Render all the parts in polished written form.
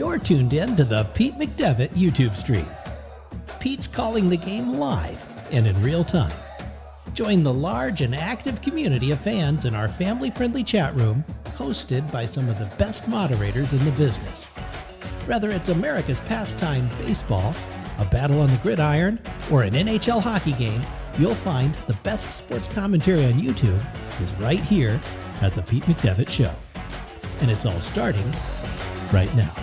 You're tuned in to the Pete McDevitt YouTube stream. Pete's calling the game live and in real time. Join the large and active community of fans in our family-friendly chat room, hosted by some of the best moderators in the business. Whether it's America's pastime baseball, a battle on the gridiron, or an NHL hockey game, you'll find the best sports commentary on YouTube is right here at the Pete McDevitt Show. And it's all starting right now.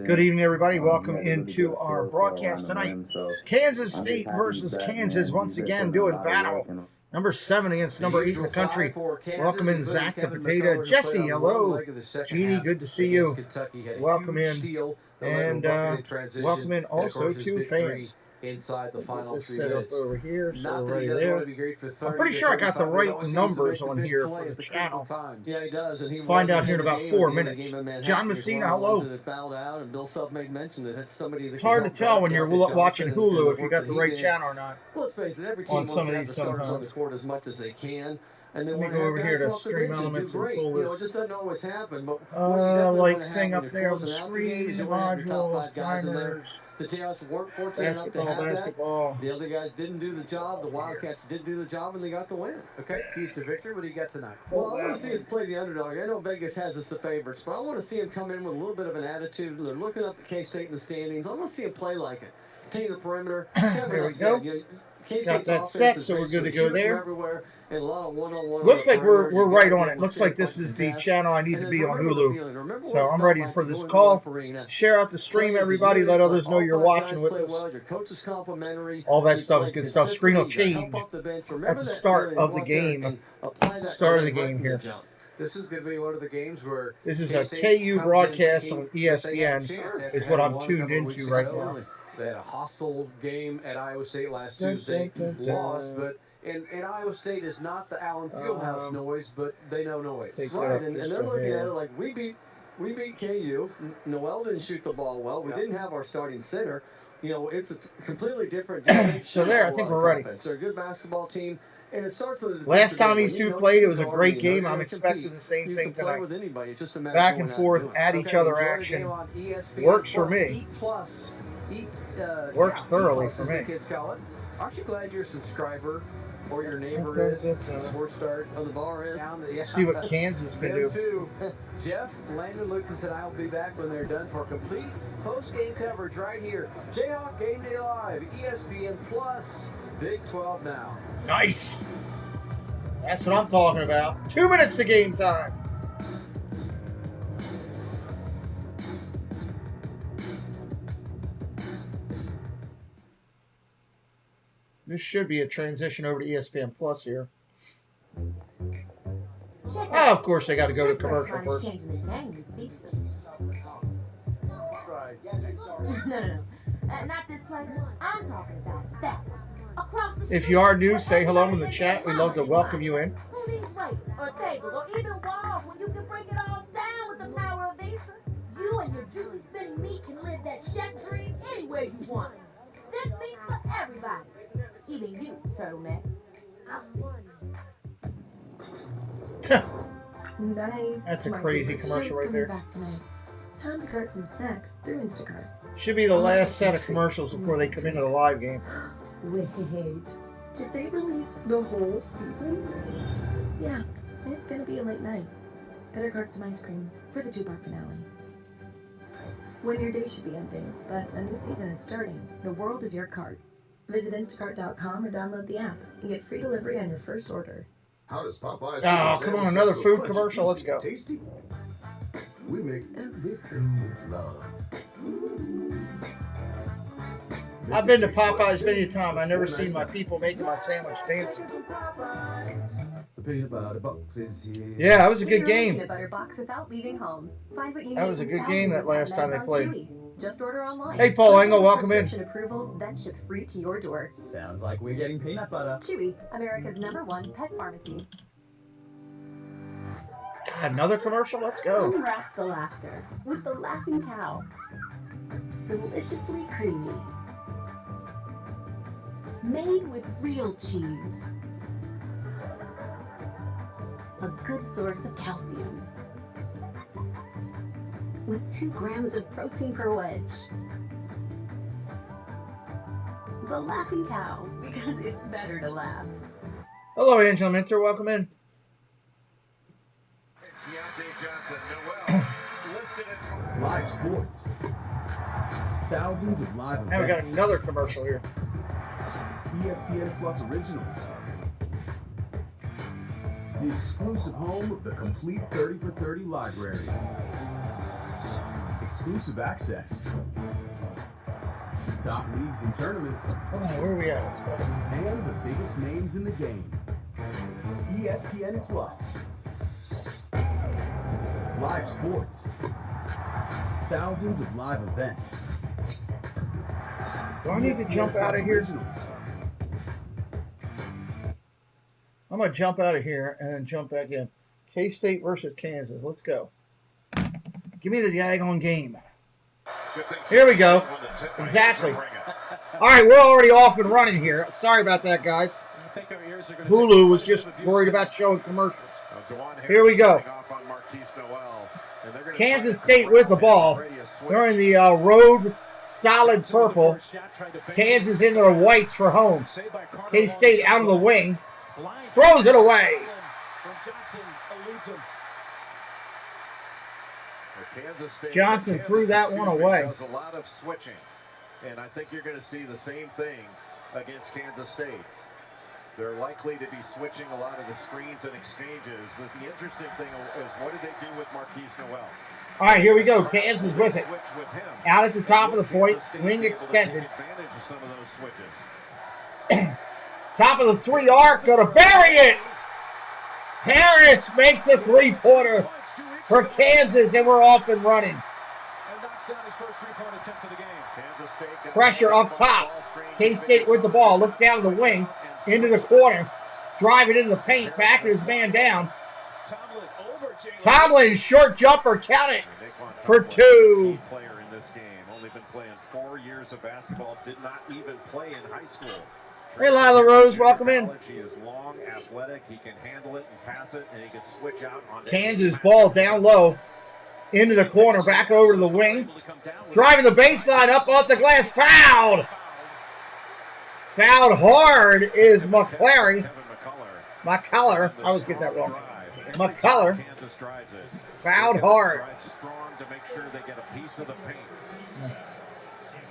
Good evening, everybody. Welcome into our broadcast tonight. Kansas State versus Kansas once again doing battle. Number 7 against number 8 in the country. Welcome in Zach the Potato. Jesse, hello. Jeannie, good to see you. Welcome in. And welcome in also to fans. Inside the final this 3 set minutes. up over here, so already there. I'm pretty sure I got the right numbers on here for the channel. Yeah, he does. And he Find out here in about 4 minutes. John Messina, hello. It's hard to tell when you're watching Hulu if you got the right channel or not. Let's face it, every team on wants some to of have these the stars on the sometimes. court as much as they can. And then Let me go over here to Stream Elements and pull this it just doesn't always happen, but like thing up there on the screen, modules, timers, the Jayhawks weren't fortunate enough to have basketball. that. The other guys didn't do the job. The Wildcats did do the job, and they got the win. Okay, keys to victory. What do you got tonight? Well, I want to see us play the underdog. I know Vegas has us the favorites, but I want to see them come in with a little bit of an attitude. They're looking up at K-State in the standings. I want to see them play like it. Take the perimeter. There we go. Got that set, so we're good to go there. Everywhere. And a lot of one-on-one. Looks like we're right on it. Looks like this is the channel I need to be on Hulu. So I'm ready for this call. Share out the stream, everybody. Let others know you're watching with us. All that stuff is good stuff. Screen will change at the start of the game. Start of the game here. This is going to be one of the games where this is a KU broadcast on ESPN is what I'm tuned into right now. They had a hostile game at Iowa State last Tuesday. Lost, but and Iowa State is not the Allen Fieldhouse noise, but they know noise. Right, and they're looking at it like we beat KU. Noel didn't shoot the ball well. We didn't have our starting center. You know, it's a completely different. So there, I think we're ready. They're a good basketball team. And it starts with last time these two played, it was a great game. I'm expecting the same thing tonight. Back and forth, at each other action. Works for me. Works thoroughly for me. Aren't you glad your subscriber or your neighbor is? Sports Start on the bar is. See what Kansas can do. Jeff, Landon, Lucas, and I will be back when they're done for complete post-game coverage right here. Jayhawk Game Day Live, ESPN Plus, Big 12 now. Nice. That's what I'm talking about. 2 minutes to game time. This should be a transition over to ESPN Plus here. Oh, of course, I got to go to commercial first. No. Not this place. I'm talking about that. If you are new, say hello in the chat. We'd love to welcome you in. Who needs weights or tables or even walls when you can break it all down with the power of Visa? You and your juicy spinning meat can live that chef dream anywhere you want. This meat's for everybody. Even you, turtleneck. I'll see. Nice. That's a crazy commercial right there. Time to start some snacks through Instacart. Should be the last set of commercials before they come into the live game. Wait, did they release the whole season? Yeah, it's gonna be a late night. Better cart some ice cream for the 2-part finale. When your day should be ending, but a new season is starting, the world is your cart. Visit Instacart.com or download the app and get free delivery on your first order. How does Popeyes? Oh, come on, another food commercial. Let's go. Tasty. We make everything with love. I've been to Popeyes many a time. I've never seen my people making my sandwich dancing. The peanut butter box is here. Yeah, that was a good game. Peanut butter box without leaving home. Find what you That need was a in good game that last time they thousands played. on Chewy. Just order online. Hey, Paul Engel, welcome in. Prescription approvals, then ship free to your door. Sounds like we're getting peanut butter. Chewy, America's #1 pet pharmacy. God, another commercial? Let's go. Unwrap the laughter with the Laughing Cow. Deliciously creamy. Made with real cheese. a good source of calcium. With 2 grams of protein per wedge. The Laughing Cow, because it's better to laugh. Hello, Angela Minter. Welcome in. Live sports. Thousands of live events. Now we got another commercial here. ESPN Plus Originals. The exclusive home of the complete 30 for 30 library. Exclusive access. Top leagues and tournaments. Hold on, where are we at? Let's go. And the biggest names in the game. ESPN Plus. Live sports. Thousands of live events. Do I need to jump out of here? I'm going to jump out of here and then jump back in. K-State versus Kansas. Let's go. Give me the daggone game. Here we go. Exactly. All right, we're already off and running here. Sorry about that, guys. Hulu was just worried about showing commercials. Here we go. Kansas State with the ball. They're in the road solid purple. Kansas in their whites for home. K-State out of the wing. Throws it away. Johnson threw that one away. Does a lot of switching, and I think you're going to see the same thing against Kansas State. They're likely to be switching a lot of the screens and exchanges. The interesting thing is, what did they do with Marquise Noel? All right, here we go. Kansas with it. Out at the top of the point, wing extended. Top of the 3 arc, going to bury it. Harris makes a 3-pointer for Kansas, and we're off and running. Pressure up top. K-State with the ball. Looks down to the wing, into the corner. Driving into the paint, backing his man down. Tomlin, short jumper, count it, for 2. Player in this game. Only been playing 4 years of basketball. Did not even play in high school. Hey, Lila Rose, welcome in. He is long, athletic. He can handle it and pass it, and he can switch out on Kansas ball down low, into the corner, back over to the wing. Driving the baseline, up off the glass, fouled. Fouled hard is McClary. McCullough, I always get that wrong. McCullough. Fouled hard. Strong to make sure they get a piece of the paint.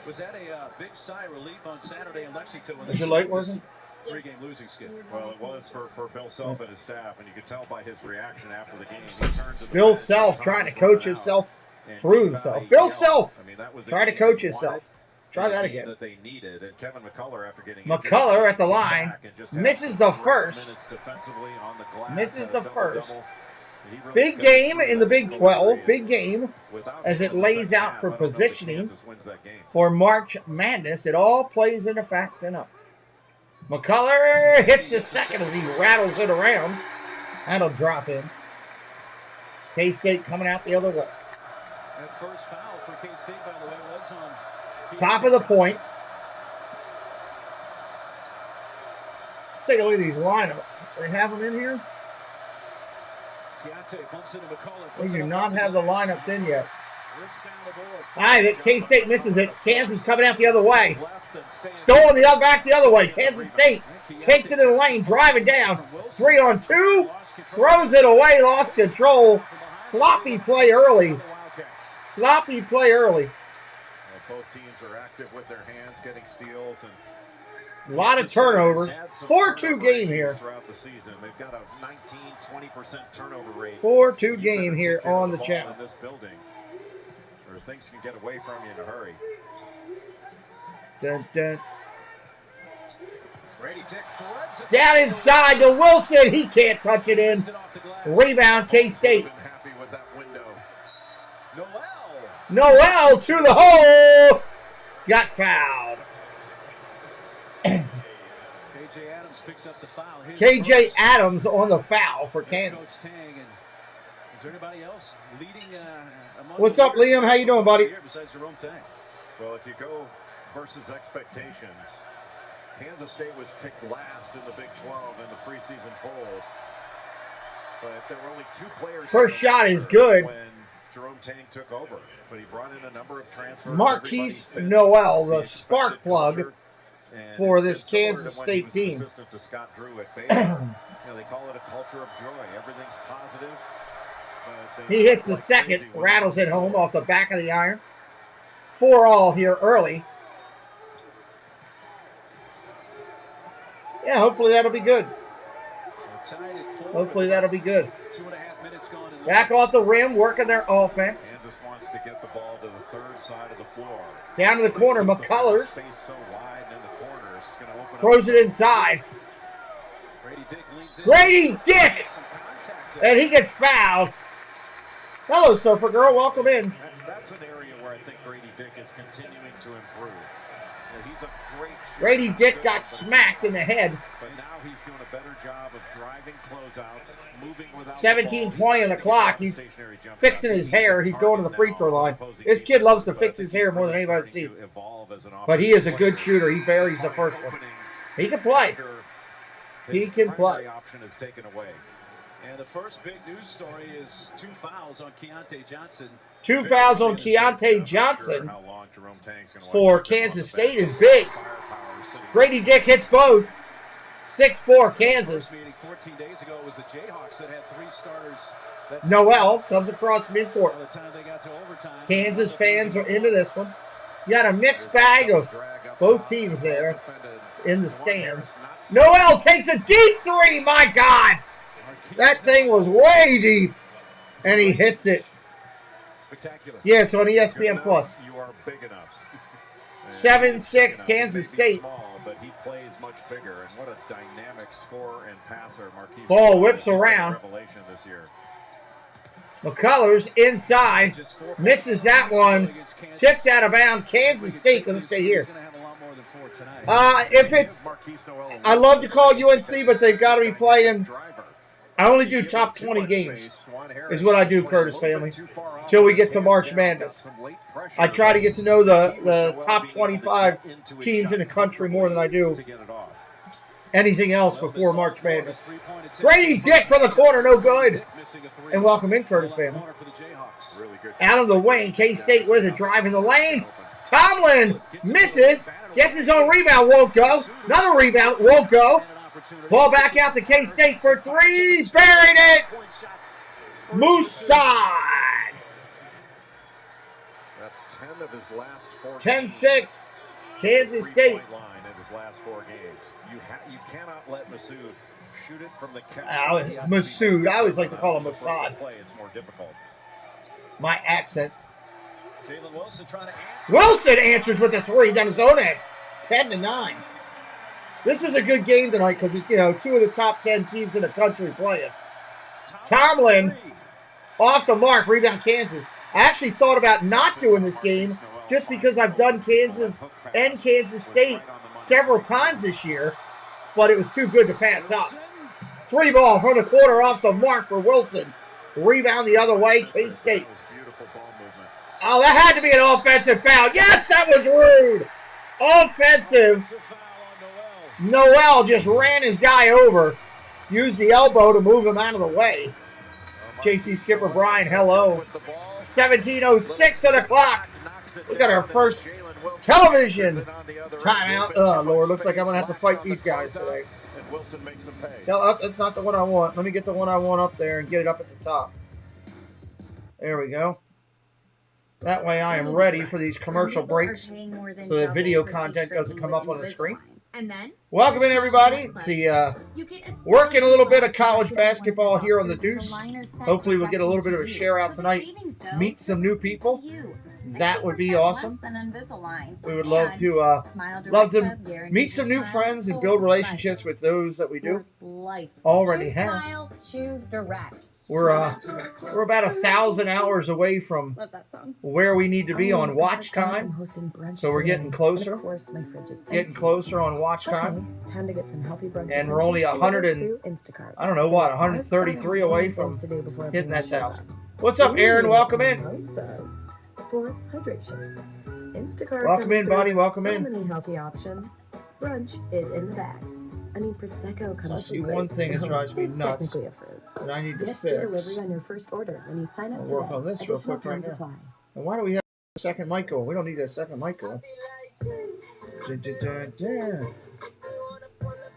Was that a big sigh of relief on Saturday in Lexington? Is your light working? 3-game losing skid. Well, it was for Bill Self and his staff, and you could tell by his reaction after the game. He turned to the Bill bench, Self trying to coach himself through himself. Bill Self trying to coach himself. Try that again. That they needed, and Kevin McCullough, after getting McCullough at the line, misses the first. Misses the first. Big game in the Big 12. Big game as it lays out for positioning for March Madness. It all plays into fact and up. McCullough hits the second as he rattles it around. That'll drop in. K-State coming out the other way. That first foul for K-State, by the way, was on Top of the point. Let's take a look at these lineups. They have them in here? We do not have the lineups in yet. All right, K-State misses it. Kansas coming out the other way. Stolen back the other way. Kansas State takes it in the lane, driving down. 3-on-2. Throws it away, lost control. Sloppy play early. Sloppy play early. Both teams are active with their hands, getting steals and a lot of turnovers. 4-2 game here. Throughout the season, they've got a 19-20% turnover rate. 4-2 game here on the channel. In this building, or things can get away from you in a hurry. Dun, dun. Down inside to Wilson. He can't touch it in. Rebound, K-State. Noel to the hole. Got fouled. KJ Adams on the foul for Kansas. What's up, Liam? How you doing, buddy? Well, if you go versus expectations, Kansas State was picked last in the Big 12 in the preseason polls. But there were only 2 players. First shot is good. When Jerome Tang took over, but he brought in a number of transfers. Marquise Noel, the spark plug for this Kansas State team. To Scott Drew at Baylor. They call it a culture of joy. Everything's positive. He hits the second, rattles it home off the back of the iron. 4-all here early. Yeah, hopefully that'll be good. Hopefully that'll be good. Back off the rim, working their offense. Kansas wants to get the ball to the 3rd side of the floor. Down to the corner, McCullers throws it inside. Grady Dick! And he gets fouled. Hello, Surfer Girl. Welcome in. That's an area where I think Grady Dick is continuing to improve. He's a great shooter. Grady Dick got smacked in the head. But now he's doing a better job of driving closeouts, moving without 17:20 on the clock. He's fixing his hair. He's going to the free throw line. This kid loves to fix his hair more than anybody I've seen. But he is a good shooter. He buries the first one. He can play. He can play. Option is taken away. And the first big news story is 2 fouls on Keontae Johnson. 2 fouls on Keontae Johnson for Kansas State is big. Grady Dick hits both. 6-4 Kansas. 14 days ago, it was the Jayhawks that had 3 starters. Noel comes across midcourt. By the time they got to overtime, Kansas fans are into this one. You got a mixed bag of both teams there in the stands. Noel takes a deep 3. My God. That thing was way deep. And he hits it. Spectacular. Yeah, it's on ESPN Plus. You are big enough. 7-6 Kansas State. Small, but he plays much bigger. And what a dynamic scorer and passer Marquise. Ball whips around. Revelation this year. McCullers inside. Misses that one. Tipped out of bounds. Kansas State going to stay here. If it's, I love to call UNC, but they've got to be playing. I only do top 20 games, is what I do, Curtis family, till we get to March Madness. I try to get to know the top 25 teams in the country more than I do anything else before March Madness. Grady Dick from the corner, no good. And welcome in, Curtis family. Out of the wing, K-State with it, driving the lane. Tomlin misses, gets his own rebound, won't go. Another rebound, won't go. Ball back out to K-State for 3. Buried it. Musad. That's 10 of his last 4 10-6. Kansas State. Line in his last 4 games. You cannot let Masood shoot it from the catch. It's Masood. I always like to call him Masad. It's more difficult. My accent. Jalen Wilson trying to answer. Wilson answers with a 3 down his own end. 10-9. This was a good game tonight because, 2 of the top 10 teams in the country playing. Tomlin off the mark, rebound Kansas. I actually thought about not doing this game just because I've done Kansas and Kansas State several times this year, but it was too good to pass up. 3 ball from the corner off the mark for Wilson. Rebound the other way, K-State. Oh, that had to be an offensive foul. Yes, that was rude. Offensive. Noel just ran his guy over. Used the elbow to move him out of the way. JC Skipper Brian, hello. 17:06 on the clock. We got our first television timeout. Oh, Lord, looks like I'm going to have to fight these guys today. That's not the one I want. Let me get the one I want up there and get it up at the top. There we go. That way I am ready for these commercial breaks so that video content doesn't come up on the screen. And then welcome in, everybody. Let's see, working a little bit of college basketball here on the Deuce. Hopefully we'll get a little bit of a share out tonight. Meet some new people. That would be awesome. We would love to meet some new friends and build relationships with those that we do already have. Choose direct. We're about 1,000 hours away from where we need to be on watch time, so we're getting closer. Getting closer on watch time. Time to get some healthy brunches. And we're only 133 away from hitting that 1,000. What's up, Aaron? Welcome in. For hydration. Instacart. Welcome in, buddy. Welcome in. So many healthy options. Brunch is in the bag. I mean, Prosecco comes See, one thing that drives me nuts that I need to Get free fix. delivery on your first order when you sign up I'll today. work on this real Additional quick right terms now. apply. And why do we have a second mic going? We don't need that second mic going.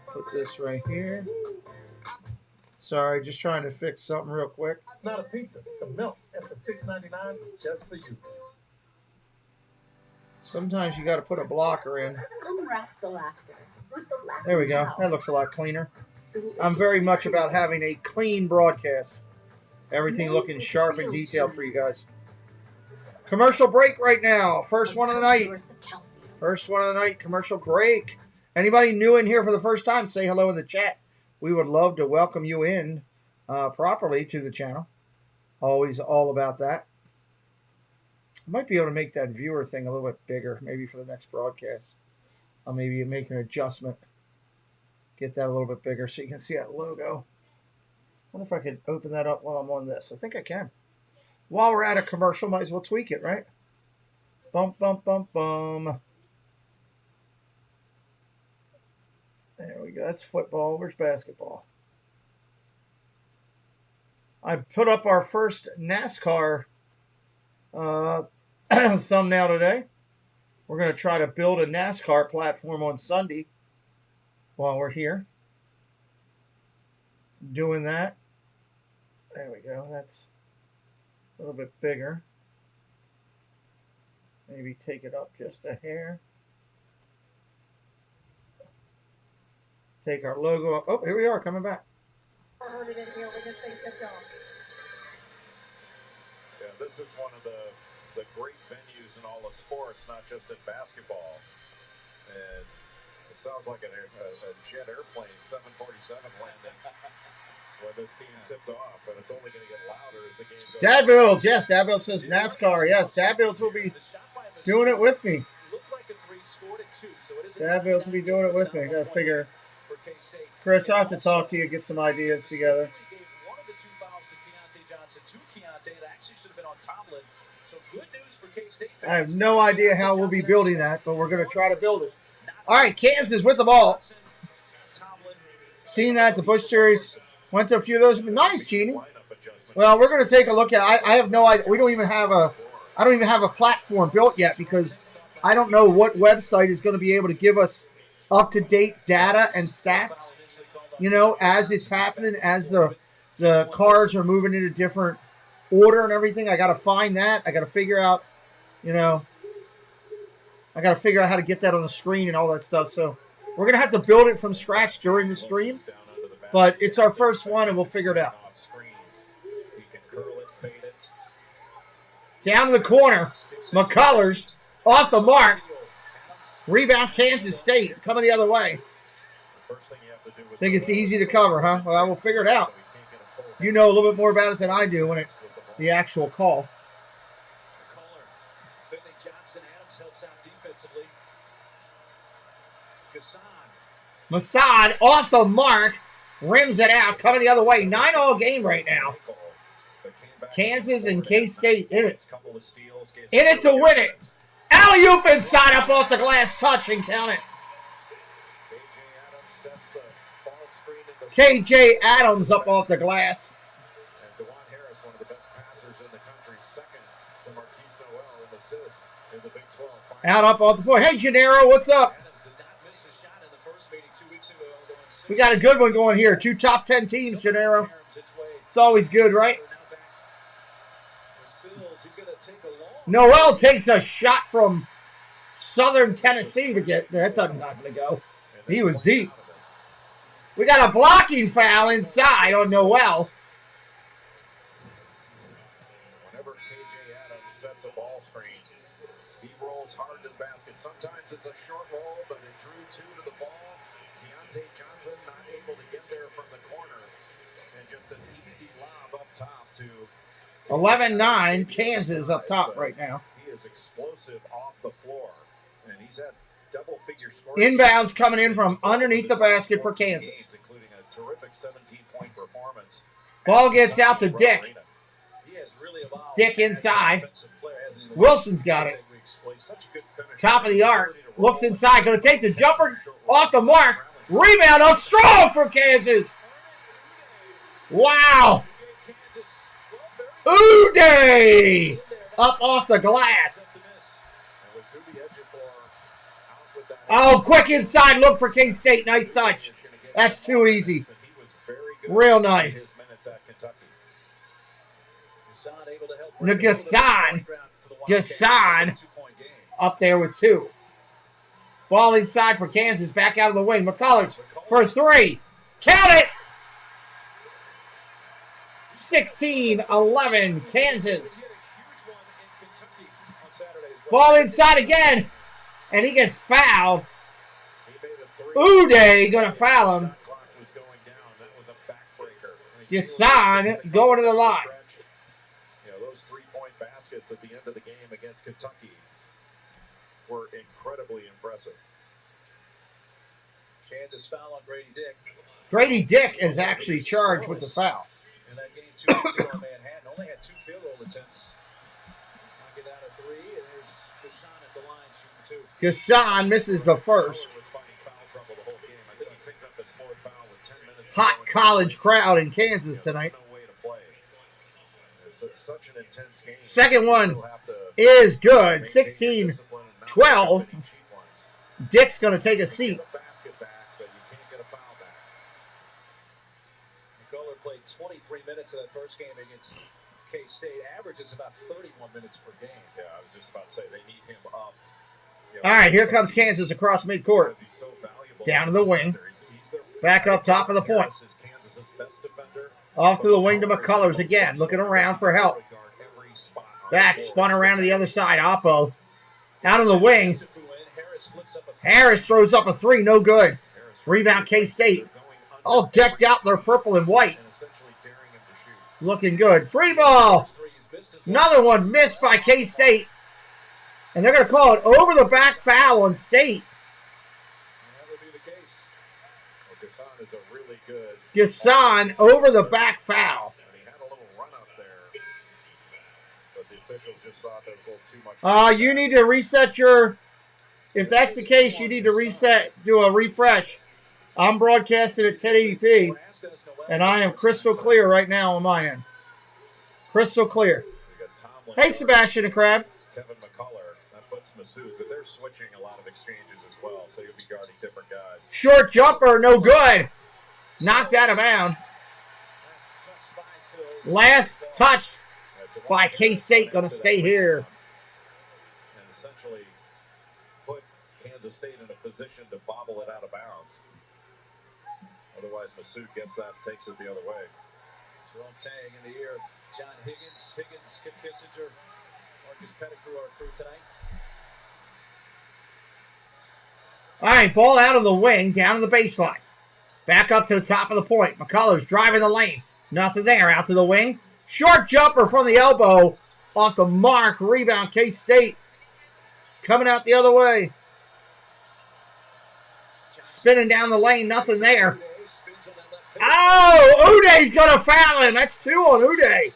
Put this right here. Sorry, just trying to fix something real quick. It's not a pizza, it's a milk. And for $6.99, it's just for you. Sometimes you got to put a blocker in. Unwrap the laughter with the laughing There we go. cow. That looks a lot cleaner. I'm very much about having a clean broadcast. Everything looking sharp and detailed for you guys. Commercial break right now. First one of the night. First one of the night, commercial break. Anybody new in here for the first time, say hello in the chat. We would love to welcome you in properly to the channel. Always all about that. I might be able to make that viewer thing a little bit bigger, maybe for the next broadcast. I'll maybe make an adjustment. Get that a little bit bigger so you can see that logo. I wonder if I could open that up while I'm on this. I think I can. While we're at a commercial, might as well tweak it, right? Bum, bum, bum, bum. There we go. That's football. Where's basketball? I put up our first NASCAR thumbnail today. We're going to try to build a NASCAR platform on Sunday while we're here. Doing that. There we go. That's a little bit bigger. Maybe take it up just a hair. Take our logo up. Oh, here we are, coming back. Yeah, this is one of the great venues in all of sports, not just in basketball. And it sounds like a jet airplane, 747 landing, when this game tipped off, and it's only going to get louder as the game goes on. Dad Builds, yes, Dad Builds says NASCAR. Yes, Dad Builds will be doing it with me. Dad Builds will be doing it with me. I got to figure. Chris, I'll have to talk to you, get some ideas together. I have no idea how we'll be building that, but we're going to try to build it. All right, Kansas with the ball. Seen that at the Busch Series. Went to a few of those. Nice, Jeannie. Well, we're going to take a look at it. I have no idea. I don't even have a platform built yet because I don't know what website is going to be able to give us up-to-date data and stats, you know, as it's happening, as the cars are moving into different order and everything. I got to find that. I got to figure out, you know, I got to figure out how to get that on the screen and all that stuff. So we're going to have to build it from scratch during the stream, but it's our first one and we'll figure it out. Down to the corner, McCullers off the mark. Rebound, Kansas State, coming the other way. Think it's easy to cover, huh? Well, we'll figure it out. You know a little bit more about it than I do when it the actual call. Masad off the mark, rims it out, coming the other way. 9-all game right now. Kansas and K-State in it. In it to win it. Alley-oop inside, up off the glass, touch and count it. KJ Adams up off the glass. And DeJuan Harris, one of the best passers in the country, second to Marquise Noel in assists in the Big 12. Out up off the board. Hey, Gennaro, what's up? We got a good one going here. 2 top 10 teams, Gennaro. It's always good, right? Noel takes a shot from Southern Tennessee to get there. That doesn't not going to go. He was deep. We got a blocking foul inside on Noel. Whenever KJ Adams sets a ball screen, he rolls hard to the basket. Sometimes it's a short roll, but it drew 2 to the ball. Deontay Johnson not able to get there from the corner. And just an easy lob up top to 11-9, Kansas up top right now. He is explosive off the floor, and he's had double-figure scores. Inbounds coming in from underneath the basket for Kansas. Including a terrific 17-point performance. Ball gets out to Dick. Dick inside. Wilson's got it. Top of the arc. Looks inside. Going to take the jumper off the mark. Rebound up strong for Kansas. Wow! Uday! Up off the glass. Oh, quick inside look for K-State. Nice touch. That's too easy. Real nice. Gassan up there with 2. Ball inside for Kansas. Back out of the wing. McCullers for 3. Count it! 16-11 Kansas. Ball inside again. And he gets fouled. Uday going to foul him. Gassan going to the line. Those 3-point baskets at the end of the game against Kentucky were incredibly impressive. Kansas foul on Grady Dick. Grady Dick is actually charged with the foul. In that game, 2-0 Manhattan. Only had 2 field goal attempts. Knock it out of 3, and there's Gassan at the line shooting 2. Gassan misses the first. Hot college crowd in Kansas tonight. Second one is good. 16-12. Dick's going to take a seat. McCullers played 23 minutes of that first game against K-State. Averages about 31 minutes per game. Yeah, I was just about to say they need him up. All right, here comes Kansas across midcourt. Down to the wing. Back up top of the point. Off to the wing to McCullers again. Looking around for help. Back, spun around to the other side. Oppo. Out of the wing. Harris throws up a 3. No good. Rebound K-State. All decked out. They're purple and white. Looking good. 3 ball. Another one missed by K-State. And they're going to call it over the back foul on State. Gassan over the back foul. You need to reset your... If that's the case, you need to reset, do a refresh. I'm broadcasting at 1080p, and I am crystal clear right now on my end. Crystal clear. Hey, Sebastian and Crab. Kevin McCullers, that puts Masood, but they're switching a lot of exchanges as well, so you'll be guarding different guys. Short jumper, no good. Knocked out of bounds. Last touch by K-State, going to stay here. And essentially put Kansas State in a position to bobble it out of bounds. Otherwise, Masood gets that and takes it the other way. Jerome Tang in the ear. John Higgins, Kip Kissinger, Marcus Pettigrew, our crew tonight. All right, ball out of the wing, down to the baseline. Back up to the top of the point. McCullers driving the lane. Nothing there. Out to the wing. Short jumper from the elbow. Off the mark. Rebound K-State. Coming out the other way. Spinning down the lane. Nothing there. Oh, Uday's going to foul him. That's 2 on Uday.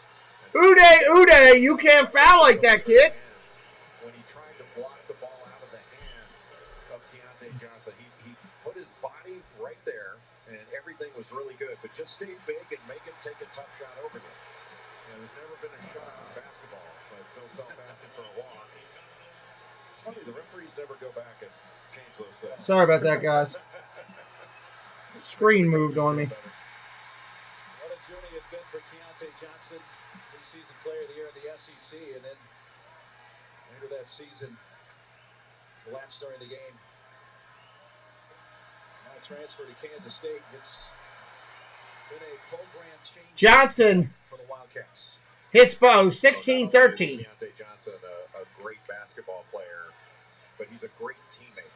Uday, you can't foul like that, kid. When he tried to block the ball out of the hands of Keontae Johnson, he put his body right there, and everything was really good. But just stay big and make him take a tough shot over you. There's never been a shot in basketball, but Bill Self asking for a walk. It's funny, the referees never go back and change those things. Sorry about that, guys. Screen moved on me. What a journey has been for Keontae Johnson, preseason player of the year in the SEC, and then later that season, collapsed during the game. Now transfer to Kansas State. It's been a program change Johnson for the Wildcats. hits Bo, 16-13. Keontae Johnson, a great basketball player, but he's a great teammate.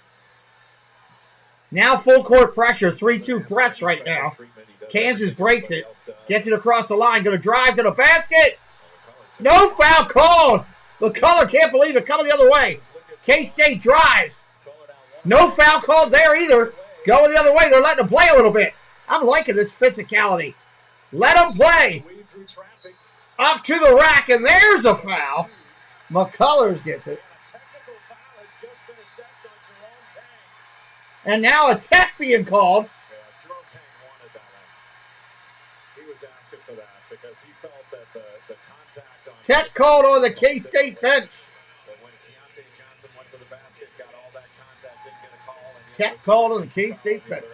Now full court pressure, 3-2 press right now. Kansas breaks it, gets it across the line, going to drive to the basket. No foul called. McCullers can't believe it, coming the other way. K-State drives. No foul called there either. Going the other way, they're letting them play a little bit. I'm liking this physicality. Let them play. Up to the rack, and there's a foul. McCullers gets it. And now a tech being called. Jerome Tang wanted that one. He was asking Tech called on the K-State bench. Tech called on the K-State bench.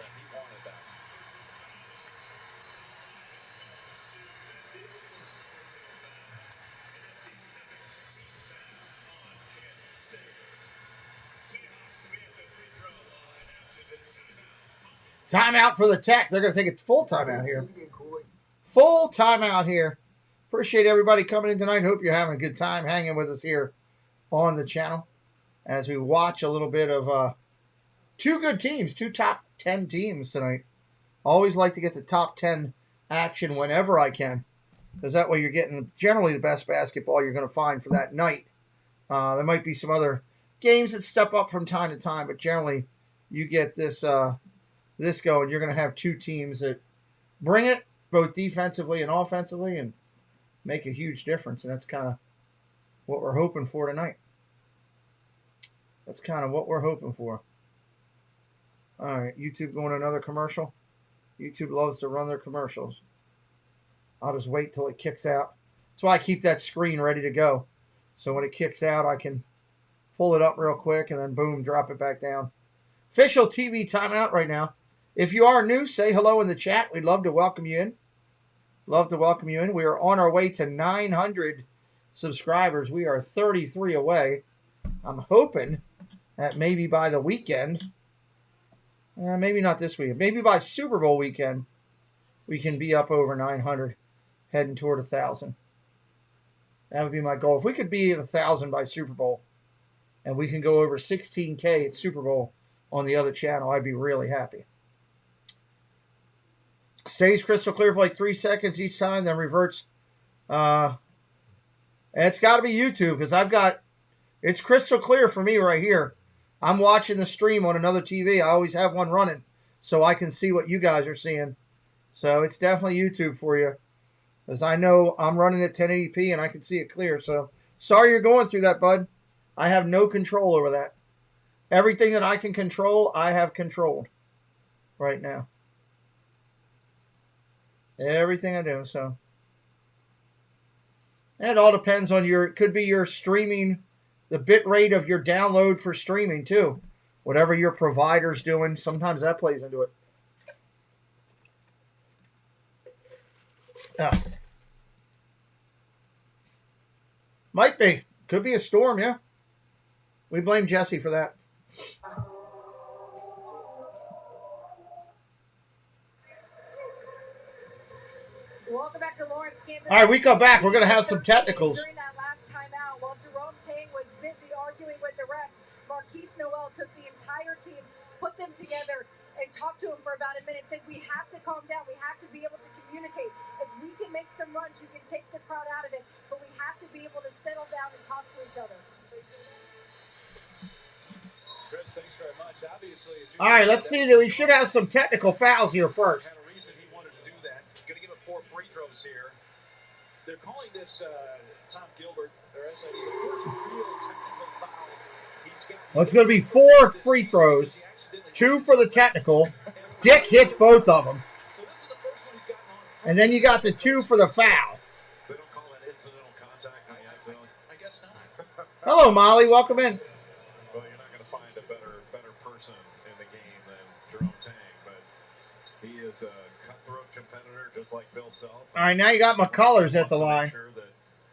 Timeout for the Tech. They're going to take a full timeout here. Full timeout here. Appreciate everybody coming in tonight. Hope you're having a good time hanging with us here on the channel as we watch a little bit of two good teams, two top 10 teams tonight. Always like to get the top 10 action whenever I can, because that way you're getting generally the best basketball you're going to find for that night. There might be some other games that step up from time to time, but generally you get this this going. You're going to have two teams that bring it both defensively and offensively and make a huge difference, and that's kind of what we're hoping for tonight. That's kind of what we're hoping for. All right, YouTube going another commercial. YouTube loves to run their commercials. I'll just wait till it kicks out. That's why I keep that screen ready to go. So when it kicks out, I can pull it up real quick and then boom, drop it back down. Official TV timeout right now. If you are new, say hello in the chat. We'd love to welcome you in. Love to welcome you in. We are on our way to 900 subscribers. We are 33 away. I'm hoping that maybe by the weekend, maybe not this weekend, maybe by Super Bowl weekend, we can be up over 900, heading toward 1,000. That would be my goal. If we could be at 1,000 by Super Bowl, and we can go over 16K at Super Bowl on the other channel, I'd be really happy. Stays crystal clear for like 3 seconds each time, then reverts. And it's got to be YouTube, because it's crystal clear for me right here. I'm watching the stream on another TV. I always have one running so I can see what you guys are seeing. So it's definitely YouTube for you, because I know I'm running at 1080p and I can see it clear. So sorry you're going through that, bud. I have no control over that. Everything that I can control, I have controlled right now. Everything I do, so. And it all depends on it could be your streaming, the bit rate of your download for streaming too. Whatever your provider's doing, sometimes that plays into it. Might be. Could be a storm, yeah. We blame Jesse for that. Welcome back to Lawrence, Kansas. All right, we come back. We're going to have some technicals. During that last timeout, while Jerome Tang was busy arguing with the refs, Marquise Noel took the entire team, put them together, and talked to him for about a minute, said, we have to calm down. We have to be able to communicate. If we can make some runs, you can take the crowd out of it, but we have to be able to settle down and talk to each other. Chris, thanks very much. Obviously, all right, let's see that we should have some technical fouls here first. Had a reason he wanted to do that. Going to give up 4 free throws here. They're calling this Tom Gilbert, their SID, the first real technical foul he's got. Well, it's going to be 4 free throws, 2 for the technical. Dick hits both of them. And then you got the 2 for the foul. They don't call that incidental contact by accident. I guess not. Hello, Molly. Welcome in. Well, you're not going to find a better person in the game than Jerome Tang, but he is a cutthroat competitor just like Bill Self. All right, now you got McCullers at the line. Make sure that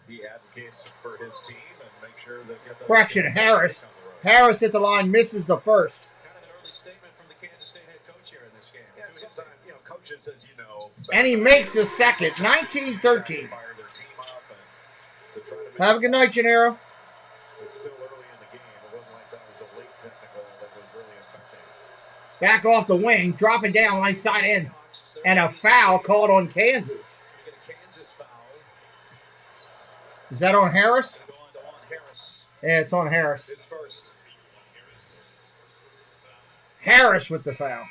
he advocates for his team and make sure they get the correction, Harris. Harris at the line misses the first. Kind of an early statement from the Kansas State head coach here in this game. Yeah, sometimes, coaches, as you know. And he makes the second, 19-13. Have a good night, Gennaro. It's still early in the game. It wasn't like that was a late technical that was really affecting. Back off the wing, dropping down, right side in. And a foul called on Kansas. Is that on Harris? Yeah, it's on Harris. Harris with the foul.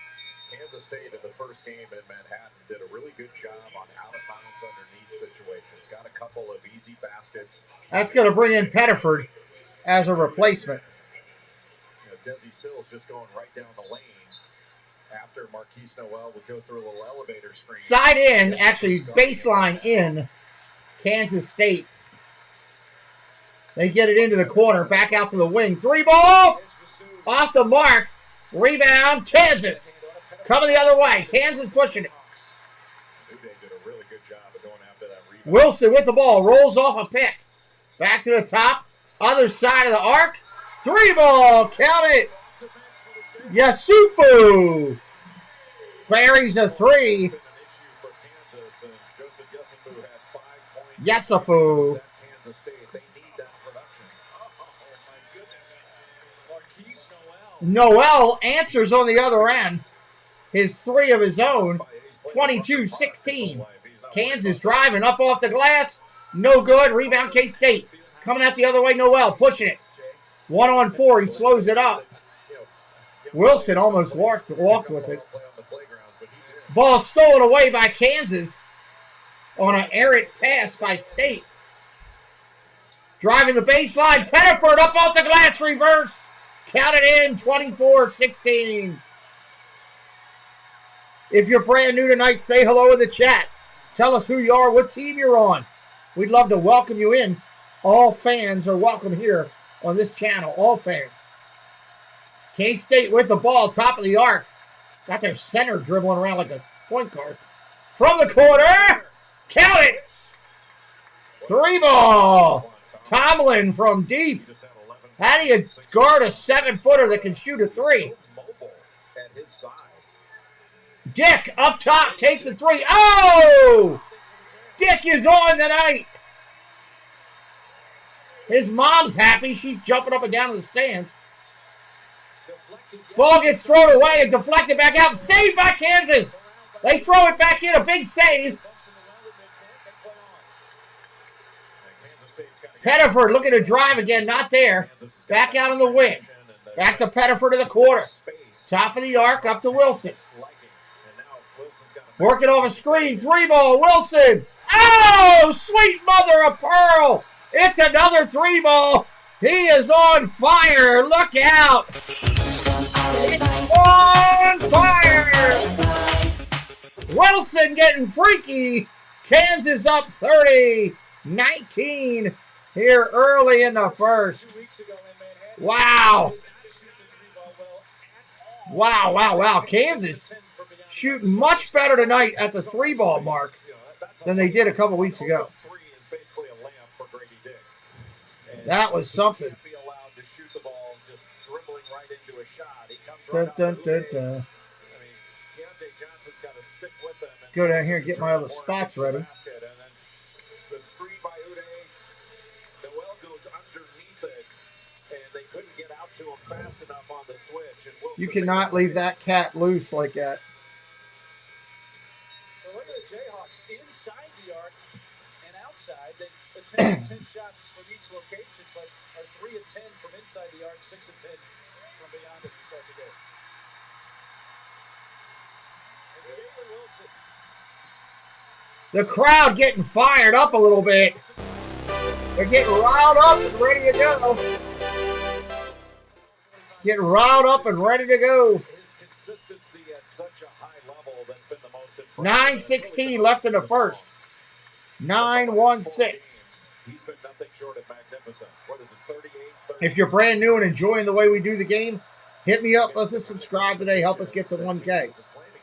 Kansas State in the first game in Manhattan did a really good job on out-of-bounds underneath situations. Got a couple of easy baskets. That's going to bring in Pettiford as a replacement. Desi Sills just going right down the lane after Marquise Noel would go through a little elevator screen. Side in, actually baseline in Kansas State. They get it into the corner, back out to the wing. 3 ball, off the mark. Rebound, Kansas. Coming the other way. Kansas pushing it. Wilson with the ball, rolls off a pick. Back to the top, other side of the arc. 3 ball, count it. Yasufu buries a 3. Yasufu. Noel answers on the other end. His 3 of his own. 22-16. Kansas driving up off the glass. No good. Rebound K-State. Coming out the other way, Noel pushing it. 1-on-4. He slows it up. Wilson almost walked with it. Ball stolen away by Kansas on an errant pass by State. Driving the baseline. Pettiford up off the glass. Reversed. Count it in. 24-16. If you're brand new tonight, say hello in the chat. Tell us who you are, what team you're on. We'd love to welcome you in. All fans are welcome here on this channel. All fans. K-State with the ball, top of the arc. Got their center dribbling around like a point guard. From the corner. Count it. 3 ball. Tomlin from deep. How do you guard a 7-footer that can shoot a 3? Dick up top takes the 3. Oh! Dick is on tonight. His mom's happy. She's jumping up and down in the stands. Ball gets thrown away and deflected back out. Saved by Kansas. They throw it back in. A big save. Pettiford looking to drive again. Not there. Back out on the wing. Back to Pettiford to the corner. Top of the arc up to Wilson. Working off a screen. 3 ball. Wilson. Oh, sweet mother of pearl. It's another 3 ball. He is on fire. Look out. It's on fire. Wilson getting freaky. Kansas up 30-19 here early in the first. Wow. Wow, wow, wow. Kansas shooting much better tonight at the 3 ball mark than they did a couple weeks ago. That was something. Dun, dun, dun, dun. Go down here and get my other spots ready. You cannot leave that cat loose like that. Well, look at the Jayhawks inside the arc and outside. They attempt 10 shots from each location, but are 3 of 10 from inside the arc, 6 of 10 from beyond it to start the game. And Jalen Wilson. The crowd getting fired up a little bit. They're getting riled up and ready to go. Getting riled up and ready to go. 9:16 left in the first. 9-1-6. If you're brand new and enjoying the way we do the game, hit me up. Let's subscribe today. Help us get to 1K.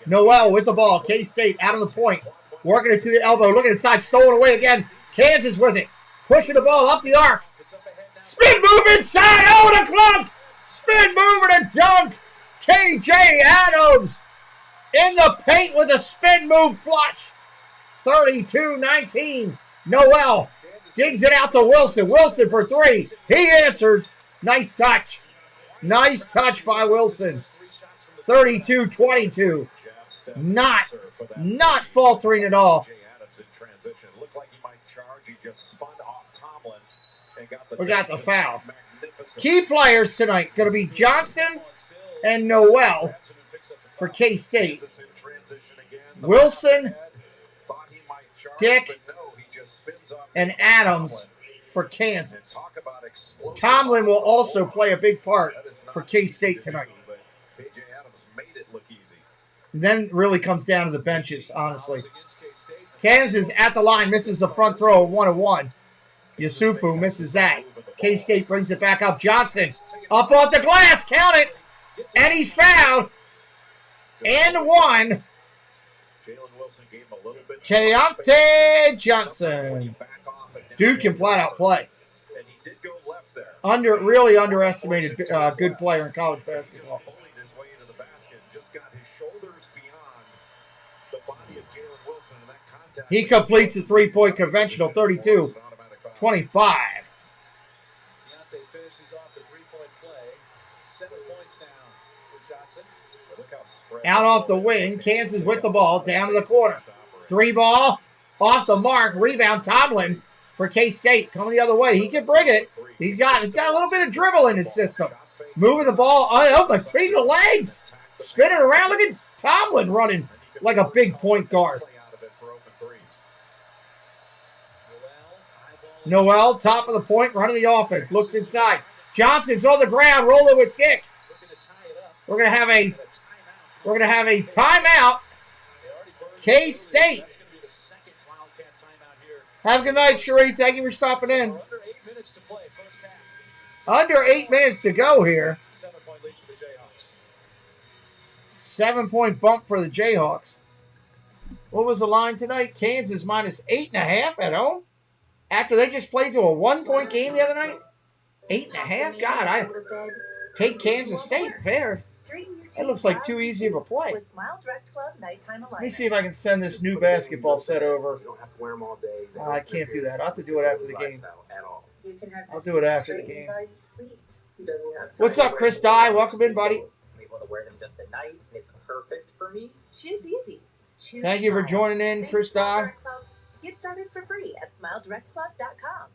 Noel with the ball. K-State out on the point. Working it to the elbow. Looking inside. Stolen away again. Kansas with it. Pushing the ball up the arc. Spin move inside. Oh, and a clunk. Spin move and a dunk. KJ Adams in the paint with a spin move flush. 32-19. Noel digs it out to Wilson. Wilson for 3. He answers. Nice touch. Nice touch by Wilson. 32-22. Not faltering at all. We got the foul. Key players tonight going to be Johnson and Noel for K-State. Wilson, Dick, and Adams for Kansas. Tomlin will also play a big part for K-State tonight. And then it really comes down to the benches, honestly. Kansas at the line misses the front throw of 1-1. Yasufu misses that. K-State brings it back up. Johnson up off the glass. Count it. And he's fouled. And one. Keontae Johnson. Dude can flat out play. Really underestimated good player in college basketball. He completes the three-point conventional 32-25. Keontae finishes off the three-point play. 7 points now for Johnson. Out off the wing. Kansas with the ball. Down to the corner. 3-ball. Off the mark. Rebound. Tomlin for K-State. Coming the other way. He can bring it. He's got a little bit of dribble in his system. Moving the ball up between the legs. Spinning around. Look at Tomlin running like a big point guard. Noel, top of the point, running the offense. Looks inside. Johnson's on the ground, rolling with Dick. We're gonna have a timeout. K-State. Have a good night, Sheree. Thank you for stopping in. Under 8 minutes to go here. 7-point bump for the Jayhawks. What was the line tonight? Kansas minus 8.5 at home. After they just played to a 1-point game the other night? 8.5? God, I take Kansas State fair. That looks like too easy of a play. Let me see if I can send this new basketball set over. I can't do that. I'll have to do it after the game. I'll do it after the game. What's up, Chris Dye? Welcome in, buddy. Thank you for joining in, Chris Dye. Get started for free at SmileDirectClub.com.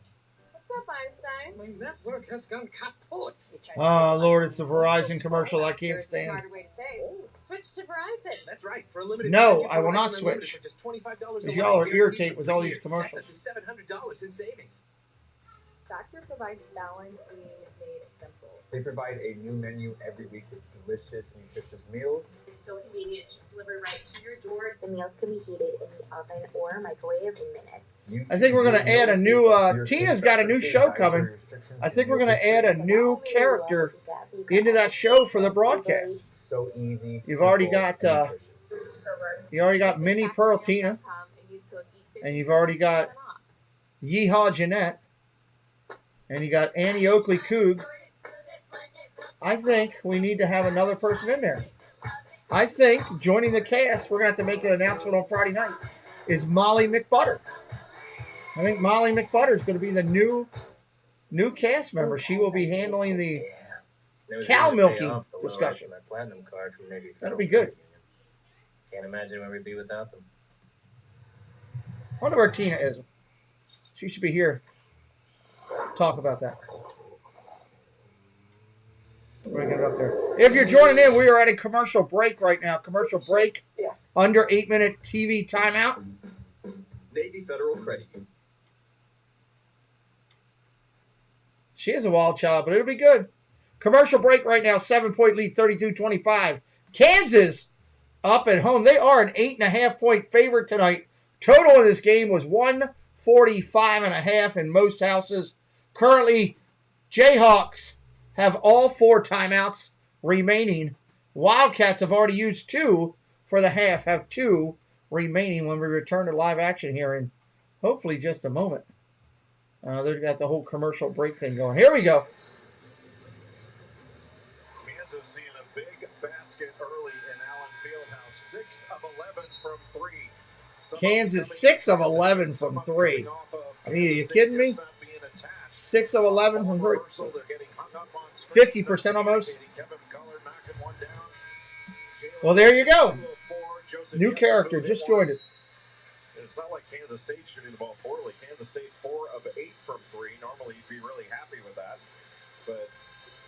What's up, Einstein? My network has gone kaput. Oh, Lord, it's a Verizon commercial I can't stand. Smarter way to say it. Switch to Verizon. That's right. For a limited No, time, I will not Unlimited switch. for just $25 Because y'all are irritated with all these commercials. That's $700 in savings. Doctor provides balance being made simple. They provide a new menu every week with delicious, nutritious meals. It's so convenient, just delivered right to your door. The meals can be heated in the oven or microwave in minutes. I think we're going to add a new, Tina's got a new show coming. I think we're going to add a new character into that show for the broadcast. So easy. You've already got, Minnie Pearl Tina, and you've already got Yeehaw Jeanette, and you got Annie Oakley Coog. I think we need to have another person in there. I think joining the cast, we're going to have to make an announcement on Friday night, is Molly McButter. I think Molly McButter is going to be the new cast member. She will be handling the cow milking discussion. That'll be good. Can't imagine where we'd be without them. I wonder where Tina is. She should be here. Talk about that. We're going to get it up there. If you're joining in, we are at a commercial break right now. Commercial break. Under 8-minute TV timeout. Navy Federal Credit Union. She is a wild child, but it'll be good. Commercial break right now. 7-point lead, 32-25. Kansas up at home. They are an 8.5-point favorite tonight. Total of this game was 145.5 in most houses. Currently, Jayhawks have all 4 timeouts remaining. Wildcats have already used 2 for the half, have 2 remaining when we return to live action here in hopefully just a moment. They've got the whole commercial break thing going. Here we go. Kansas seeing a big basket early in Allen Fieldhouse. 6 of 11 from 3. Kansas 6 of 11 from 3. I mean, are you kidding me? 6 of 11 from 3. 50% almost. Well, there you go. New character just joined it. It's not like Kansas State shooting the ball poorly. Kansas State 4 of 8 from 3. Normally, you'd be really happy with that. But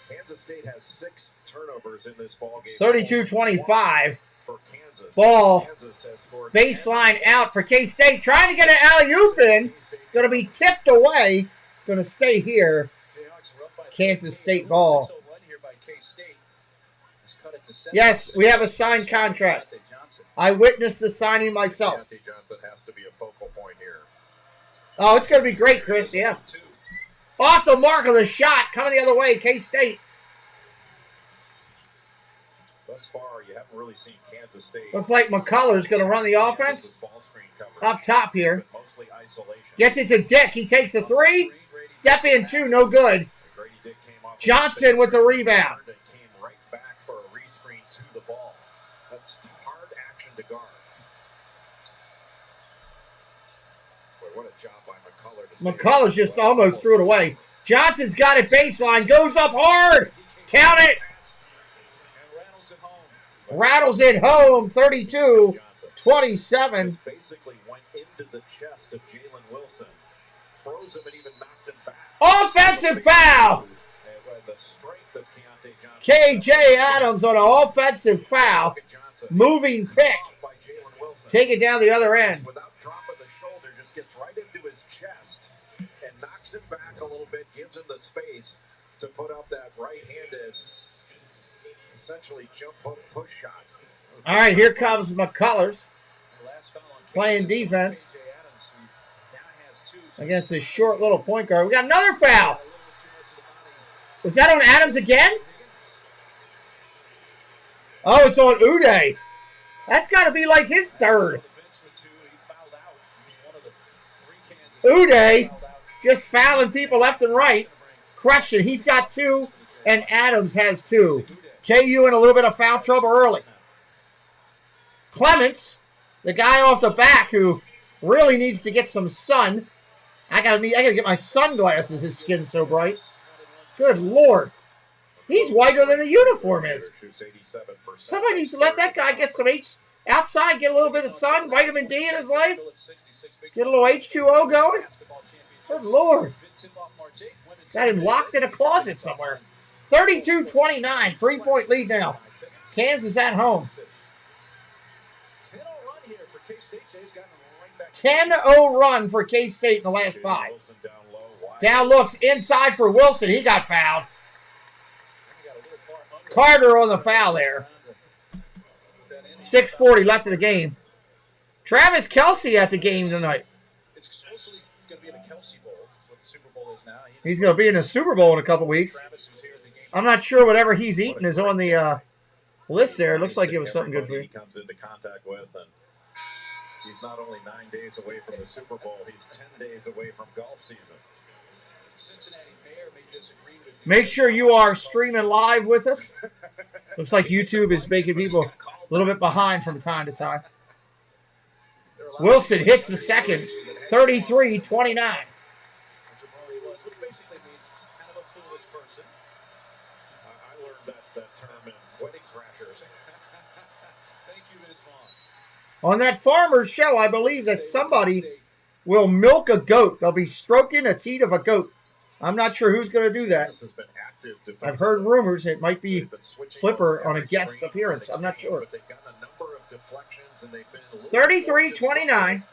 Kansas State has 6 turnovers in this ball game. 32-25. For Kansas. Ball. Kansas has scored baseline out for K-State. Trying to get an alley-oop in. Going to be tipped away. Going to stay here. Kansas State ball. Yes, we have a signed contract. I witnessed the signing myself. Johnson has to be a focal point here. Oh, it's going to be great, Chris. Yeah. Off the mark of the shot. Coming the other way, K-State. Thus far, you haven't really seen Kansas State. Looks like McCullers going to run the offense. Up top here. Gets it to Dick. He takes a three. Step in two. No good. Johnson with the rebound. Came right back for a rescreen to the ball. That's hard action to guard. Boy, what a job by McCullers. McCullers just almost threw it away. Johnson's got it baseline. Goes up hard. Count it. Rattles it home. 32-27. Basically went into the chest of Jalen Wilson. Froze him and even knocked him back. Offensive foul. The strength of Keontae Johnson. K.J. Adams on an offensive foul. Moving pick. Take it down the other end. Without dropping the shoulder, just gets right into his chest and knocks him back a little bit, gives him the space to put up that right-handed, essentially jump hook push shot. All right, here comes McCullers playing defense against this short little point guard. We got another foul. Was that on Adams again? Oh, it's on Uday. That's got to be like his third. Uday just fouling people left and right. Crushing. He's got two, and Adams has two. KU in a little bit of foul trouble early. Clements, the guy off the back who really needs to get some sun. I gotta get my sunglasses. His skin's so bright. Good Lord. He's whiter than the uniform is. Somebody needs to let that guy get some outside, get a little bit of sun, vitamin D in his life. Get a little H2O going. Good Lord. Got him locked in a closet somewhere. 32-29, 3-point lead now. Kansas at home. 10-0 run for K-State in the last 5. Down looks inside for Wilson. He got fouled. Carter on the foul there. 6:40 left in the game. Travis Kelce at the game tonight. He's going to be in the Super Bowl in a couple weeks. I'm not sure whatever he's eating is on the list there. It looks like it was something good for you. He comes into contact with, and he's not only 9 days away from the Super Bowl, he's 10 days away from golf season. Make sure you are streaming live with us. Looks like YouTube is making people a little bit behind from time to time. Wilson hits the second, 33-29. On that farmer's show, I believe that somebody will milk a goat. They'll be stroking a teat of a goat. I'm not sure who's going to do that. I've heard rumors it might be Flipper on a guest appearance. I'm not sure. 33-29.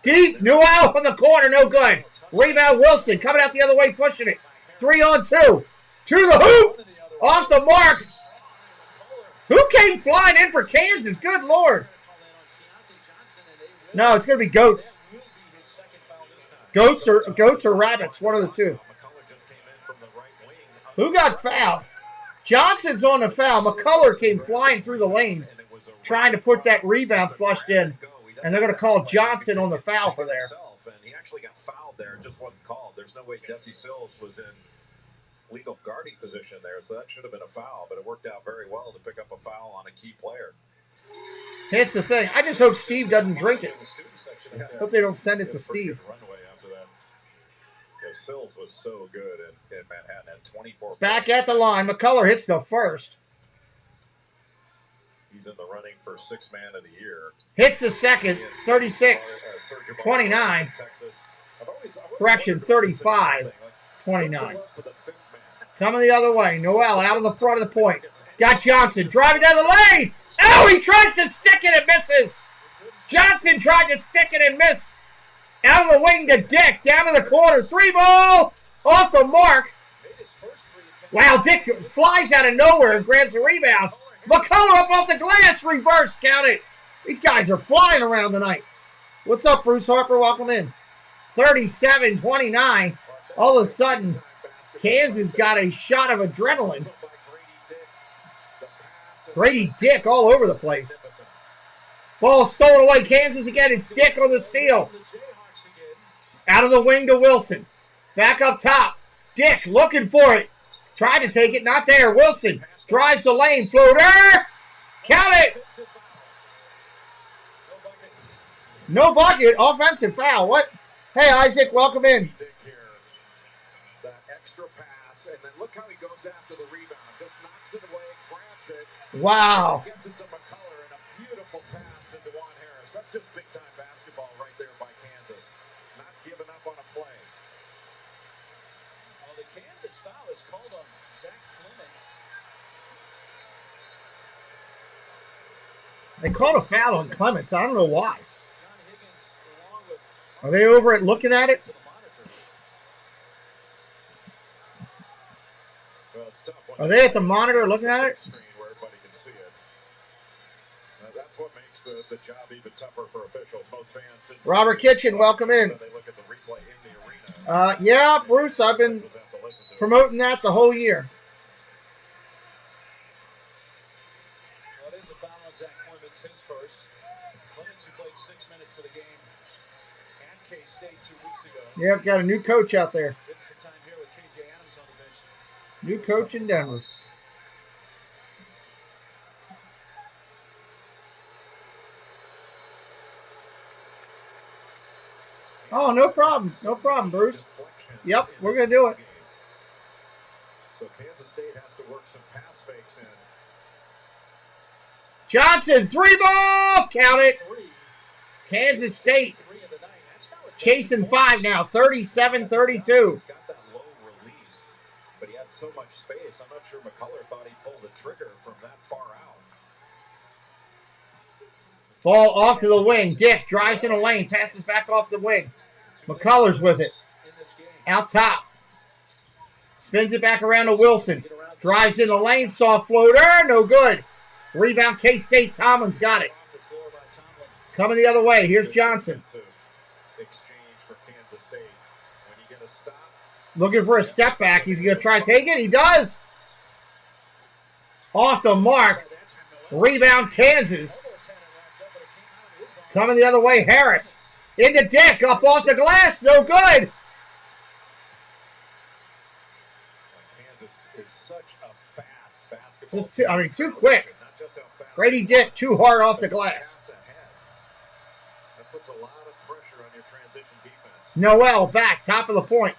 Deep, Newell on the corner, no good. Rebound, Wilson coming out the other way, pushing it. 3-on-2. To the hoop. Off the mark. Who came flying in for Kansas? Good Lord. No, it's going to be goats. Goats or rabbits, one of the two. Who got fouled? Johnson's on the foul. McCullers came flying through the lane trying to put that rebound flushed in, and they're going to call Johnson on the foul for there. And he actually got fouled there. It just wasn't called. There's no way Jesse Sills was in legal guarding position there, so that should have been a foul, but it worked out very well to pick up a foul on a key player. It's the thing. I just hope Steve doesn't drink it. Hope they don't send it to Steve. Sills was so good in Manhattan at 24. Back at the line. McCullers hits the first. He's in the running for Sixth Man of the Year. Hits the second. 36-29. Correction, 35-29. Coming the other way. Noel out on the front of the point. Got Johnson driving down the lane. Oh, he tries to stick it and misses. Johnson tried to stick it and missed. Out of the wing to Dick. Down to the corner. 3-ball. Off the mark. Wow, Dick flies out of nowhere and grabs the rebound. McCullers up off the glass. Reverse. Count it. These guys are flying around tonight. What's up, Bruce Harper? Welcome in. 37-29. All of a sudden, Kansas got a shot of adrenaline. Grady Dick all over the place. Ball stolen away. Kansas again. It's Dick on the steal. Out of the wing to Wilson. Back up top. Dick looking for it. Tried to take it. Not there. Wilson drives the lane. Floater. Count it. No bucket. Offensive foul. What? Hey, Isaac, welcome in. That extra pass, and then look how he goes after the rebound. Just knocks it away, grabs it. Wow. Gets it to McCullough, and a beautiful pass to DeJuan Harris. That's just big-time basketball right there by Kansas. Not giving up on a play. Well, the Kansas foul is called on Zach Clemens. They called a foul on Clements. I don't know why. Are they over at looking at it? Are they at the monitor looking at it? Where everybody can see it. That's what makes the job even tougher for officials. Most fans didn't. Robert Kitchen, welcome in. They look at the replay in the arena. Yeah, Bruce, I've been promoting that the whole year. Well, it is a foul on Zach Clemens, his first. Clemens, who played 6 minutes of the game at K-State 2 weeks ago. Yep, got a new coach out there. Getting some time here with KJ Adams on the bench. New coach in Denver. Oh, no problem. No problem, Bruce. Yep, we're going to do it. So Kansas State has to work some pass fakes in. Johnson, 3-ball. Count it. Kansas State chasing 5 now, 37-32. Got that low release, but he had so much space. I'm not sure McCullough thought he pulled the trigger from that far out. Ball off to the wing. Dick drives in a lane, passes back off the wing. McCullers with it. Out top. Spins it back around to Wilson. Drives in the lane, soft floater, no good. Rebound K-State, Tomlin's got it. Coming the other way, here's Johnson. Exchange for Kansas State. When you get a stop. Looking for a step back. He's going to try to take it. He does. Off the mark. Rebound Kansas. Coming the other way, Harris. Into Dick, up off the glass, no good. Kansas is such a fast basketball. Just too quick. Grady Dick, too hard off the glass. That puts a lot of pressure on your transition defense. Noel back, top of the point.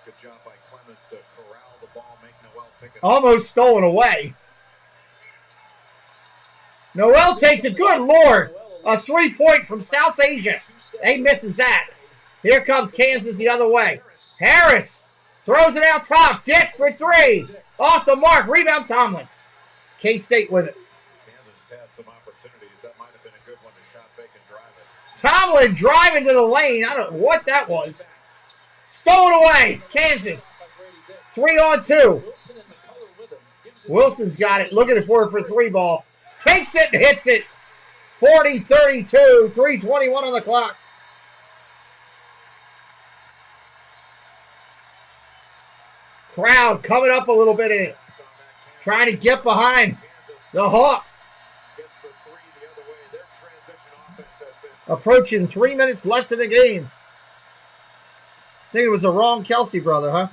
Good job by Clemens to corral the ball, make Noel pick it up. Almost stolen away. Noel takes it. Good Lord. A 3-point from South Asia. He misses that. Here comes Kansas the other way. Harris throws it out top. Dick for 3. Off the mark. Rebound Tomlin. K-State with it. Kansas had some opportunities. That might have been a good one to shot fake and drive it. Tomlin driving to the lane. I don't know what that was. Stolen away. Kansas. 3-on-2. Wilson's got it. Looking for it for 3-ball. Takes it and hits it. 40-32. 3:21 on the clock. Crowd coming up a little bit in it. Trying to get behind the Hawks. Approaching 3 minutes left in the game. I think it was the wrong Kelsey brother, huh?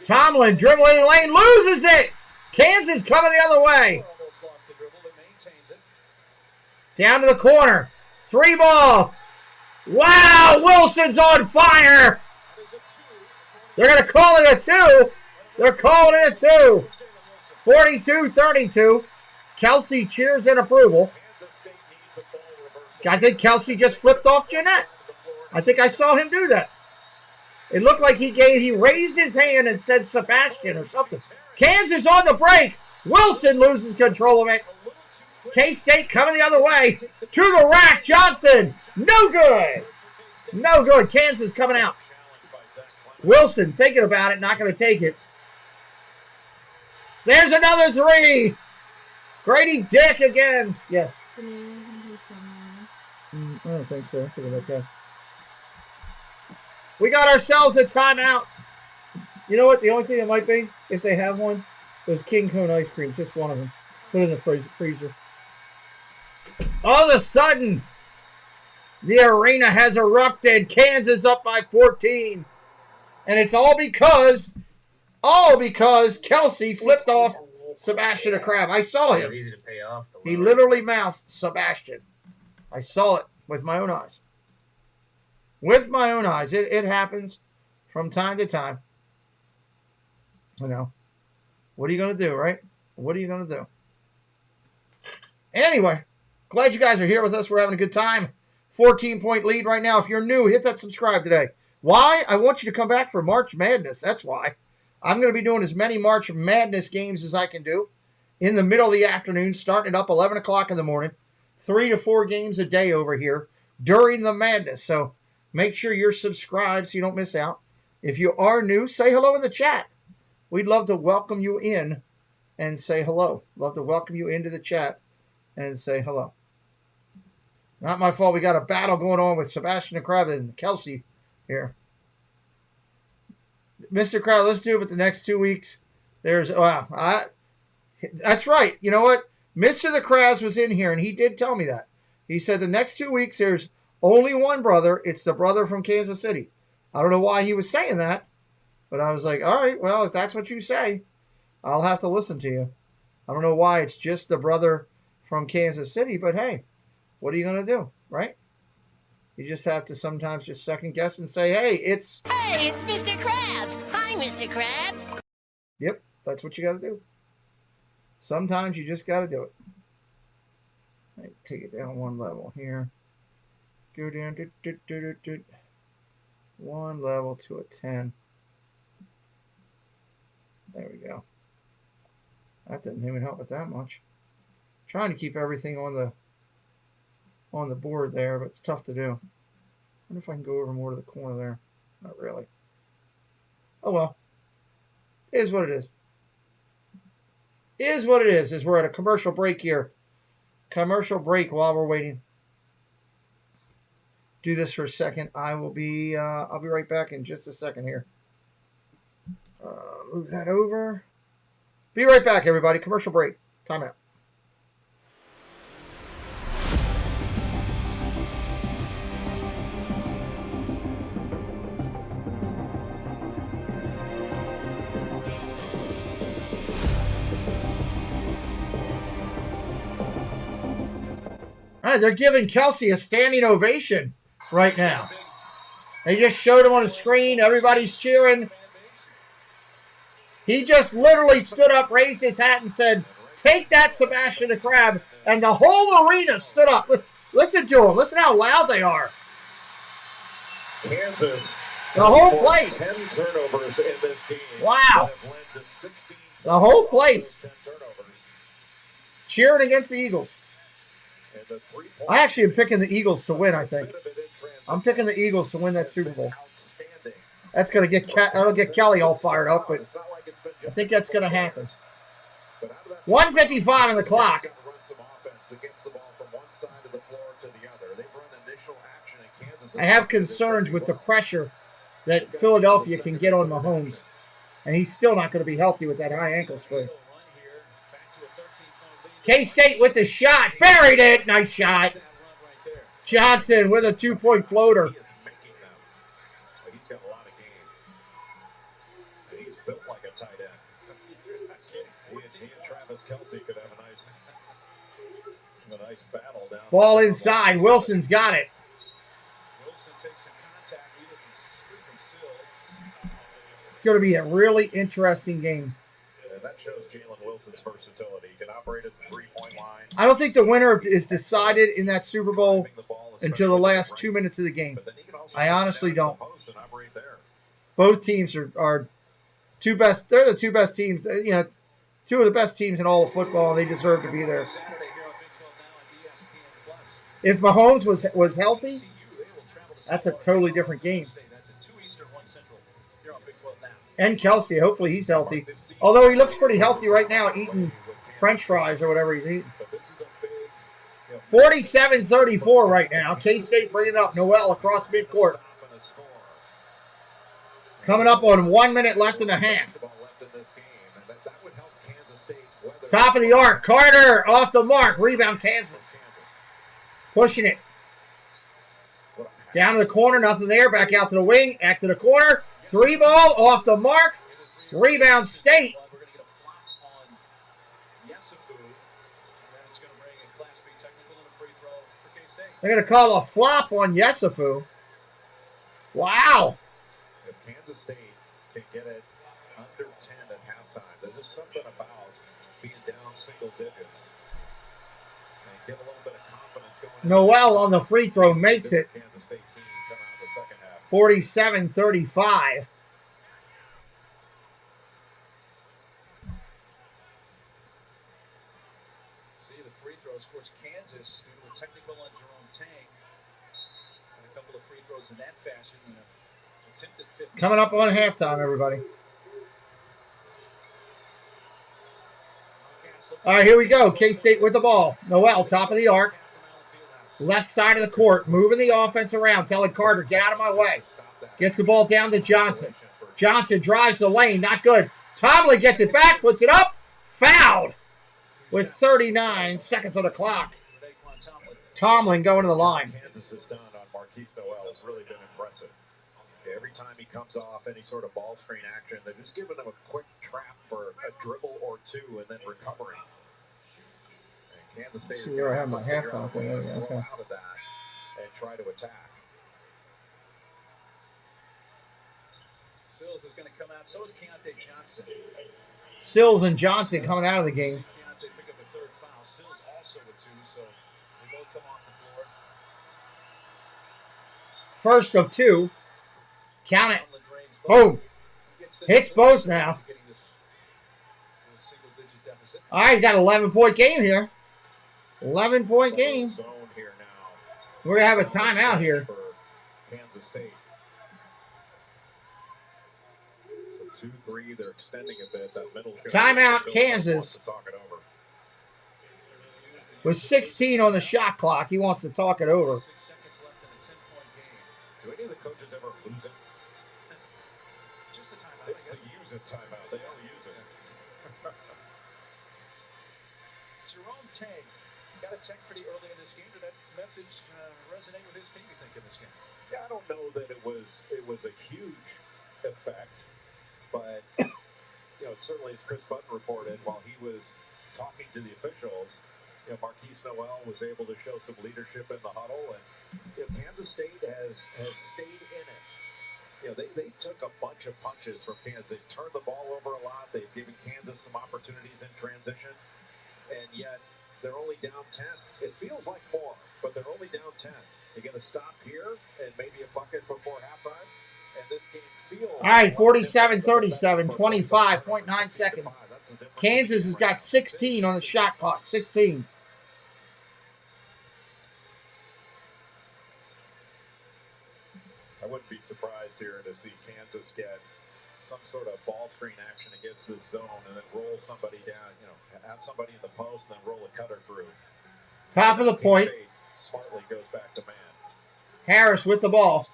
Tomlin dribbling in the lane, loses it. Kansas coming the other way. Down to the corner. 3-ball. Wow, Wilson's on fire. They're going to call it a 2. They're calling it a 2. 42-32. Kelsey cheers in approval. I think Kelsey just flipped off Jeanette. I think I saw him do that. It looked like he raised his hand and said Sebastian or something. Kansas on the break. Wilson loses control of it. K-State coming the other way. To the rack, Johnson. No good. No good. Kansas coming out. Wilson thinking about it, not going to take it. There's another 3. Grady Dick again. Yes. don't think so. I think okay. We got ourselves a timeout. You know what? The only thing that might be, if they have one, those King Cone ice creams, just one of them. Put it in the freezer. All of a sudden, the arena has erupted. Kansas up by 14. And it's all because Kelsey flipped off Sebastian Crab. I saw him. Easy to pay off. He literally mouthed Sebastian. I saw it with my own eyes. With my own eyes. It happens from time to time. You know. What are you going to do, right? What are you going to do? Anyway, glad you guys are here with us. We're having a good time. 14-point lead right now. If you're new, hit that subscribe today. Why? I want you to come back for March Madness. That's why. I'm going to be doing as many March Madness games as I can do in the middle of the afternoon, starting it up 11 o'clock in the morning. 3 to 4 games a day over here during the madness. So make sure you're subscribed so you don't miss out. If you are new, say hello in the chat. We'd love to welcome you in and say hello. Love to welcome you into the chat and say hello. Not my fault. We got a battle going on with Sebastian Crab and Kelsey here. Mr. Crowd, let's do it with the next 2 weeks. That's right. You know what? Mr. the Krabs was in here, and he did tell me that. He said the next 2 weeks there's only one brother. It's the brother from Kansas City. I don't know why he was saying that, but I was like, all right, well, if that's what you say, I'll have to listen to you. I don't know why it's just the brother from Kansas City, but hey, what are you going to do, right? You just have to sometimes just second guess and say, hey, it's Mr. Krabs. Hi, Mr. Krabs. Yep, that's what you got to do. Sometimes you just got to do it. Take it down one level here. Go down one level to a 10. There we go. That didn't even help with that much. Trying to keep everything on the board there, but it's tough to do. I wonder if I can go over more to the corner there. Not really. Oh well. It is what it is. It is what it is, as we're at a commercial break here. Commercial break while we're waiting. Do this for a second. I'll be right back in just a second here. Move that over. Be right back, everybody. Commercial break. Time out. All right, they're giving Kelsey a standing ovation right now. They just showed him on the screen. Everybody's cheering. He just literally stood up, raised his hat, and said, "Take that, Sebastian the Crab." And the whole arena stood up. Listen to him. Listen how loud they are. Kansas. The whole place. 10 turnovers in this game. Wow. The whole place. Cheering against the Eagles. I actually am picking the Eagles to win, I think. I'm picking the Eagles to win that Super Bowl. That's going to that'll get Kelly all fired up, but I think that's going to happen. 1:55 on the clock. I have concerns with the pressure that Philadelphia can get on Mahomes, and he's still not going to be healthy with that high ankle sprain. K-State with the shot. Buried it. Nice shot. Johnson with a 2-point floater. He's got a lot of games. And he's built like a tight end. He and Travis Kelsey could have a nice battle down. Ball inside. Wilson's got it. Wilson takes some contact. He doesn't sweep him still. It's going to be a really interesting game. Yeah, that shows Jalen Wilson's versatility. He can operate at the 3-point line. I don't think the winner is decided in that Super Bowl until the last 2 minutes of the game. I honestly don't. Both teams are two best. They're the two best teams. You know, two of the best teams in all of football, and they deserve to be there. If Mahomes was healthy, that's a totally different game. And Kelsey, hopefully he's healthy. Although he looks pretty healthy right now, eating French fries or whatever he's eating. 47-34 right now. K-State bringing it up. Noel across midcourt. Coming up on 1 minute left in the half. Top of the arc. Carter off the mark. Rebound Kansas. Pushing it. Down to the corner. Nothing there. Back out to the wing. Back to the corner. 3 ball off the mark. Rebound State. They're going to call a flop on Yesufu. Wow. If Kansas State can get it under 10 at halftime, there's just something about being down single digits and get a little bit of confidence going. Noel on the free throw makes it. 47-35. See the free throws. Of course, Kansas, due to a technical on Jerome Tang, and a couple of free throws in that fashion. Attempted 50. Coming up on halftime, everybody. All right, here we go. K-State with the ball. Noel, top of the arc. Left side of the court. Moving the offense around. Telling Carter, get out of my way. Gets the ball down to Johnson. Johnson drives the lane. Not good. Tomlin gets it back. Puts it up. Fouled. With 39 seconds on the clock. Tomlin going to the line. Kansas has done on Marquise Noel has really been impressive. Every time he comes off any sort of ball screen action, they're just giving him a quick trap for a dribble or two and then recovering. And Kansas State See where I have my halftime thing. Okay. Out of that and try to attack. Sills is going to come out. So is Keontae Johnson. Sills and Johnson coming out of the game. Keontae pick up a third foul. Sills also with 2, so they both come off the floor. First of 2. Count it. Boom. Hits both now. All right, you got an 11-point game here. 11-point game. We're going to have a timeout here. Kansas State. So 2-3, they're extending a bit. That middle's timeout, Kansas. With 16 on the shot clock, he wants to talk it over. Do any of the coaches ever lose it? Just the timeout. It's the use it timeout. They all use it. Jerome Tang got a tech pretty early in this game. Did that message resonate with his team, you think, in this game? Yeah, I don't know that it was a huge effect, but certainly as Chris Button reported, while he was talking to the officials, Marquise Noel was able to show some leadership in the huddle, and Kansas State has stayed in it. They took a bunch of punches from Kansas. They turned the ball over a lot. They've given Kansas some opportunities in transition, and yet they're only down 10. It feels like more, but they're only down 10. They're going to stop here and maybe a bucket before halftime, and this game feels... All right, 47-37, 25.9 seconds. Kansas has got 16 on the shot clock, 16. I wouldn't be surprised here to see Kansas get some sort of ball screen action against this zone and then roll somebody down, have somebody in the post and then roll a cutter through. Top of the point. Smartly goes back to man. Harris with the ball.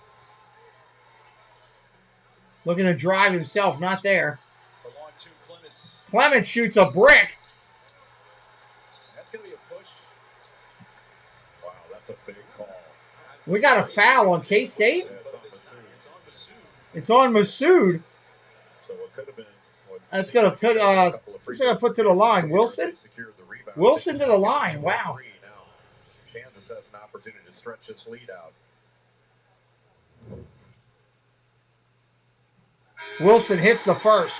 Looking to drive himself, not there. Clements shoots a brick. That's going to be a push. Wow, that's a big call. We got a foul on K-State. Yeah, it's on Masood. So it could have been. That's going to put to the line. Wilson? Wilson to the line. Wow. Kansas has an opportunity to stretch this lead out. Wilson hits the first.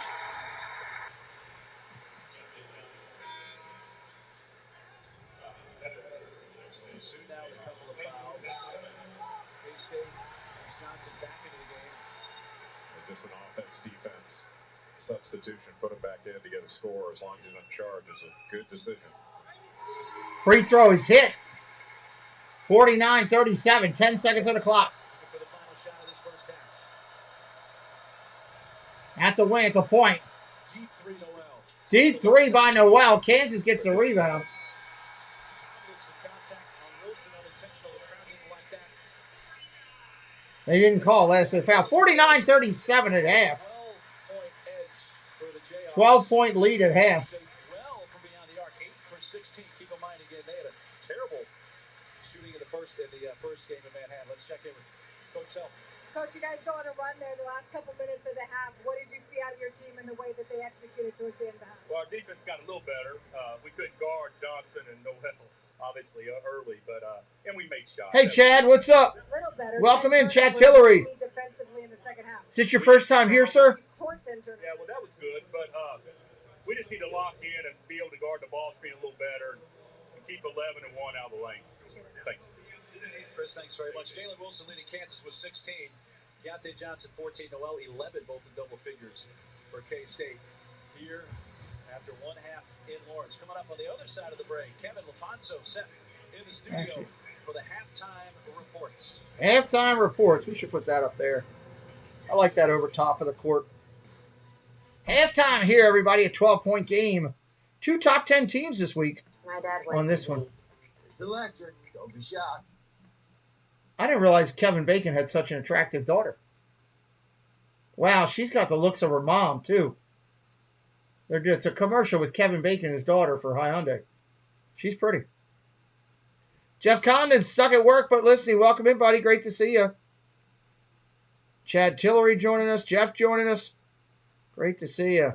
Just an offense-defense substitution. Put him back in to get a score as long as he's on charge is a good decision. Free throw is hit. 49-37, 10 seconds on the clock. At the wing, at the point. Deep three by Noel. Kansas gets the rebound. They didn't call last minute foul. 49-37 at half. 12-point lead at half. Well from beyond the arc, 8 for 16. Keep in mind again, they had a terrible shooting in the first game in Manhattan. Let's check in with Coach Self. Coach, you guys go on a run there the last couple minutes of the half. What did you see out of your team and the way that they executed towards the end of the half? Well, our defense got a little better. We couldn't guard Johnson and Noel, obviously, early, but and we made shots. Hey, Chad, what's up? A little better. Welcome in, Chad Tillery. Defensively in the second half. Is this your first time here, sir? Yeah, well, that was good, but we just need to lock in and be able to guard the ball screen a little better and keep 11 and 1 out of the lane. Thanks. Chris, thanks very much. Jalen Wilson leading Kansas with 16. Keontae Johnson, 14. Noel, 11, both in double figures for K-State. Here, after one half in Lawrence. Coming up on the other side of the break, Kevin LaFonso set in the studio for the halftime reports. Halftime reports. We should put that up there. I like that over top of the court. Halftime here, everybody. A 12-point game. 2 top 10 teams this week My dad on this one. It's electric. Don't be shocked. I didn't realize Kevin Bacon had such an attractive daughter. Wow, she's got the looks of her mom, too. It's a commercial with Kevin Bacon and his daughter for Hyundai. She's pretty. Jeff Condon's stuck at work, but listening. Welcome in, buddy. Great to see you. Chad Tillery joining us. Jeff joining us. Great to see you.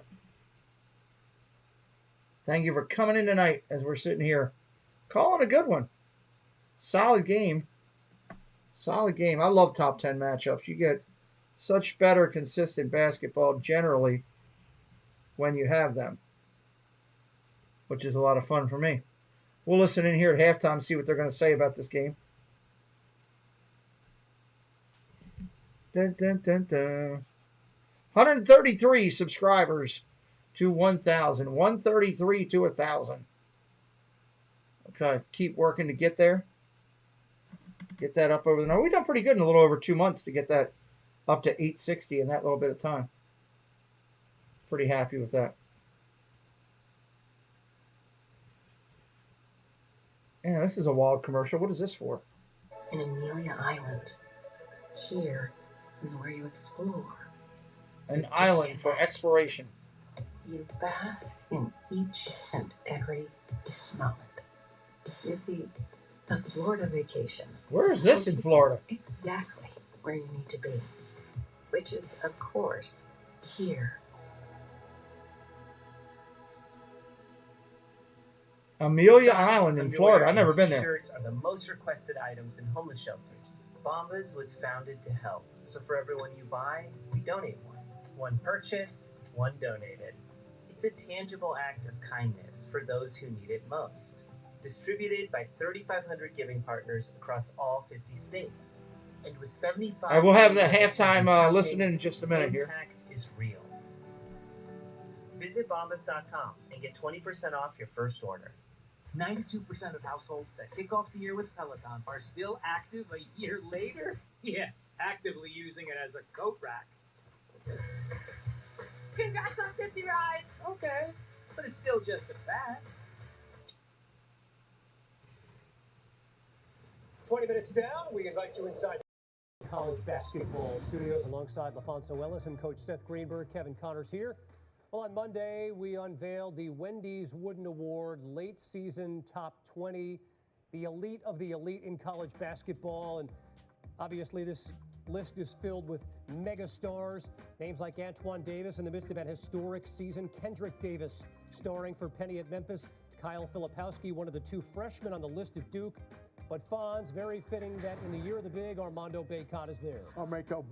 Thank you for coming in tonight as we're sitting here. Calling a good one. Solid game. Solid game. I love top 10 matchups. You get such better, consistent basketball generally when you have them, which is a lot of fun for me. We'll listen in here at halftime and see what they're going to say about this game. Dun, dun, dun, dun. 133 subscribers to 1,000. 133 to 1,000. Okay, keep working to get there. Get that up over the number. We've done pretty good in a little over 2 months to get that up to 860 in that little bit of time. Pretty happy with that. Yeah, this is a wild commercial. What is this for? In Amelia Island, here is where you explore. An island for exploration. You bask in each and every moment. You see, a Florida vacation. Where is this in Florida? Exactly where you need to be. Which is, of course, here. Amelia Island in Florida. I've never been there. T-shirts are the most requested items in homeless shelters. Bombas was founded to help. So for everyone you buy, we donate one. One purchased, one donated. It's a tangible act of kindness for those who need it most. Distributed by 3,500 giving partners across all 50 states. And with 75... All right, we'll have the halftime listening in just a minute here. Impact is real. Visit bombas.com and get 20% off your first order. 92% of households that kick off the year with Peloton are still active a year later? Yeah, actively using it as a coat rack. Congrats on 50 rides. Okay, but it's still just a fad. 20 minutes down, we invite you inside college basketball studios alongside LaFonso Ellis and Coach Seth Greenberg. Kevin Connors here. Well, on Monday, we unveiled the Wendy's Wooden Award late season top 20, the elite of the elite in college basketball. And obviously, this list is filled with mega stars. Names like Antoine Davis in the midst of an historic season. Kendrick Davis starring for Penny at Memphis. Kyle Filipowski, one of the 2 freshmen on the list at Duke. But Fonz, very fitting that in the year of the big, Armando Bacot is there. Armando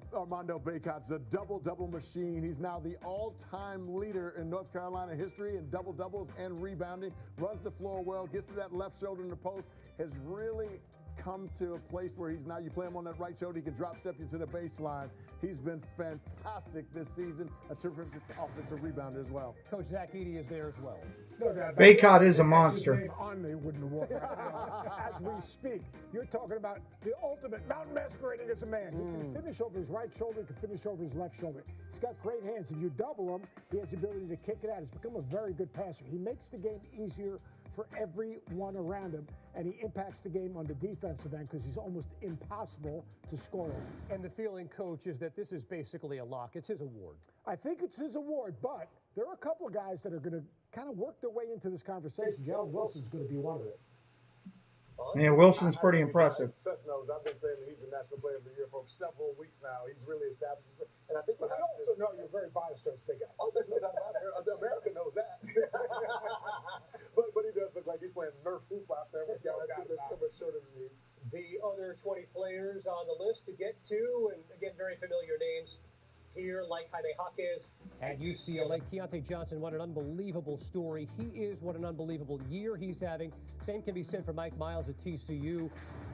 Bacot's a double-double machine. He's now the all-time leader in North Carolina history in double-doubles and rebounding. Runs the floor well, gets to that left shoulder in the post, has really come to a place where he's now, you play him on that right shoulder, he can drop step you to the baseline. He's been fantastic this season, a terrific offensive rebounder as well. Coach Zach Edey is there as well. Bacot is a monster. On the Wooden Award. As we speak, you're talking about the ultimate mountain masquerading as a man. He can finish over his right shoulder, he can finish over his left shoulder. He's got great hands. If you double him, he has the ability to kick it out. He's become a very good passer. He makes the game easier for everyone around him, and he impacts the game on the defensive end because he's almost impossible to score on. And the feeling, Coach, is that this is basically a lock. It's his award. I think it's his award, but there are a couple of guys that are going to kind of work their way into this conversation. Jalen Wilson's going to be one of them. Yeah, Wilson's pretty impressive. Seth knows. I've been saying that he's the National Player of the Year for several weeks now. He's really established. And I think what I also know you're very biased towards Big Al. Oh, there's no doubt about it. America knows that. but he does look like he's playing Nerf hoop out there with guys who are so much shorter than me. The other 20 players on the list to get to, and again, very familiar names here, like Jaime Jaquez at UCLA. Keontae Johnson, what an unbelievable story. He is what an unbelievable year he's having. Same can be said for Mike Miles at TCU.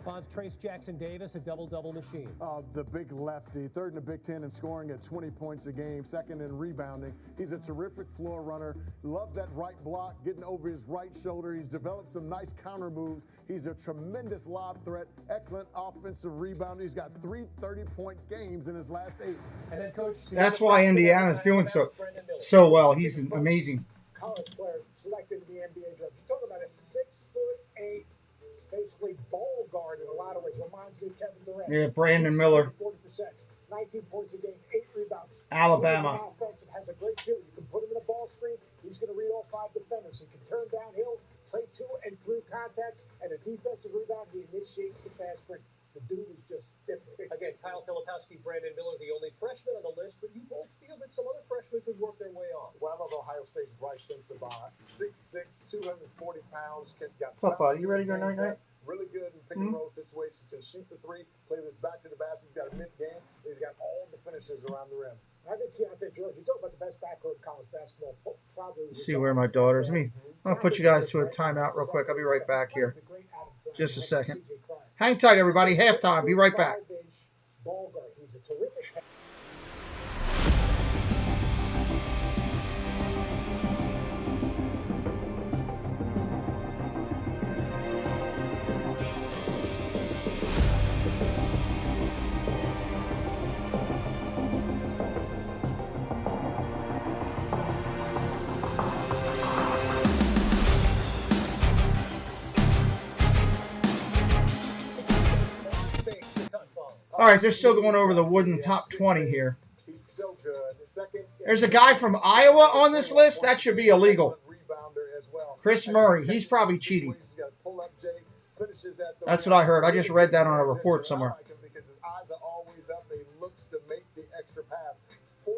Bonds, Trace Jackson Davis, a double-double machine. The big lefty, third in the Big Ten in scoring at 20 points a game, second in rebounding. He's a terrific floor runner, loves that right block, getting over his right shoulder. He's developed some nice counter moves. He's a tremendous lob threat, excellent offensive rebounder. He's got 3 30-point games in his last 8. And then, Coach, that's why Indiana's doing so well. He's an amazing college player selected in the NBA draft. You're talking about a 6'8", basically ball guard in a lot of ways. Reminds me of Kevin Durant. Yeah, Brandon Miller. 40%, 19 points a game, 8 rebounds. Alabama. Offensive, has a great feel. You can put him in a ball screen. He's going to read all 5 defenders. He can turn downhill, play to and through contact, and a defensive rebound. He initiates the fast break. The dude is just different. Again, Kyle Filipowski, Brandon Miller, the only freshman on the list, but you both feel that some other freshmen could work their way on. Well, I love Ohio State's Bryce Simpson, 6'6", 240 pounds. What's up, buddy? You ready to go night-night? Really good in pick and roll situations. Can shoot the 3, play this back to the basket. He's got a mid-game. He's got all the finishes around the rim. I think Keontae George, you talk about the best backcourt in college basketball. Probably. Let's see where my daughter's. I'll put you guys to a timeout real quick. I'll be right back here. Just a second. Hang tight, everybody. Halftime. Be right back. He's a terrific. All right, they're still going over the wooden top 20 here. He's so good. There's a guy from Iowa on this list. That should be illegal. Chris Murray. He's probably cheating. That's what I heard. I just read that on a report somewhere. Because his eyes are always up. He looks to make the extra pass. 4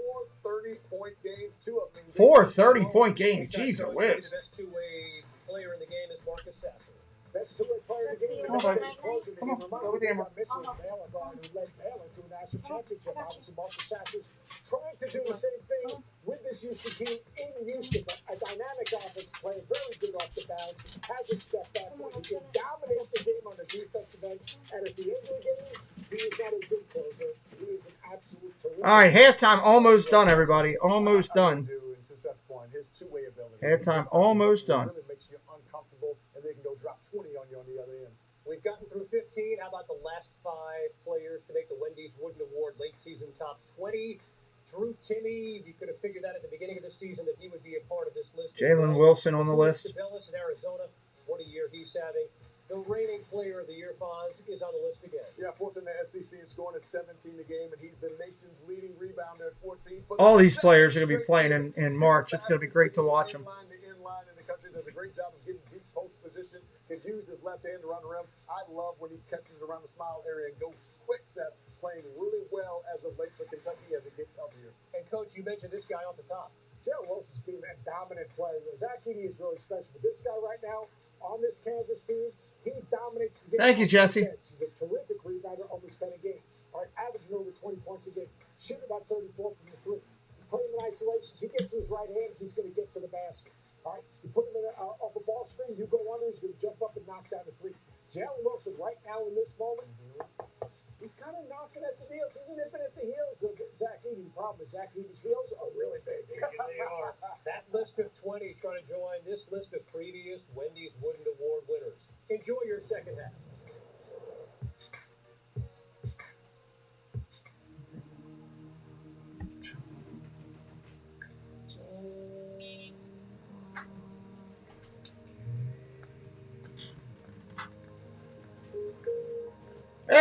30-point games. 2 of them. 4 30-point games. Jeez whiz. The best two-way player in the game is Marcus Sasser. Best two-way player in the game. Come on, go with the camera. Mitchell, Baylor guard who led Baylor to a national championship. Obviously, Marcus Sasser's trying to do the same thing with this Houston team in Houston. But a dynamic offense player, very good off the bounce, hasn't stepped back. He can dominate the game on the defensive end. And at the end of the game, he is not a good closer. He is an absolute terrific. All right, halftime almost done, everybody. Almost done. His two-way ability. Halftime almost done. Really makes you uncomfortable, and they can go drop 20 on you on the other end. We've gotten through 15. How about the last 5 players to make the Wendy's Wooden Award late season top 20? Drew Timme, you could have figured that at the beginning of the season that he would be a part of this list. Jalen Wilson on the list. Cabela's in Arizona. What a year he's having. The reigning player of the year, Fonz, is on the list again. Yeah, 4th in the SEC and scoring at 17 a game, and he's the nation's leading rebounder at 14. All these players are going to be playing in March. It's going to be great to watch them. In the country, does a great job of getting deep post position. Can use his left hand to run the rim. I love when he catches it around the smile area and goes quick set, playing really well as of late for Kentucky as it gets healthier. And Coach, you mentioned this guy off the top. Jalen Wilson's being a dominant player. Zach Edey is really special, but this guy right now on this Kansas team, he dominates the game. Thank you, Jesse. He's a terrific rebounder, almost 10 a game. All right, averaging over 20 points a game. Shooting about 34 from the 3. Play him in isolations. He gets to his right hand, he's going to get to the basket. All right, you put him in off a ball screen, you go under, he's going to jump up and knock down the 3. Jalen Wilson right now in this moment, he's kind of knocking at the heels. He's nipping at the heels of Zach Edey. The problem is Zach Edey's heels are really big. They are. That list of 20 trying to join this list of previous Wendy's Wooden Award winners. Enjoy your second half.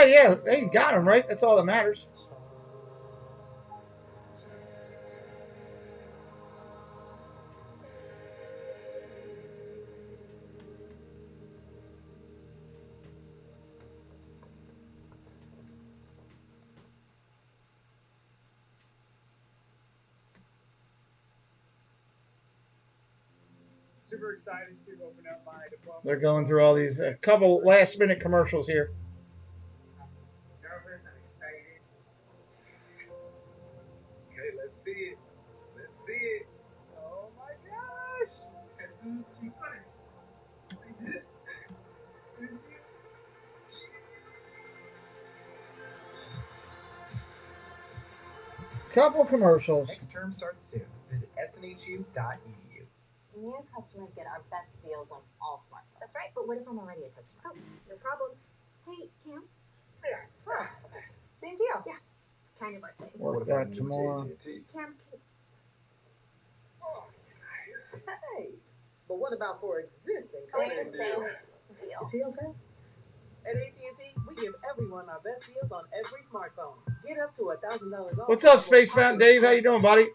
yeah. Hey, you got him, right? That's all that matters. Super excited to open up my diploma. They're going through all these couple last-minute commercials here. Nervous, I'm excited. Okay, let's see it. Let's see it. Oh my gosh! As soon as she's finished, I did it. Let's see it. Couple commercials. Next term starts soon. Visit snhu.edu. New customers get our best deals on all smartphones. That's right, but what if I'm already a customer? Oh, no problem. Hey, Cam. Yeah. Oh, same deal. Yeah. It's kind of birthday. Work that tomorrow. Cam, Oh, nice. Hey, but what about for existing same customers? deal. Is he okay? At AT&T, we give everyone our best deals on every smartphone. Get up to $1,000 off. What's up, Space Mountain Dave? How you doing, buddy?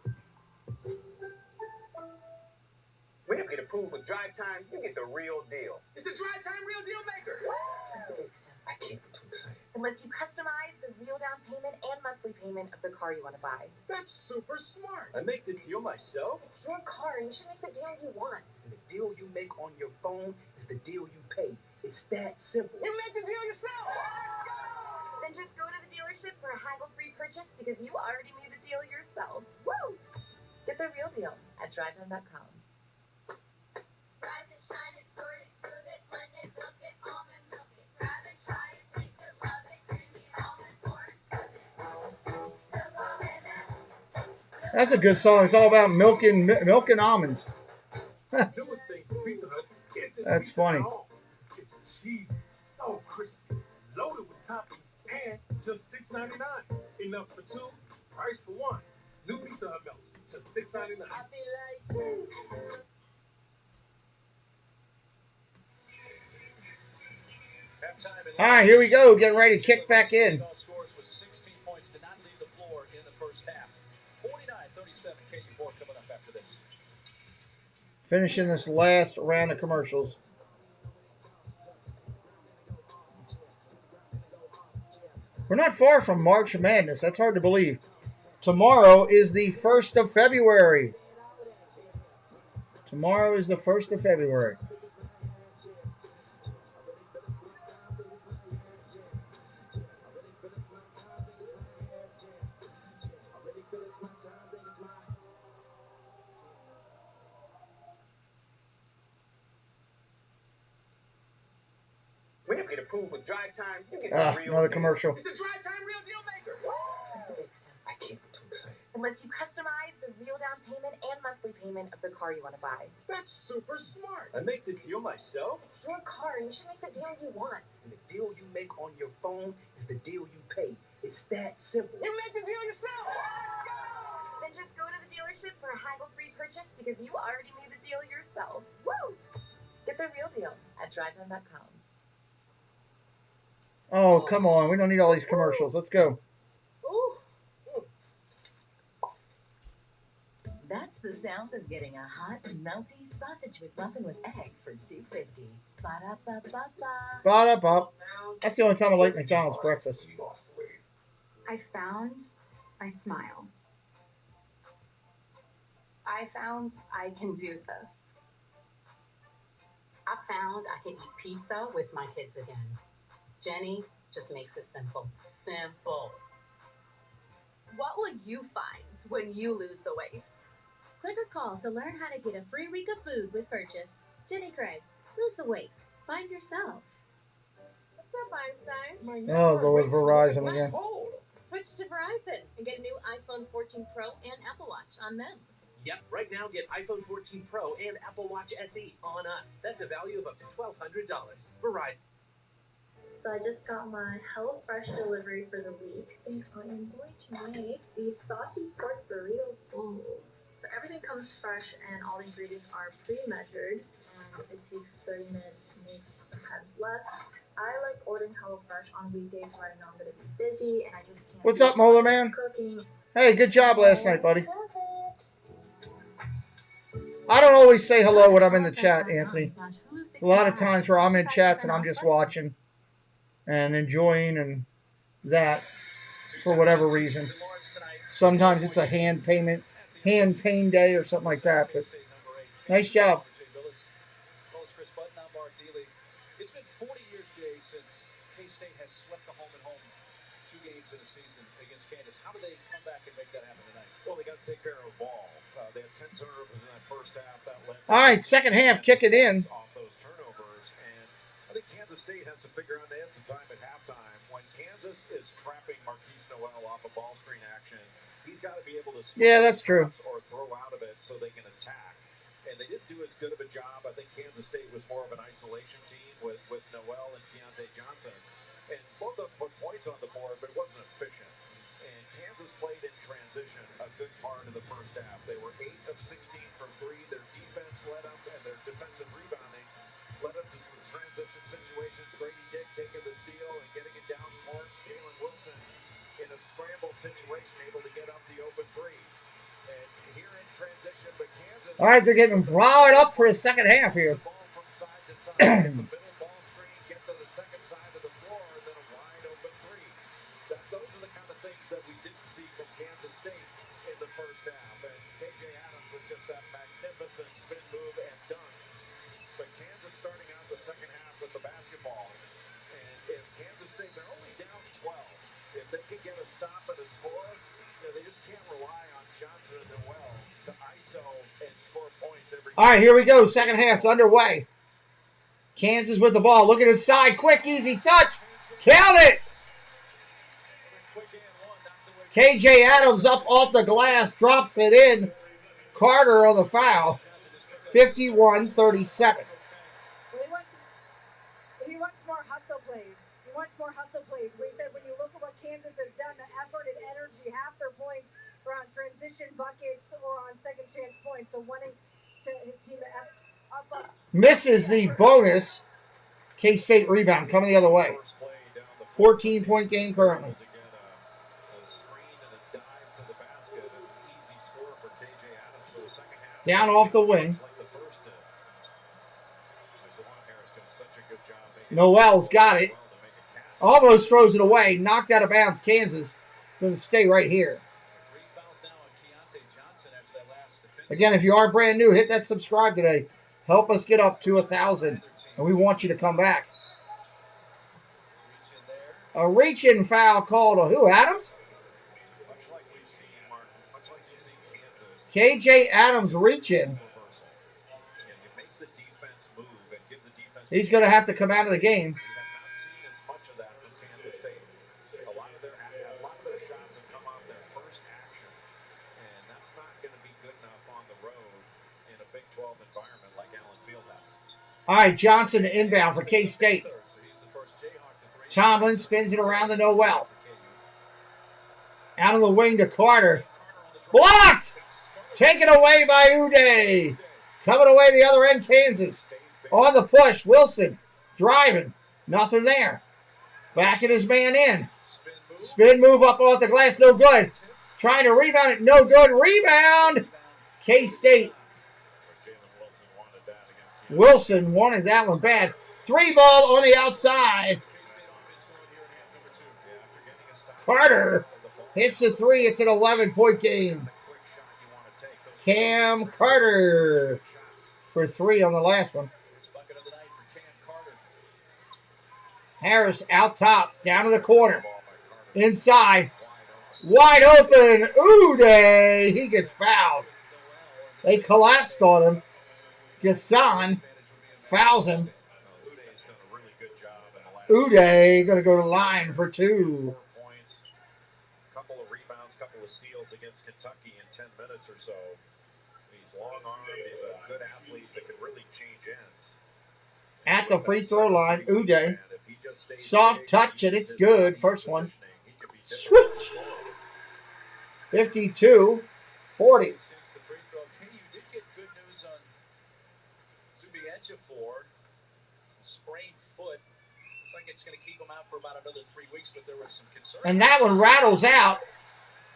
When you get approved with Drive Time, you get the real deal. It's the Drive Time Real Deal Maker. I can't be too excited. It lets you customize the real down payment and monthly payment of the car you want to buy. That's super smart. I make the deal myself. It's your car, and you should make the deal you want. And the deal you make on your phone is the deal you pay. It's that simple. You make the deal yourself. Then just go to the dealership for a haggle-free purchase because you already made the deal yourself. Woo! Get the real deal at drivetime.com. Rise and shine it, sort it, smooth it, blend it, milk it, almond milk it. Grab it, try it, taste it, love it, creamy almond, orange, smooth it. That's a good song. It's all about milk and almonds. That's funny. It's cheesy, so crispy, loaded with toppings, and just $6.99. Enough for two, price for one. New Pizza Hut melts, just $6.99. All right, here we go. Getting ready to kick back in. Scores with 16 points, did not leave the floor in the first half. 49-37 KU4 coming up after this. Finishing this last round of commercials. We're not far from March Madness. That's hard to believe. Tomorrow is the 1st of February. Tomorrow is the 1st of February. When you get approved with Drive Time, you get the real another deal. commercial. It's the Drive Time Real Deal Maker. I can't be too excited. It lets you customize the real down payment and monthly payment of the car you want to buy. That's super smart. I make the deal myself. It's your car, and you should make the deal you want. And the deal you make on your phone is the deal you pay. It's that simple. You make the deal yourself. Then just go to the dealership for a haggle-free purchase because you already made the deal yourself. Woo! Get the real deal at drivetime.com. Oh, come on. We don't need all these commercials. Let's go. That's the sound of getting a hot, melty sausage McMuffin with egg for $2.50. Ba-da-ba-ba-ba. Ba-da-bop. That's the only time I like McDonald's breakfast. I found my smile. I found I can do this. I found I can eat pizza with my kids again. Jenny just makes it simple. Simple. What will you find when you lose the weight? Click or call to learn how to get a free week of food with purchase. Jenny Craig, lose the weight. Find yourself. What's up, Einstein? Oh, go with Verizon again. Switch to Verizon and get a new iPhone 14 Pro and Apple Watch on them. Yep, right now get iPhone 14 Pro and Apple Watch SE on us. That's a value of up to $1,200. Verizon. So I just got my HelloFresh delivery for the week, and I am going to make these saucy pork burrito bowls. So everything comes fresh and all the ingredients are pre-measured, and it takes 30 minutes to make, sometimes less. I like ordering HelloFresh on weekdays where I know I'm going to be busy and I just can't. What's up, Molar Man? Cooking. Hey, good job last night, buddy. I don't always say hello when I'm in the chat, Anthony. A lot of times where I'm in chats and I'm just watching and enjoying and that for whatever reason. Sometimes it's a hand pain day or something like that. But nice job. It's been 40 years, Jay, since K-State has swept the home and home 2 games in a season against Kansas. How do they come back and make that happen tonight? Well, they got to take care of the ball. They had 10 turnovers in that first half. That led All right, second half, kick it in. Off those turnovers, and I think Kansas State has to figure out they had some time at halftime. When Kansas is trapping Marquise Noel off a ball screen action, he's got to be able to that's true. Or throw out of it so they can attack. And they didn't do as good of a job. I think Kansas State was more of an isolation team with Noel and Keontae Johnson. And both of them put points on the board, but it wasn't efficient. And Kansas played in transition a good part of the first half. They were 8 of 16 from 3. Their defense led up, and their defensive rebounding led up to some transition situations. Grady Dick taking the steal and getting it down court. Jalen Wilson in a scramble situation, able to get up the open 3. And here in transition, but Kansas. All right, they're getting fired up for a second half here. Those are the kind of things that we didn't see from Kansas State in the first half. And KJ Adams with just that magnificent spin move and dunk. But Kansas starting out the second half with the basketball. And if Kansas State, they're only down 12. If they can get a stop and a score, they just can't rely on Johnson and Noel to ISO and score points every All right, here we go. Second half's underway. Kansas with the ball. Looking inside. Quick, easy touch. Count it. KJ Adams up off the glass. Drops it in. Carter on the foul. 51-37. He wants more hustle plays. He wants more hustle plays. We said when you look at what Kansas has done, the effort and energy, half their points are on transition buckets or on second chance points. So wanting to his team to up. Misses the bonus. K-State rebound coming the other way. 14-point game currently. Down off the wing. Noel's got it. Almost throws it away. Knocked out of bounds. Kansas going to stay right here. Again, if you are brand new, hit that subscribe today. Help us get up to 1,000. And we want you to come back. A reach-in foul called on who? Adams? KJ Adams reach-in. He's going to have to come out of the game. All right, Johnson inbound for K-State. Tomlin spins it around the Noel. Out of the wing to Carter. Blocked! Taken away by Uday. Coming away the other end, Kansas. On the push, Wilson driving. Nothing there. Backing his man in. Spin move up off the glass, no good. Trying to rebound it, no good. Rebound! K-State. Wilson wanted that one bad. 3-ball on the outside. Carter hits the 3. It's an 11-point game. Cam Carter for 3 on the last one. Harris out top, down to the corner. Inside. Wide open. Uday. He gets fouled. They collapsed on him. Gassan fouls him. Uday going to go to line for 2. Couple of rebounds, couple of steals against Kentucky in 10 minutes or so. He's long-armed. He's a good athlete that can really change ends. At the free throw line, Uday. Soft touch, and it's good. First one. Switch. 52-40. bench of 4. Sprained foot. Looks like it's going to keep him out for about another 3 weeks, but there was some concern. And that one rattles out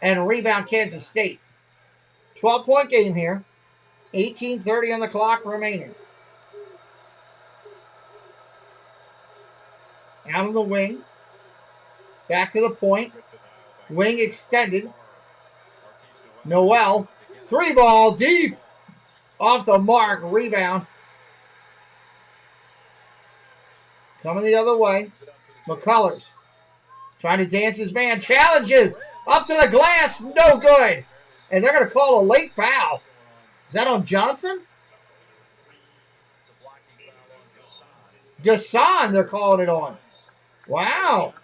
and rebound Kansas State. 12-point game here. 18:30 on the clock remaining. Out of the wing. Back to the point. Wing extended. Noel. 3-ball deep. Off the mark. Rebound. Coming the other way. McCullers. Trying to dance his man. Challenges. Up to the glass. No good. And they're going to call a late foul. Is that on Johnson? Gasson, they're calling it on. Wow.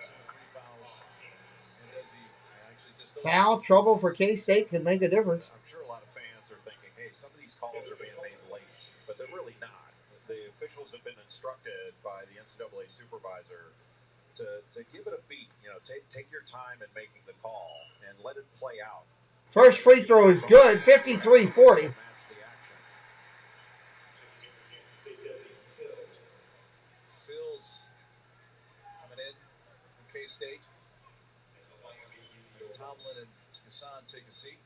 Foul trouble for K-State could make a difference. I'm sure a lot of fans are thinking, hey, some of these calls are being made late, but they're really not. The officials have been instructed by the NCAA supervisor to give it a beat. You know, take your time in making the call and let it play out. First free throw is good, 53-40. Sills coming in from K-State. As Tomlin and Hassan take a seat.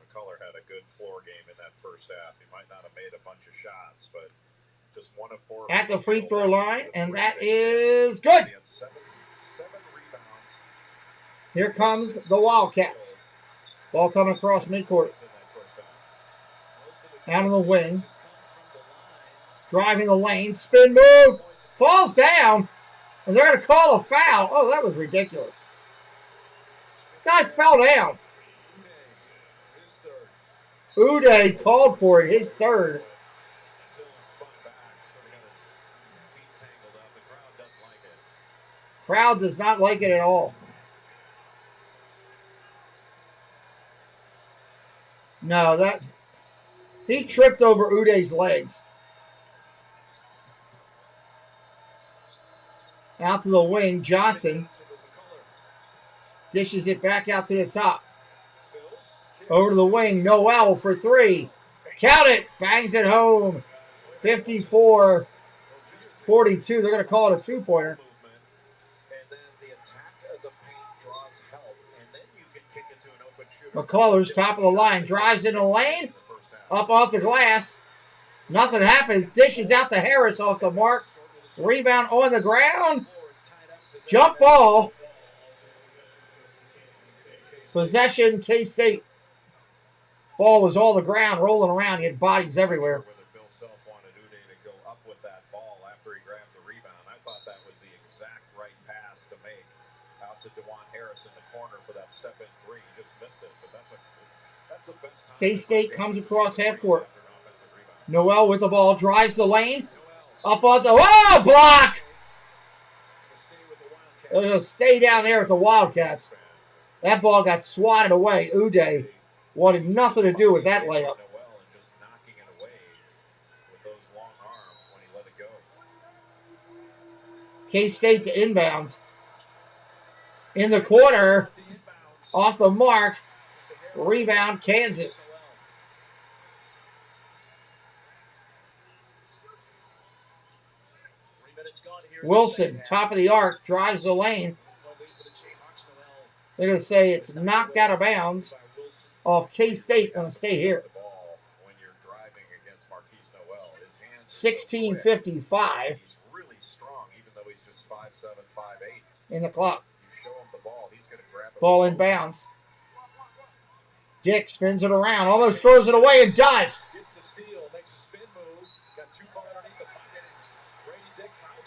McCullough had a good floor game in that first half. He might not have made a bunch of shots, but just 1 of 4. At the free throw line, and that is good. Seven rebounds. Here comes the Wildcats. Ball coming across midcourt. Out of the wing. Driving the lane. Spin move. Falls down. And they're going to call a foul. Oh, that was ridiculous. Guy fell down. Uday called for it. His third. Crowd does not like it at all. No, that's... He tripped over Uday's legs. Out to the wing. Johnson dishes it back out to the top. Over to the wing. Noel for 3. Count it. Bangs it home. 54-42. They're going to call it a 2-pointer. McCullers, top of the line, drives in the lane, up off the glass. Nothing happens. Dishes out to Harris off the mark. Rebound on the ground. Jump ball. Possession, K-State. Ball was all the ground, rolling around. He had bodies everywhere. Whether Bill Self wanted Uday to go up with that ball after he grabbed the rebound. I thought that was the exact right pass to make. Out to DeJuan Harris in the corner for that step-in 3. He just missed it, but that's the best time. K-State comes across half court. Noel with the ball, drives the lane. Up on the... Oh, block! They're going to stay down there at the Wildcats. That ball got swatted away. Uday wanted nothing to do with that layup. K-State to inbounds. In the corner. Off the mark. Rebound, Kansas. Wilson, top of the arc, drives the lane. They're going to say it's knocked out of bounds off K-State. Going to stay here. 16:55 in the clock. Ball in bounds. Dick spins it around, almost throws it away and does.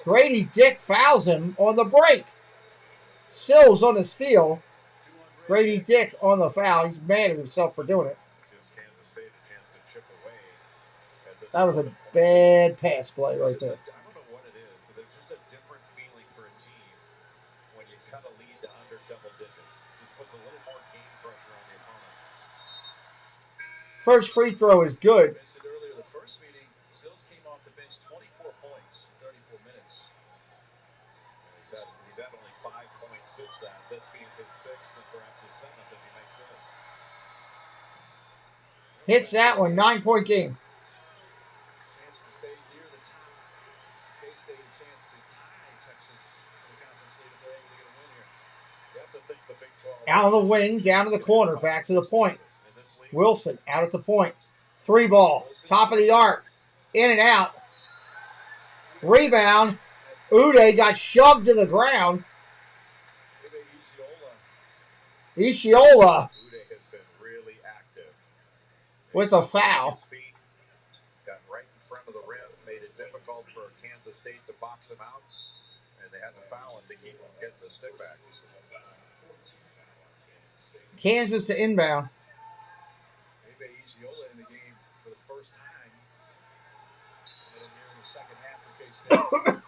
Grady Dick fouls him on the break. Sills on the steal. Grady Dick on the foul. He's mad at himself for doing it. That was a bad pass play right there. I don't know what it is, but there's just a different feeling for a team when you cut a lead to under double digits. Just puts a little more game pressure on the opponent. First free throw is good. I mentioned earlier the first meeting, Sills came off the bench 24 points in 34 minutes. He's had only 5 points since that. This being his 6th and perhaps his 7th if he makes this. Hits that one. 9-point game. Chance to stay near the top. K-State a chance to tie Texas in the conference league if they're able to get a win here. You have to think the Big 12. Out of the wing, down to the corner, back to the point. Wilson out at the point. 3 ball. Top of the arc. In and out. Rebound. Uday got shoved to the ground. Ishiola Uday has been really active. with a foul. Got right in front of the rim, made it difficult for Kansas State to box him out, and they had to foul him to keep him getting the stick back. Kansas to inbound. Maybe Ishiola in the game for the first time. And here in the second half for K-State.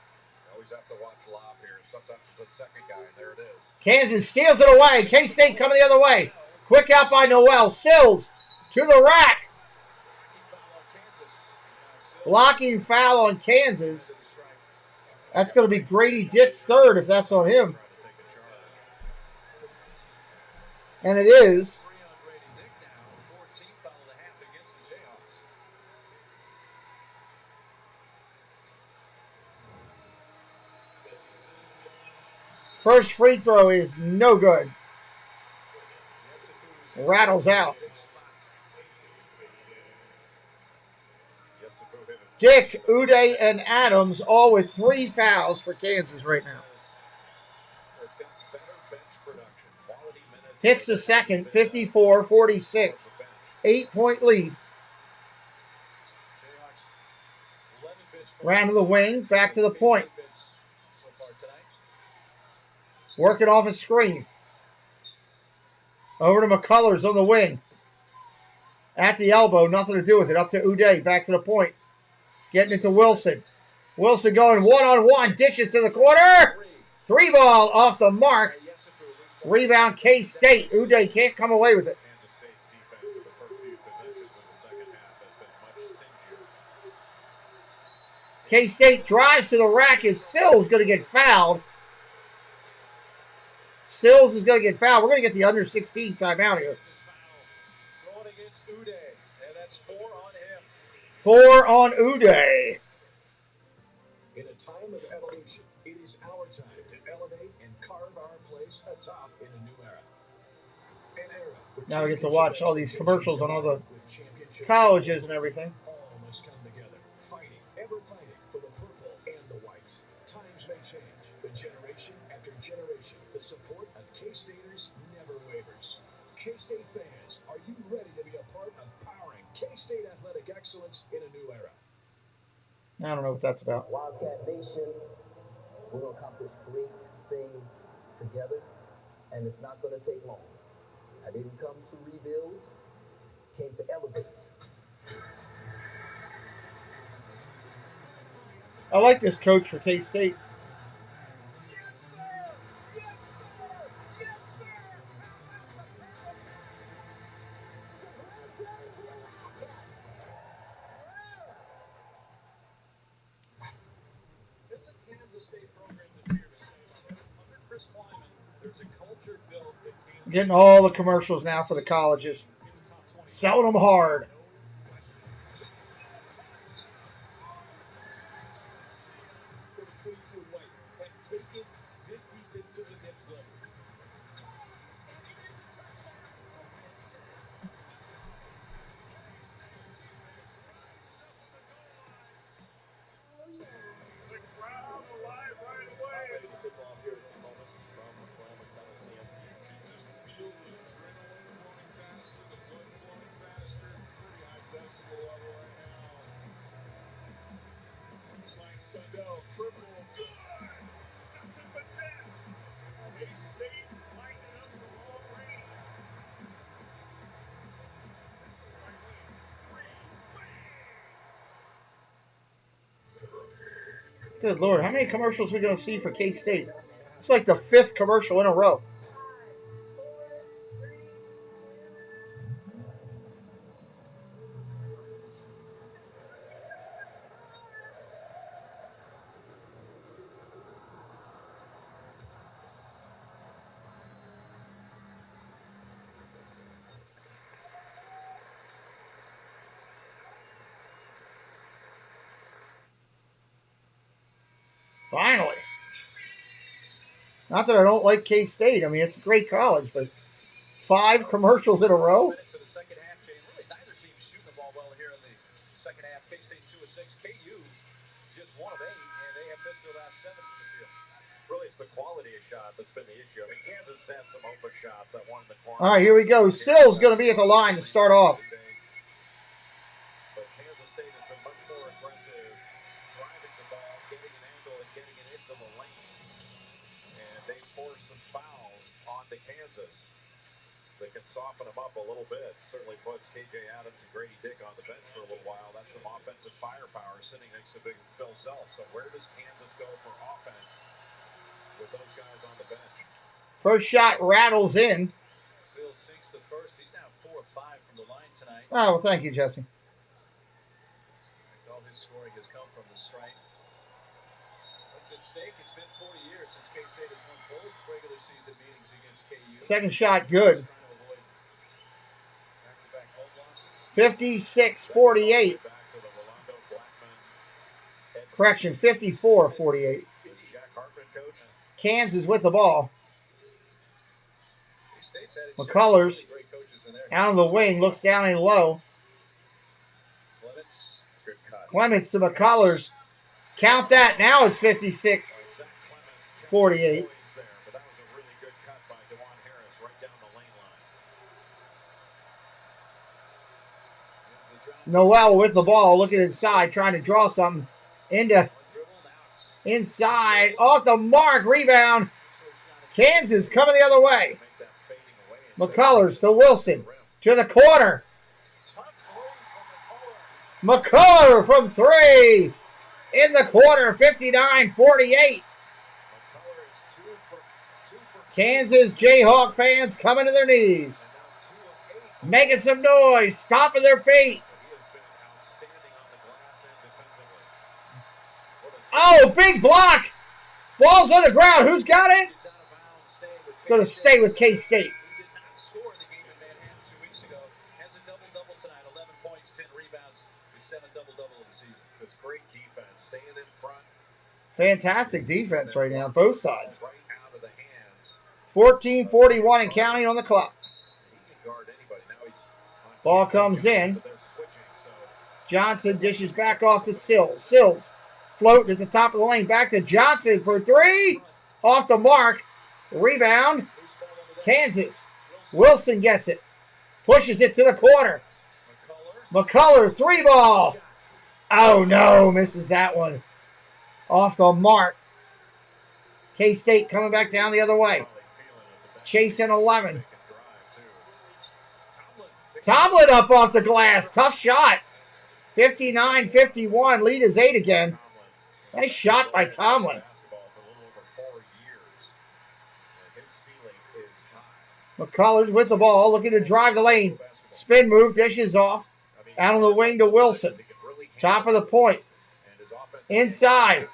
Always have to watch lob here. Sometimes it's the second guy, and there it is. Kansas steals it away. K-State coming the other way. Quick out by Noel. Sills to the rack. Blocking foul on Kansas. That's going to be Grady Dick's third if that's on him. And it is. 14th foul and a half against the Jayhawks. First free throw is no good. Rattles out. Dick, Uday, and Adams all with 3 fouls for Kansas right now. Hits the second, 54-46. 8-point lead. Round to the wing, back to the point. Working off a screen. Over to McCullers on the wing. At the elbow, nothing to do with it. Up to Uday, back to the point. Getting it to Wilson. Wilson going one-on-one, dishes to the corner. 3 ball off the mark. Rebound K-State. Uday can't come away with it. K-State drives to the rack and Sills going to get fouled. Sills is going to get fouled. We're going to get the under 16 timeout here. Going against Uday, and that's 4 on him. 4 on Uday. In a time of evolution, it is our time to elevate and carve our place atop in a new era. An era where Now we get to watch all these commercials on all the colleges and everything. all must come together, fighting, ever fighting for the purple and the white. Times may change, but generation after generation, the support of K-Staters never wavers. K-State fans, are you ready to be a part of powering K-State athletic excellence in a new era? I don't know what that's about. Wildcat Nation, we're going to accomplish great things together, and it's not going to take long. I didn't come to rebuild, came to elevate. I like this coach for K-State. This is a Kansas State program that's here to stay. Under Chris Kleiman, there's a culture built at Kansas. Getting all the commercials now for the colleges. Selling them hard. Sunday, triple, good. Nothing but that. K-State lighting up the long range. Good Lord, how many commercials are we going to see for K-State? It's like the 5th commercial in a row. Finally. Not that I don't like K-State. I mean, it's a great college, but 5 commercials in a row? Minutes of the second half, Jay. Really, neither team shooting the ball well here in the second half. K-State 2 of 6. KU just 1 of 8, and they have missed their last 7 from the field. Really, it's the quality of shot that's been the issue. I mean, Kansas had some open shots that one in the corner. All right, here we go. Sill's going to be at the line to start off. But Kansas State has been much more aggressive, driving the ball, getting an angle, and getting it into the lane. And they forced some fouls onto Kansas. They can soften them up a little bit. Certainly puts KJ Adams and Grady Dick on the bench for a little while. That's some offensive firepower sitting next to big Bill Self. So where does Kansas go for offense with those guys on the bench? First shot rattles in. Sills sinks the first. He's now 4 of 5 from the line tonight. Oh, well, thank you, Jesse. All his scoring has come from the stripe. What's at stake? It's been 40 years since K-State has won both regular season meetings against KU. Second shot, good. 56-48. Correction, 54-48. Kansas with the ball. McCullers out of the wing, looks down and low. Clements to McCullers. Count that. Now it's 56-48. Noel with the ball, looking inside, trying to draw something inside, off the mark, rebound. Kansas coming the other way. McCullers to Wilson, to the corner. McCuller from 3, in the corner, 59-48. Kansas Jayhawk fans coming to their knees, making some noise, stomping their feet. Oh, big block. Ball's on the ground. Who's got it? Going to stay with K-State. Fantastic defense right now, both sides. 14:41 and counting on the clock. Ball comes in. Johnson dishes back off to Sills. Sills floating at the top of the lane. Back to Johnson for 3. Off the mark. Rebound. Kansas. Wilson gets it. Pushes it to the corner. McCuller, 3 ball. Oh, no. Misses that one. Off the mark. K-State coming back down the other way. Chasing 11. Tomlin up off the glass. Tough shot. 59-51. Lead is 8 again. Nice shot by Tomlin. McCullers with the ball, looking to drive the lane. Spin move, dishes off. Out on the wing to Wilson. Top of the point. Inside.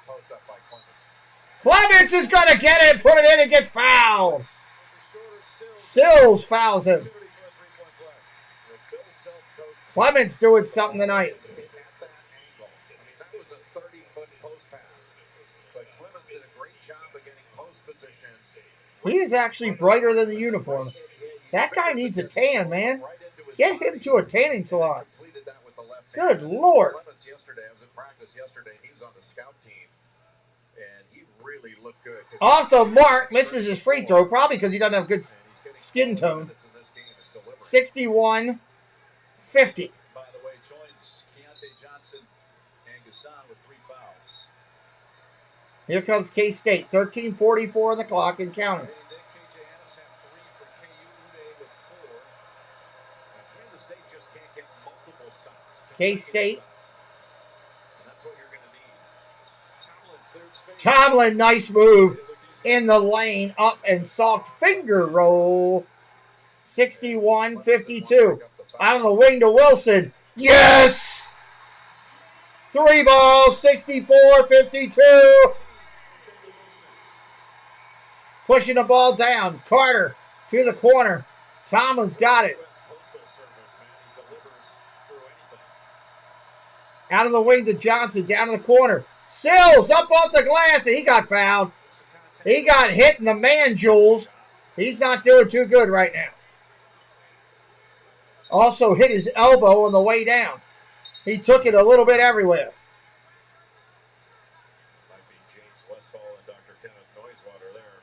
Clements is going to get it, put it in, and get fouled. Sills fouls him. Clements doing something tonight. He is actually brighter than the uniform. That guy needs a tan, man. Get him to a tanning salon. Good Lord. Yesterday, I was in practice yesterday, and he was on the scout team, and he really looked good. Off the mark, misses his free throw, probably because he doesn't have good skin tone. 61-50. By the way, joins Keontae Johnson and Gassan with 3 fouls. Here comes K-State, 13:44 on the clock and counting. KJ Adams have 3 for KU. Uday with 4. Kansas State just can't get multiple stops. K-State. That's what you're going to need. Tomlin, third space. Tomlin, nice move in the lane, up and soft finger roll. 61-52. Out of the wing to Wilson. Yes! 3 ball, 64-52. Pushing the ball down. Carter to the corner. Tomlin's got it. Out of the wing to Johnson. Down to the corner. Sills up off the glass, and he got fouled. He got hit in the man jewels. He's not doing too good right now. Also hit his elbow on the way down. He took it a little bit everywhere. Might be James Westfall and Dr. Kenneth Noisewater there.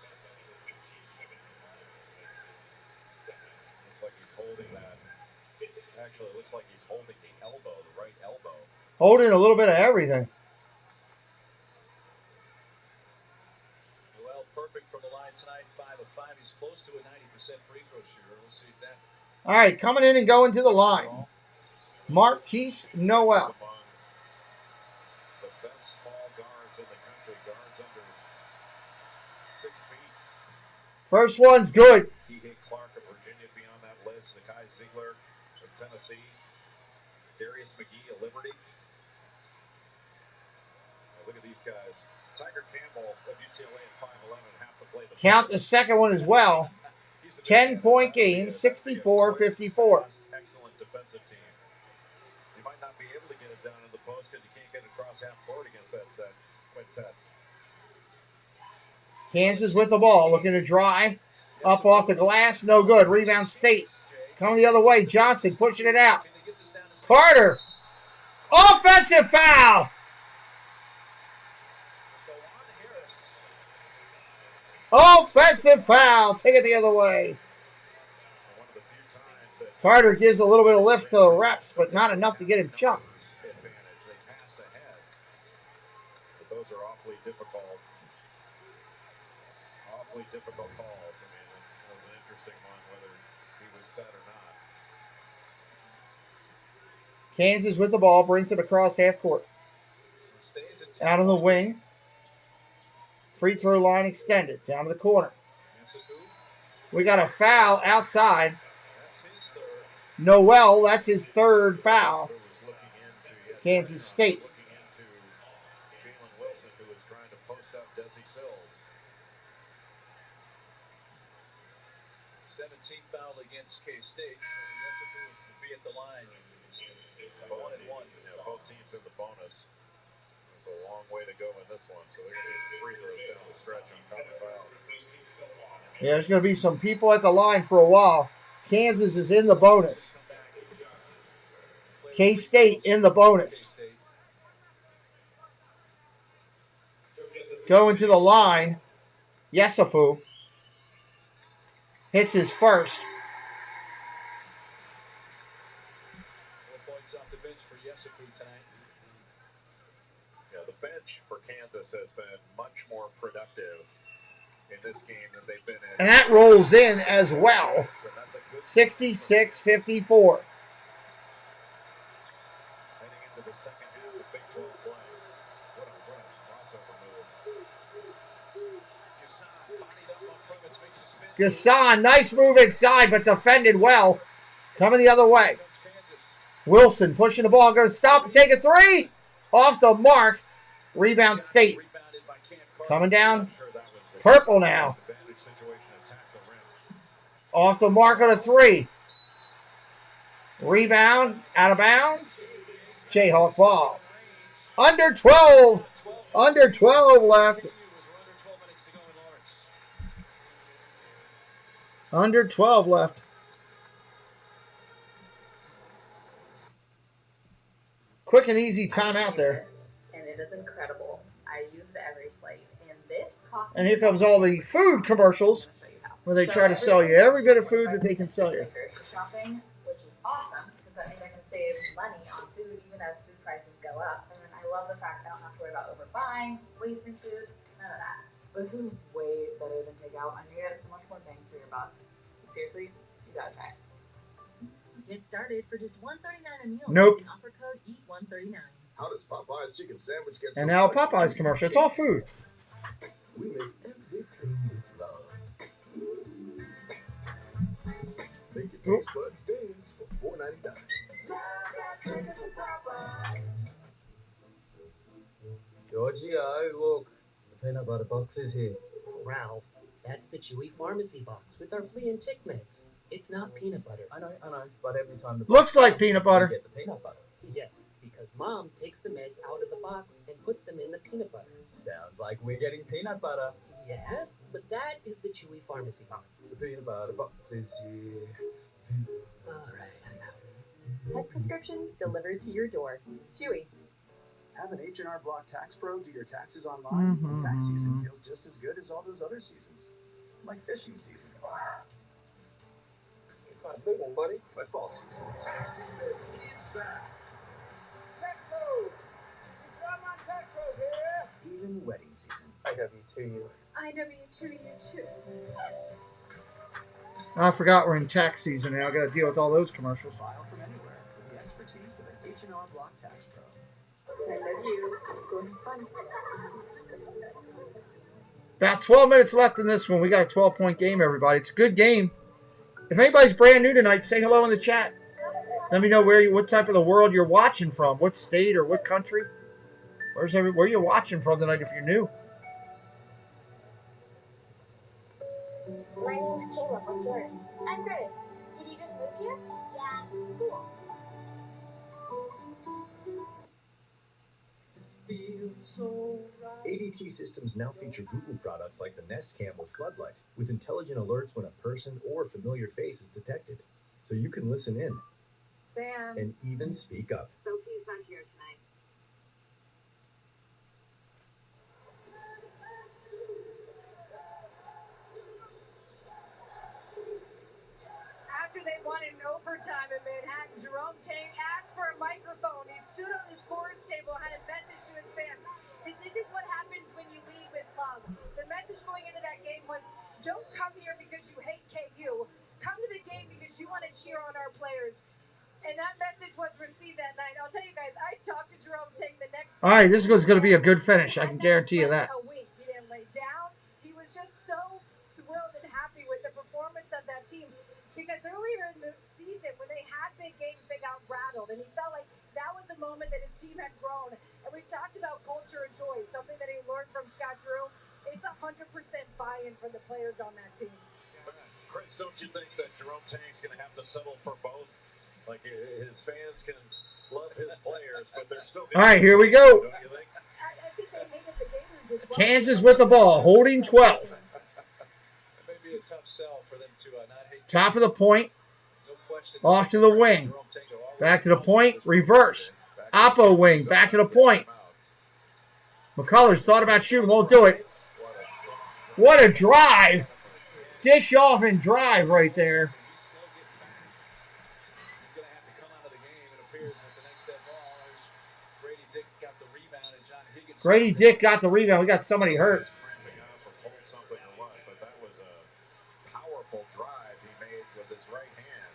Looks like he's holding that. Actually, it looks like he's holding the elbow, the right elbow. Holding a little bit of everything. Well, perfect from the line tonight, 5 of 5. He's close to a 90% free throw shooter. We'll see if that. All right, coming in and going to the line. Marquise Noel. The best small guards in the country, guards under 6 feet. First one's good. Kihei Clark of Virginia be on that list. Zakai Ziegler of Tennessee. Darius McGee of Liberty. Now look at these guys. Tiger Campbell of UCLA at 5'11", half the play. Count the second one as well. 10-point game, 64-54. Excellent defensive team. You might not be able to get it down in the post because you can't get across half court against that quintet. Kansas with the ball, looking to drive. Up off the glass, no good. Rebound State. Coming the other way, Johnson pushing it out. Carter. Offensive foul. Offensive foul. Take it the other way. Carter gives a little bit of lift to the reps, but not enough to get him chucked. They passed ahead. But those are awfully difficult calls. I mean, it was an interesting one, whether he was set or not. Kansas with the ball, brings it across half court. Out on the wing. Free throw line extended. Down to the corner. We got a foul outside. Noel, that's his third foul. Kansas State. Jalen Wilson, who was trying to post up Desi Sills. 17 foul against K-State. Yesufu will be at the line. 1-1. Yeah, both teams in the bonus. There's a long way to go in this one, so they're going to get free throws down the stretch on common fouls. Yeah, there's going to be some people at the line for a while. Kansas is in the bonus. K-State in the bonus. Going to the line. Yesufu hits his first. 4 points off the bench for Yesufu tonight. Yeah, the bench for Kansas has been much more productive in this game than they've been in. And that rolls in as well. 66-54. Heading into the second half of Big 12 play. What a crossover move. Gasson, nice move inside, but defended well. Coming the other way. Wilson pushing the ball, going to stop and take a three. Off the mark. Rebound State. Coming down. Purple now. Off the mark on a three. Rebound. Out of bounds. Jayhawk ball. Under 12. Under 12 left. Under 12 left. Quick and easy timeout there. And it is incredible. I use it every plate. And this costs. And here comes all the food commercials where they try to sell you every bit of food that they can sell you. Shopping, which is awesome because that means I can save money on food even as food prices go up. And then I love the fact I don't have to worry about overbuying, wasting food, none of that. This is way better than takeout. I mean, you get so much more bang for your buck. Seriously, you gotta try it. Get started for just $1.39 a meal. Nope. Using offer code EAT139. How does Popeye's chicken sandwich get And now a Popeyes commercial. It's all food. We make everything with love. Make your taste buds dance for $4.99. Giorgio, look, the peanut butter box is here. Ralph, that's the Chewy Pharmacy box with our flea and tick meds. It's not peanut butter. I know, but every time the Looks like peanut butter. you get the peanut butter. Yes, because because Mom takes the meds out of the box and puts them in the peanut butter. Sounds like we're getting peanut butter. Yes, but that is the Chewy Pharmacy box. The peanut butter box is here. All right, I know. Pet prescriptions delivered to your door. Chewy. Have an H&R Block Tax Pro do your taxes online. Mm-hmm. Tax season feels just as good as all those other seasons. Like fishing season. You got a big one, buddy. Football season. Tax season is back. Even wedding season. IW2U. IW2U too. I forgot we're in tax season now. I got to deal with all those commercials. File from anywhere with the expertise of an H&R Block Tax Pro. I love you. Go have fun. About 12 minutes left in this one. We got a 12-point game, everybody. It's a good game. If anybody's brand new tonight, say hello in the chat. Let me know what type of the world you're watching from, what state or what country. Where you're watching from tonight if you're new. My name's Caleb. What's yours? I'm Grace. Did you just move here? Yeah. Cool. ADT systems now feature Google products like the Nest Cam with Floodlight, with intelligent alerts when a person or familiar face is detected. So you can listen in Sam. and even speak up. Sophie's not here tonight. After they won in overtime in Manhattan, Jerome Tang asked for a microphone. He stood on the scorer's table, had a message to his fans. This is what happens when you lead with love. The message going into that game was, don't come here because you hate KU. Come to the game because you want to cheer on our players. And that message was received that night. I'll tell you guys, I talked to Jerome Tang the next All right, this is going to be a good finish. I can guarantee you that. a week. He didn't lay down. He was just so thrilled and happy with the performance of that team. Because earlier in the season, when they had big games, they got rattled. And he felt like that was the moment that his team had grown. And we've talked about culture and joy, something that he learned from Scott Drew. It's 100% buy-in from the players on that team. Chris, don't you think that Jerome Tang's going to have to settle for both? Like, his fans can love his players, but they're still... All right, here we go. Don't you think? I think they hated the Gators as well. Kansas with the ball, holding 12. It may be a tough sell for them to not hate... Top of the point. Off to the wing. Back to the point. Reverse. Oppo wing. Back to the point. McCullers thought about shooting. Won't do it. What a drive. Dish off and drive right there. Grady Dick got the rebound. We got somebody hurt. But that was a powerful drive he made with his right hand.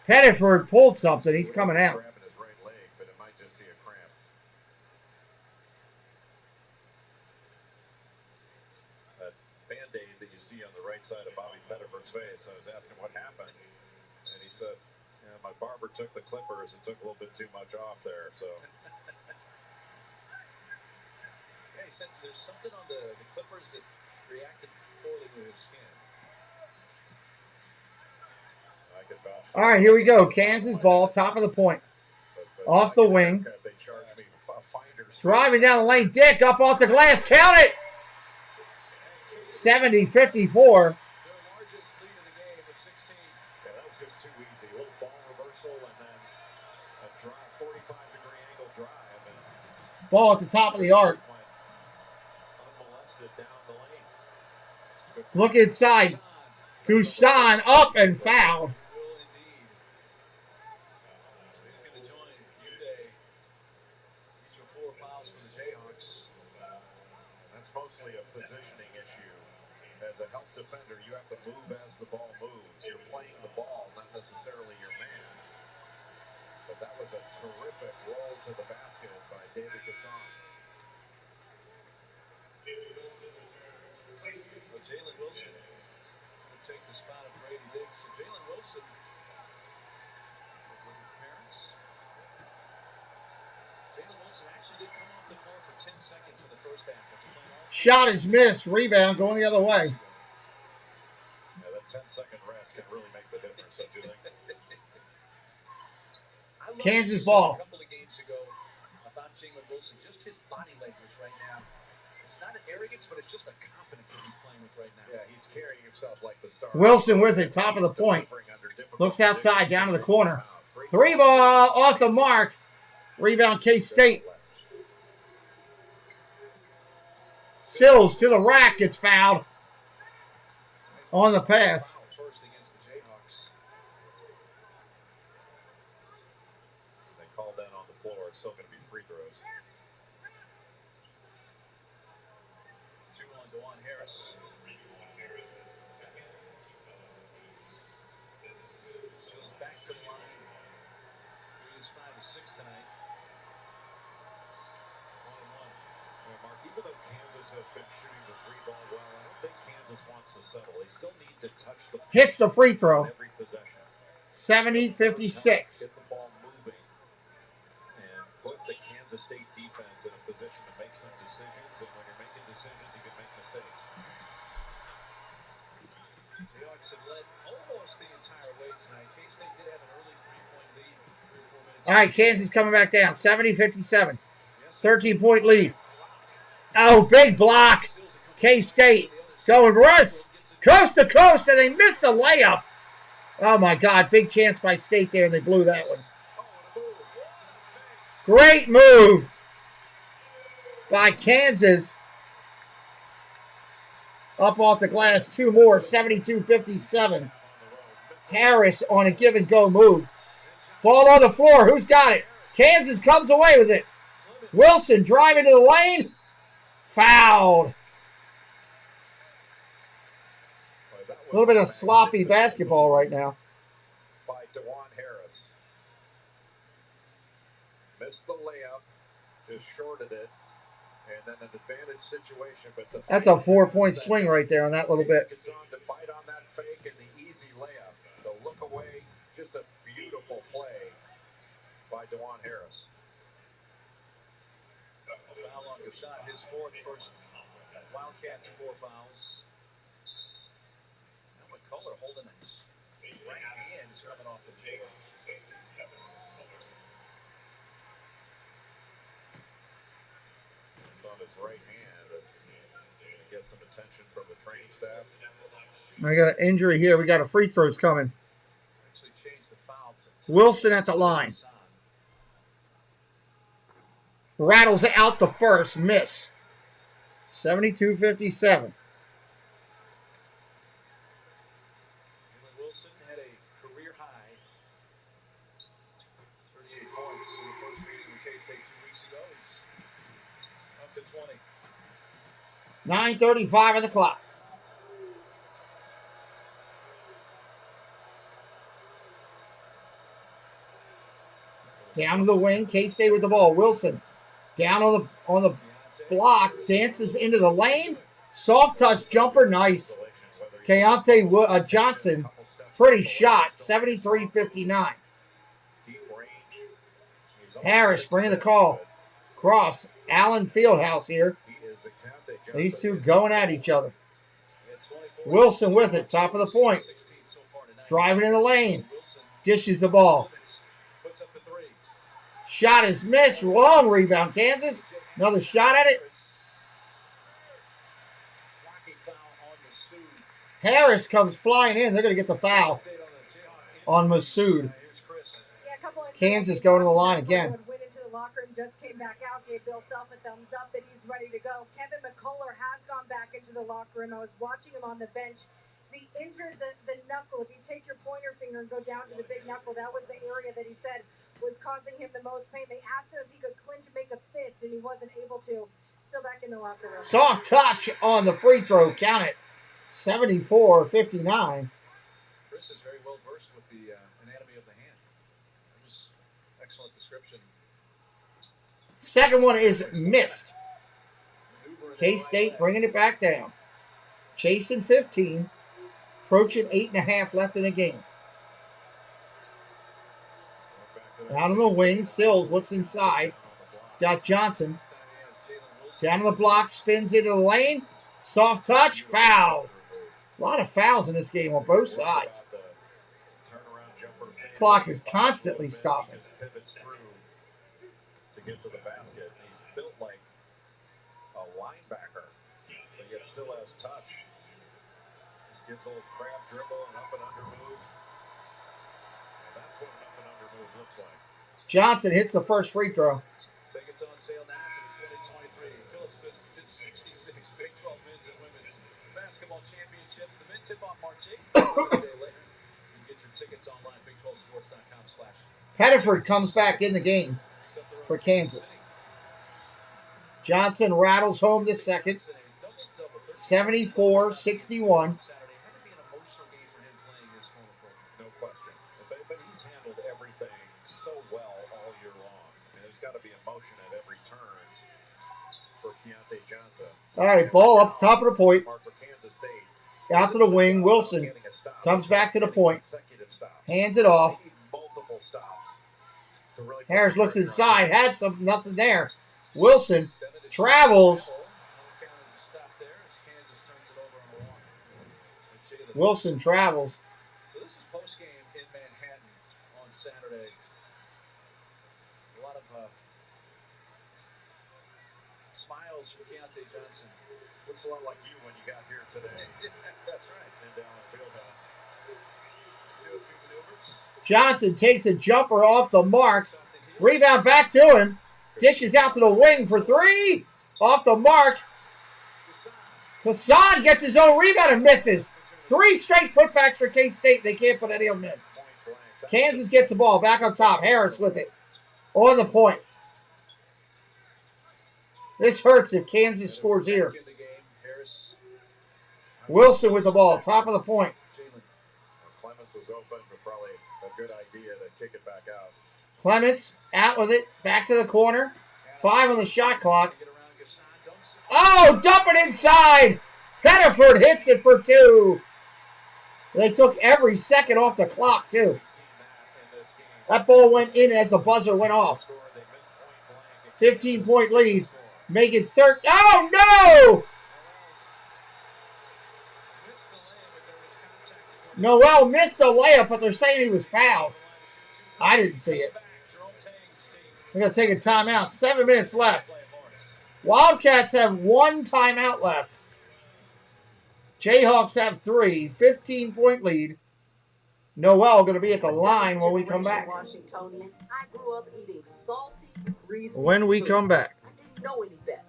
Pettiford pulled something. He's coming out. Grabbing his right leg, but it might just be a cramp. That Band-Aid that you see on the right side of Bobby Pettiford's face, I was asking what happened, and he said, yeah, my barber took the clippers and took a little bit too much off there, so... Yeah, he said there's something on the clippers that reacted poorly to his skin. All right, here we go. Kansas ball, top of the point. Off the wing. Driving down the lane. Dick up off the glass. Count it! 70-54. Ball at the top of the arc. Look inside. Kusan up and fouled. That's mostly a positioning issue. As a help defender, you have to move as the ball moves. You're playing the ball, not necessarily your man. But that was a terrific roll to the basket by David Kusan. So Jalen Wilson will take the spot of Brady Diggs. So Jalen Wilson with his parents. Jalen Wilson actually did come off the floor for 10 seconds in the first half. Shot is missed. Rebound going the other way. Yeah, that 10-second rest can really make the difference, don't you think? I Kansas ball. A couple of games ago about Jalen Wilson, just his body language right now. It's not an arrogance, but it's just a confidence that he's playing with right now. Yeah, he's carrying himself like the star. Wilson with it, top of the point. Looks outside, down to the corner. 3 ball, off the mark. Rebound, K-State. Sills to the rack, gets fouled on the pass. First against the Jayhawks. They called that on the floor. It's still going to be free throws. 2 on DeJuan Harris. Sills back to the line. He's 5 of 6 tonight. 1-1. Yeah, Mark, even though Kansas has been shooting the 3 ball well, I don't think Kansas wants to settle. They still need to touch the ball. Hits the free throw. Every possession. 70-56. Get the ball moving and put the Kansas State defense in a position to make some decisions. And when you're making decisions, you can make mistakes. Jayhawks have led almost the entire way tonight. K-State did have an early 3-point lead. 3 or 4 minutes. All right, Kansas coming back down. 70-57. 13-point lead. Oh, big block. K-State going rush. Coast to coast, and they missed the layup. Oh, my God. Big chance by State there, and they blew that one. Great move by Kansas. Up off the glass, 2 more, 72-57. Harris on a give-and-go move. Ball on the floor. Who's got it? Kansas comes away with it. Wilson driving to the lane. Fouled. A little bit of sloppy basketball right now. By DeJuan Harris. Missed the layup. Just shorted it. And then an advantage situation. But That's a 4-point swing right there on that little bit. Gets on to bite on that fake and the easy layup. The look away. Just a beautiful play by DeJuan Harris. A foul on Gassad, his 4th. First Wildcats 4 fouls. Now McCullough holding his right hand is coming off the floor. It's on his right hand to get some attention from the training staff. I got an injury here. We got a free throws coming. Actually changed the foul to Wilson at the line. Rattles out the first. Miss. 72-57. Wilson had a career high 38 points in the first meeting with K-State 2 weeks ago. He's up to 20. 9:35 on the clock. Down to the wing. K-State with the ball. Wilson down on the block. Dances into the lane. Soft touch jumper. Nice. Keontae Johnson. Pretty shot. 73-59. Harris bringing the call. Cross. Allen Fieldhouse here. These two going at each other. Wilson with it. Top of the point. Driving in the lane. Dishes the ball. Shot is missed. Long rebound, Kansas. Another shot at it. Harris comes flying in. They're going to get the foul on Masood. Kansas going to the line again. Went into the locker room, just came back out, gave Bill Self a thumbs up that he's ready to go. Kevin McCullough has gone back into the locker room. I was watching him on the bench. He injured the knuckle. If you take your pointer finger and go down to the big knuckle, that was the area that he said was causing him the most pain. They asked him if he could clinch, make a fist, and he wasn't able to. Still back in the locker room. Soft touch on the free throw. Count it. 74-59. Chris is very well versed with the anatomy of the hand. That was excellent description. Second one is missed. K-State bringing it back down. Chasing 15. Approaching 8.5 left in the game. Down on the wing. Sills looks inside. He's got Johnson. Down on the block. Spins into the lane. Soft touch. Foul. A lot of fouls in this game on both sides. Clock is constantly stopping. pivots through to get to the basket. He's built like a linebacker, but yet still has touch. Just gives a little crab dribble and up and under move. And that's what an up and under move looks like. Johnson hits the first free throw. Tickets on sale now for the 2023 Phillips did 66 Big 12 men's and women's basketball championships. The men tip off March 8th. A day later. You can get your tickets online, big12sports.com/. Pettiford comes back in the game for Kansas. Johnson rattles home the second. 74-61. No question. But he's handled everything so well all year long. I mean, there's got to be emotion at every turn for Keontae Johnson. All right, ball up top of the point. For Kansas State. Out to the wing. Wilson comes back to the point. Hands it off. Multiple stops. Harris looks inside. Had nothing there. Wilson travels. Wilson travels. So this is post-game in Manhattan on Saturday. A lot of smiles for Keontae Johnson. Looks a lot like you when you got here today. That's right. And down the field house. Do a few maneuvers. Johnson takes a jumper off the mark. Rebound back to him. Dishes out to the wing for three. Off the mark. Hassan gets his own rebound and misses. 3 straight putbacks for K-State. They can't put any of them in. Kansas gets the ball back up top. Harris with it. On the point. This hurts if Kansas scores here. Wilson with the ball. Top of the point. Clements was open, but probably a good idea to kick it back out. Clements out with it. Back to the corner. 5 on the shot clock. Oh, dump it inside. Pettiford hits it for 2. They took every second off the clock, too. That ball went in as the buzzer went off. 15-point lead. Make it 13. Oh, no! Noel missed the layup, but they're saying he was fouled. I didn't see it. We're going to take a timeout. 7 minutes left. Wildcats have 1 timeout left. Jayhawks have 3. 15-point lead. Noel going to be at the line when we come back. Washingtonian. I grew up eating salty, greasy When we come back. I didn't know any better.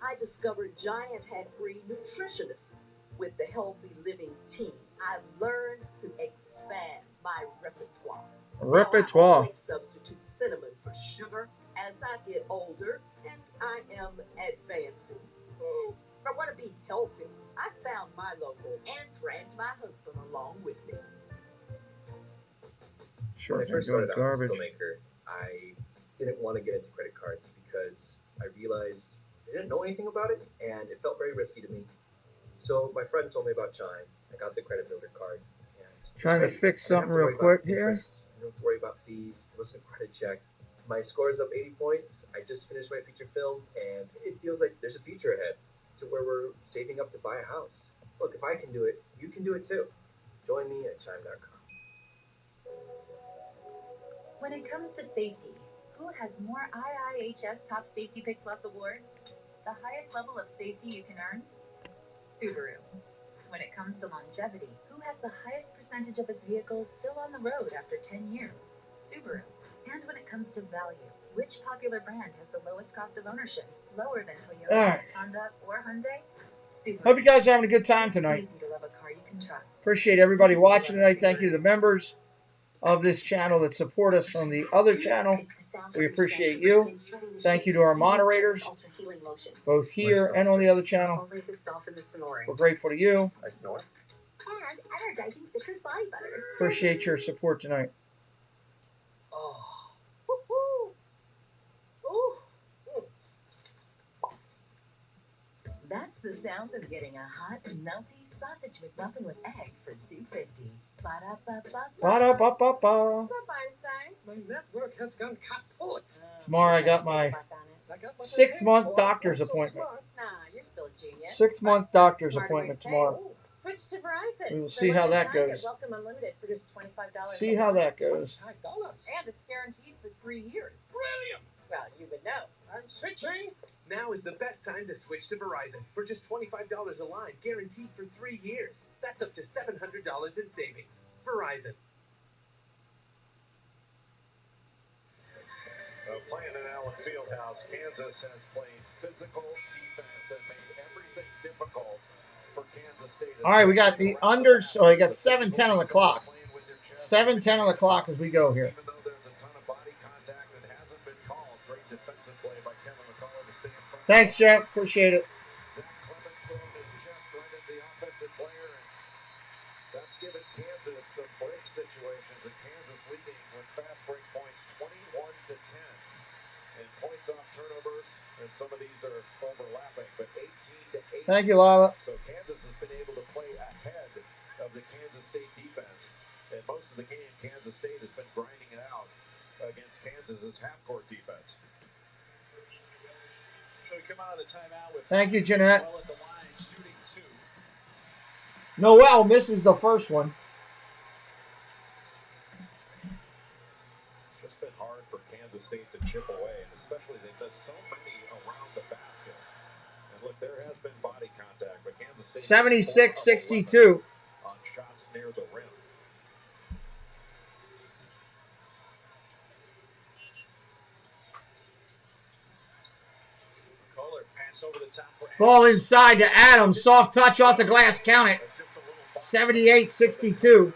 I discovered Giant had free nutritionists. With the Healthy Living team, I've learned to expand my repertoire. Repertoire. I always substitute cinnamon for sugar as I get older, and I am advancing. I want to be healthy. I found my local and dragged my husband along with me. Sure, when I first started out garbage. as a filmmaker, I didn't want to get into credit cards because I realized I didn't know anything about it, and it felt very risky to me. So my friend told me about Chime. I got the credit builder card. And Trying to fix something real quick here. I don't have to worry about fees. It wasn't a credit check. My score is up 80 points. I just finished my feature film, and it feels like there's a future ahead to where we're saving up to buy a house. Look, if I can do it, you can do it too. Join me at chime.com. When it comes to safety, who has more IIHS Top Safety Pick Plus awards? The highest level of safety you can earn? Subaru. When it comes to longevity, who has the highest percentage of its vehicles still on the road after 10 years? Subaru. And when it comes to value, which popular brand has the lowest cost of ownership? Lower than Toyota, right. Honda, or Hyundai? Subaru. Hope you guys are having a good time tonight. It's easy to love a car you can trust. Appreciate everybody watching tonight. Thank you to the members of this channel that support us from the other channel. We appreciate you. Thank you to our moderators, both here and on the other channel. We're grateful to you. I snore. And energizing citrus body butter. Appreciate your support tonight. That's the sound of getting a hot, melty sausage McMuffin with egg for $2.50. Ba-da-ba-ba-ba. Ba-da-ba-ba-ba. What's up, Einstein? My network has gone kaput. Tomorrow I got my 6-month doctor's appointment. Nah, you're still a genius. 6-month doctor's appointment tomorrow. Switch to Verizon. We will see how that goes. Welcome Unlimited for just $25. See how that goes. And it's guaranteed for 3 years. Brilliant! Well, you would know. I'm switching. Now is the best time to switch to Verizon. For just $25 a line, guaranteed for 3 years. That's up to $700 in savings. Verizon. Playing in Allen Fieldhouse, Kansas has played physical defense and made everything difficult for Kansas State. All right, we got the under. So we got 7:10 on the clock. 7:10 on the clock as we go here. Even though there's a ton of body contact that hasn't been called, great defensive play by Kevin McCullough to stay in front. Thanks, Jeff. Appreciate it. Zach Clemens throwing his chest right at the offensive player, and that's given Kansas some break situations, and Kansas leading with fast break points 21-10. And points off turnovers, and some of these are overlapping, but 18-8. Thank you, Lala. So Kansas has been able to play ahead of the Kansas State defense, and most of the game, Kansas State has been grinding it out against Kansas's half-court defense. So we come out of the timeout with Thank you, Jeanette. Noel at the line, shooting 2. Noel misses the first one. It's just been hard for Kansas State to chip away, and especially they missed so many around the basket. And look, there has been body contact, but Kansas State 76-62. on shots near the rim. Kohler pass over the top for Ball inside to Adams. Soft touch off the glass. Count it. 78-62.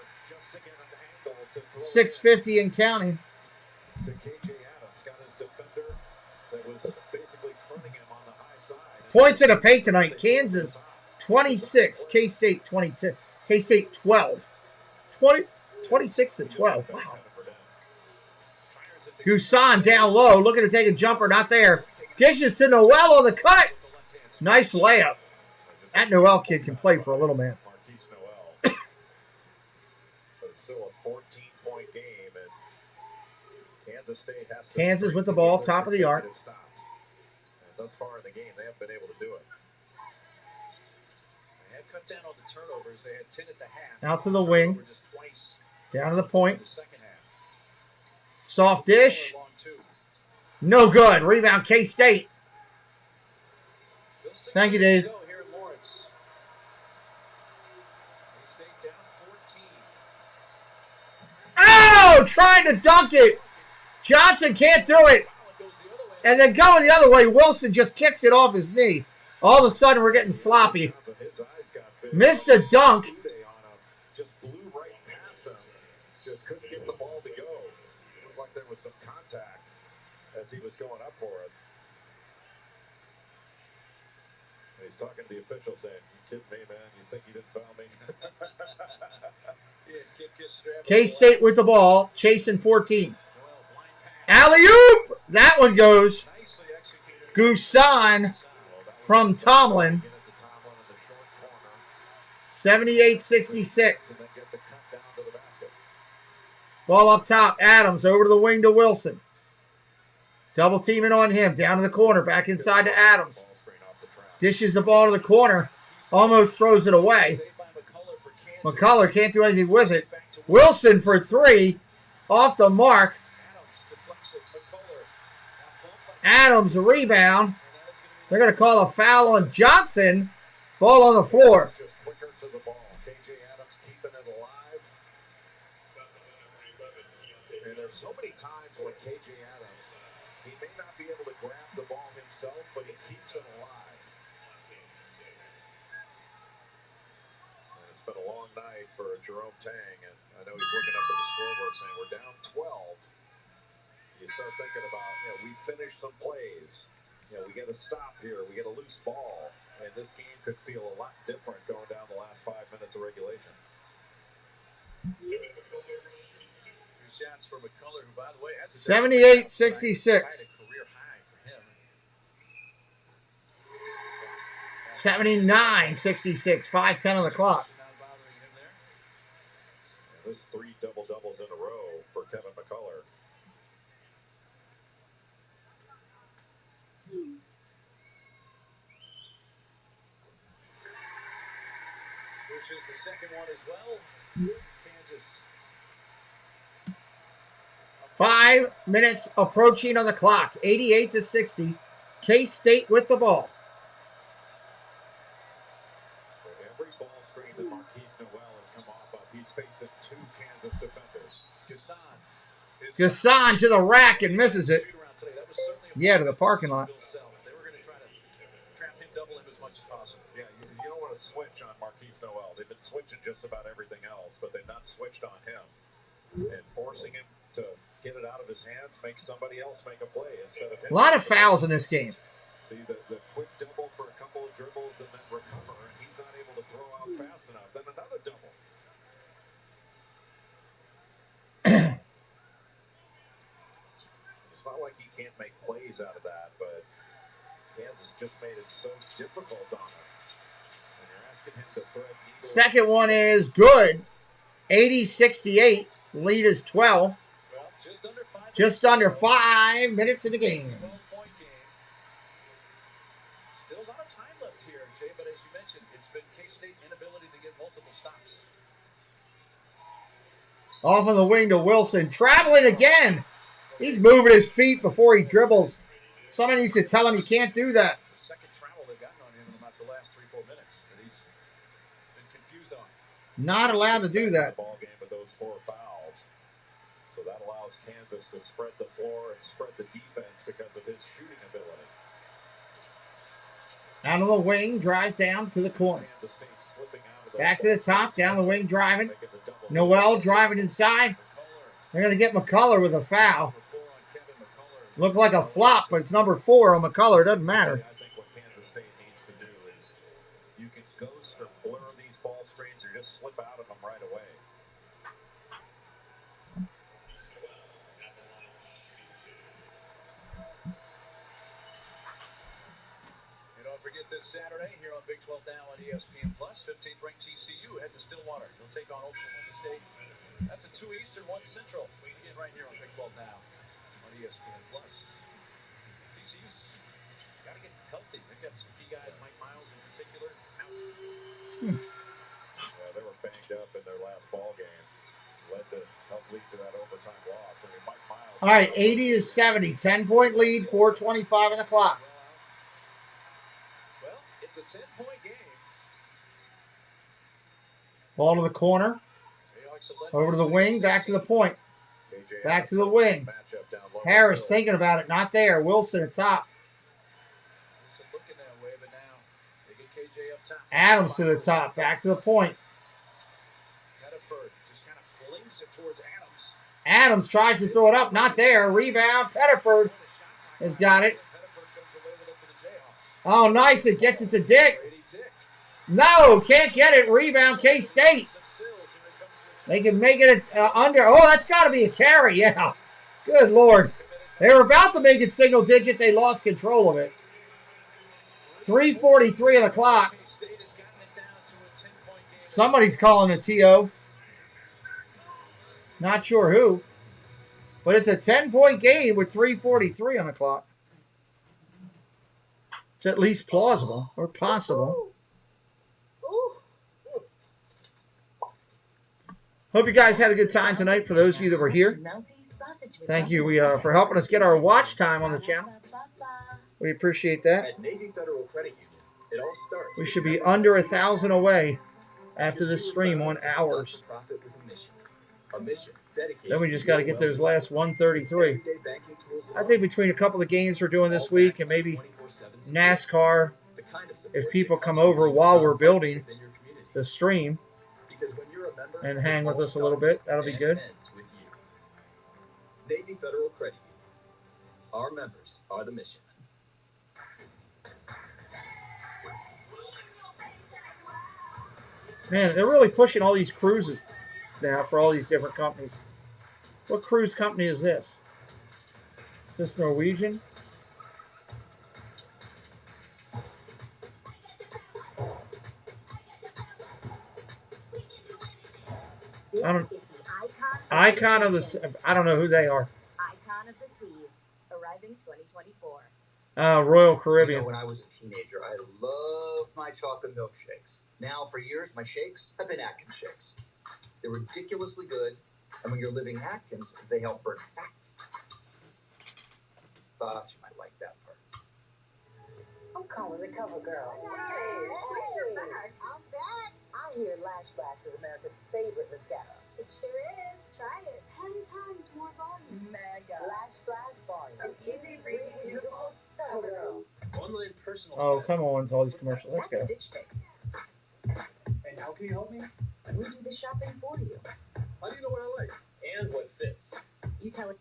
6:50 and counting. To KJ Adams, got his defender that was basically fronting him on the high side. Points in a paint tonight. Kansas 26, K-State 22, K-State 12. 26-12. Wow. Gusan down low, looking to take a jumper, not there. Dishes to Noel on the cut. Nice layup. That Noel kid can play for a little man. Marquise Noel. But it's still a 14-point game, and Kansas State has to Kansas with the ball, top of the arc. Stops. And thus far in the game, they haven't been able to do it. They had cut down on the turnovers. They had 10 at the half. Out to the wing. Just twice Down to the point. in the second half. Soft dish. Long two. No good. Rebound K-State. Still 6 Thank you, minutes Dave. to go here in Lawrence. K-State down 14. Oh, trying to dunk it. Johnson can't do it. And then going the other way, Wilson just kicks it off his knee. All of a sudden, we're getting sloppy. Missed a dunk. Just blew right past him. Just couldn't get the ball to go. Looked like there was some contact as he was going up for it. And he's talking to the official saying, "You kidding me, man? You think you didn't foul me?" K-State with the ball, chasing 14. Alley-oop! That one goes. Gusan from Tomlin. 78-66. Ball up top. Adams over to the wing to Wilson. Double teaming on him. Down to the corner. Back inside to Adams. Dishes the ball to the corner. Almost throws it away. McCullough can't do anything with it. Wilson for three. Off the mark. Adams rebound. They're going to call a foul on Johnson. Ball on the floor. Just quicker to the ball. KJ Adams keeping it alive. And there's so many times when KJ Adams, he may not be able to grab the ball himself, but he keeps it alive. And it's been a long night for Jerome Tang, and I know he's looking up at the scoreboard saying we're down 12. You start thinking about, we finished some plays. We get a stop here. We get a loose ball. And this game could feel a lot different going down the last 5 minutes of regulation. 2 shots for McCullough, who, by the way, has 78-66. career high for him. 79-66. 5:10 on the clock. There's 3 double-doubles in a row for Kevin McCullough. which is the second one as well. Kansas. 5 minutes approaching on the clock. 88-60. K-State with the ball. Every ball screen that Marquise Noel has come off of, he's facing 2 Kansas defenders. Gasson to the rack and misses it. Yeah, to the parking lot. They were going to try to trap him, double him as much as possible. Yeah, you don't want to switch on Marquise Noel. They've been switching just about everything else, but they've not switched on him. And forcing him to get it out of his hands makes somebody else make a play instead of him. A lot of fouls in this game. See, the quick double for a couple of dribbles and then recover, and he's not able to throw out fast enough. Then another double. It's not like he can't make plays out of that, but Kansas just made it so difficult on him. And you're asking him to thread needle. Second one is good. 80-68. Lead is 12. Just under 5 minutes in the game. 12-point game. Still a lot of time left here, Jay, but as you mentioned, it's been K-State inability to get multiple stops. Off on the wing to Wilson. Traveling again. He's moving his feet before he dribbles. Someone needs to tell him you can't do that. The second travel they've gotten on him in about the last 3-4 minutes that he's been confused on. Not allowed to do that. Ball game with those 4 fouls. So that allows Kansas to spread the floor and spread the defense because of his shooting ability. Out of the wing, drives down to the corner. Back to the top, down the wing, driving. Noel driving inside. They're going to get McCullough with a foul. Looked like a flop, but it's number 4 on McCullough. It doesn't matter. I think what Kansas State needs to do is you can ghost or blur these ball screens or just slip out of them right away. And don't forget this Saturday here on Big 12 Now on ESPN Plus, 15th ranked TCU head to Stillwater. They'll take on Oklahoma State. That's a 2 Eastern, 1 Central. We get right here on Big 12 Now on ESPN Plus. TCU's got to get healthy. They've got some key guys, Mike Miles in particular. Yeah, they were banged up in their last ball game. Helped lead to that overtime loss. I mean, Mike Miles. All right, 80-70. 10-point lead, 4:25 on the clock. Well, it's a 10-point game. Ball to the corner. Over to the wing, back to the point. Back to the wing. Harris thinking about it, not there. Wilson at top. Adams to the top, back to the point. Adams tries to throw it up, not there. Rebound, Pettiford has got it. Oh, nice, it gets it to Dick. No, can't get it. Rebound, K-State. They can make it under. Oh, that's got to be a carry, yeah. Good Lord. They were about to make it single digit. They lost control of it. 3:43 on the clock. Somebody's calling a TO. Not sure who. But it's a 10-point game with 3:43 on the clock. It's at least plausible or possible. Hope you guys had a good time tonight for those of you that were here. Thank you for helping us get our watch time on the channel. We appreciate that. At Navy Federal Credit Union, it all starts. We should be under 1,000 away after this stream on hours. A mission dedicated. Then we just got to get those last 133. I think between a couple of games we're doing this week and maybe NASCAR, if people come over while we're building the stream and hang with us a little bit, that'll be good. Navy Federal Credit Union. Our members are the mission. Man, they're really pushing all these cruises now for all these different companies. What cruise company is this? Is this Norwegian? Icon of the, I don't know who they are. Icon of the Seas, arriving 2024. Royal Caribbean. You know, when I was a teenager, I loved my chocolate milkshakes. Now, for years, my shakes have been Atkins shakes. They're ridiculously good, and when you're living Atkins, they help burn fat. Thought you might like that part. I'm calling the cover girls. Hey, you're back. I'm back. I hear Lash Blast is America's favorite mascara. It sure is. Try it. 10 times more volume. Mega. Lash Blast volume. From easy, breezy, beautiful cover girl. Online personal Oh, style. come on with all these commercials. Let's go. Stitch Fix. And how can you help me? We do the shopping for you. How do you know what I like? And what fits? You tell it.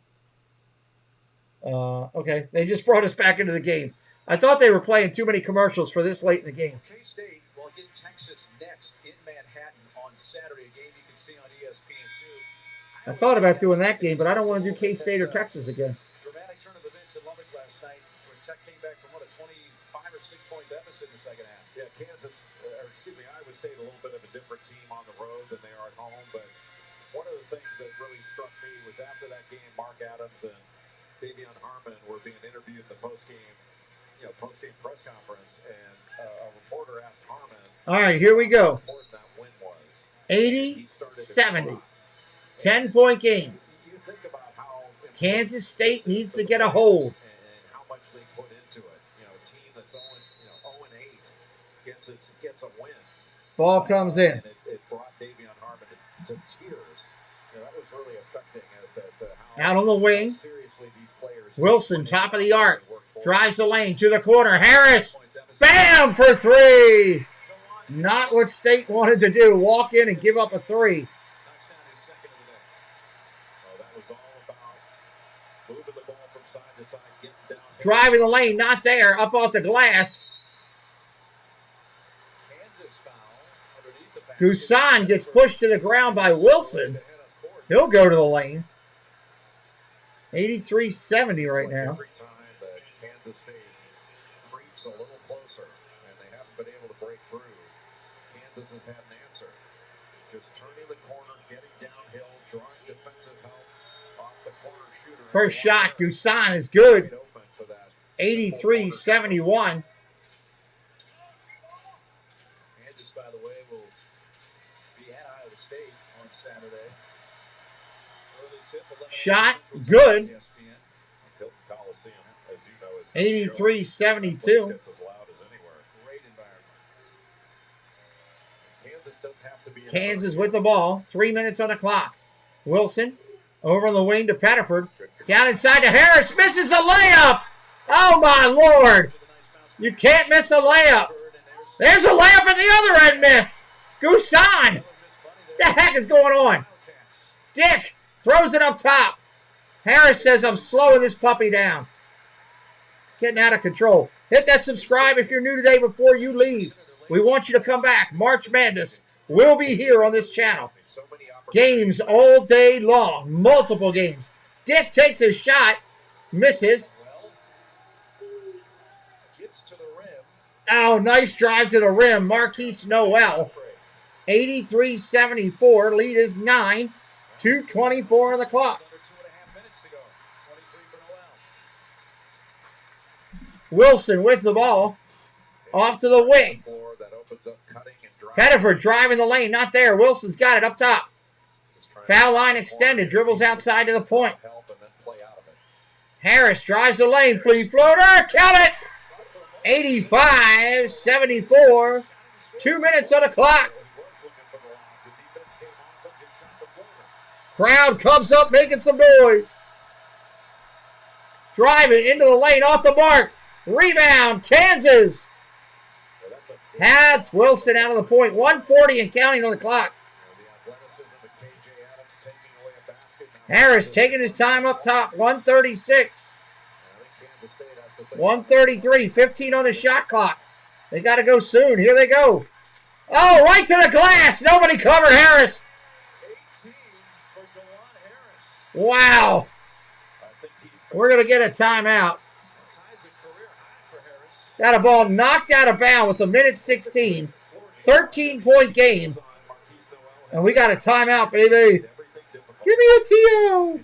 Okay, they just brought us back into the game. I thought they were playing too many commercials for this late in the game. K-State will get Texas next in Manhattan on Saturday. A game you can see on ESPN2. I thought about doing that game, but I don't want to do K-State or Texas again. Dramatic turn of events in Lubbock last night, where Tech came back from a 25 or 6 point deficit in the second half. Yeah, Iowa State a little bit of a different team on the road than they are at home. But one of the things that really struck me was after that game, Mark Adams and Davion Harmon were being interviewed in the post-game press conference, and a reporter asked Harmon. All right, here we go. How important that win was. 80-70. 10-point game. You think about how Kansas State needs to get a hold. And how much they put into it. You know, a team that's 0-8 gets a win. Ball comes in. And it brought Davion Harmon to tears. You know, that was really affecting as to how Out on the wing. seriously these players. Wilson, top of the arc. Drives the lane to the corner. Harris. Bam for three. Not what State wanted to do. Walk in and give up a three. Driving the lane, not there. Up off the glass. Gusan gets pushed to the ground by Wilson. He'll go to the lane. 83-70 right now. Every time that Kansas State creeps a little closer and they haven't been able to break through, Kansas has had an answer. Just turning the corner, getting downhill, drawing defensive help off the corner shooter. First shot, Gusan is good. 83-71. Kansas, by the way, will be at Iowa State on Saturday. Shot good. 83-72. Kansas with the ball. 3 minutes on the clock. Wilson over on the wing to Pettiford. Down inside to Harris. Misses a layup. Oh, my Lord. You can't miss a layup. There's a layup at the other end missed. Gusan. What the heck is going on? Dick throws it up top. Harris says, I'm slowing this puppy down. Getting out of control. Hit that subscribe if you're new today before you leave. We want you to come back. March Madness will be here on this channel. Games all day long. Multiple games. Dick takes a shot. Misses. Oh, nice drive to the rim. Marquise Noel. 83-74. Lead is 9. 2:24 on the clock. Wilson with the ball. Off to the wing. Pettiford driving the lane. Not there. Wilson's got it up top. Foul line extended. Dribbles outside to the point. Harris drives the lane. Flea floater. Count it. 85-74. 2 minutes on the clock. Crowd comes up making some noise. Driving into the lane off the mark. Rebound. Kansas. Has Wilson out of the point. 1:40 and counting on the clock. Harris taking his time up top. 136. 133. 15 on the shot clock. They got to go soon. Here they go. Oh, right to the glass. Nobody covered Harris. Wow. We're going to get a timeout. Got a ball knocked out of bounds with a minute 16. 13-point game. And we got a timeout, baby. Give me a TO.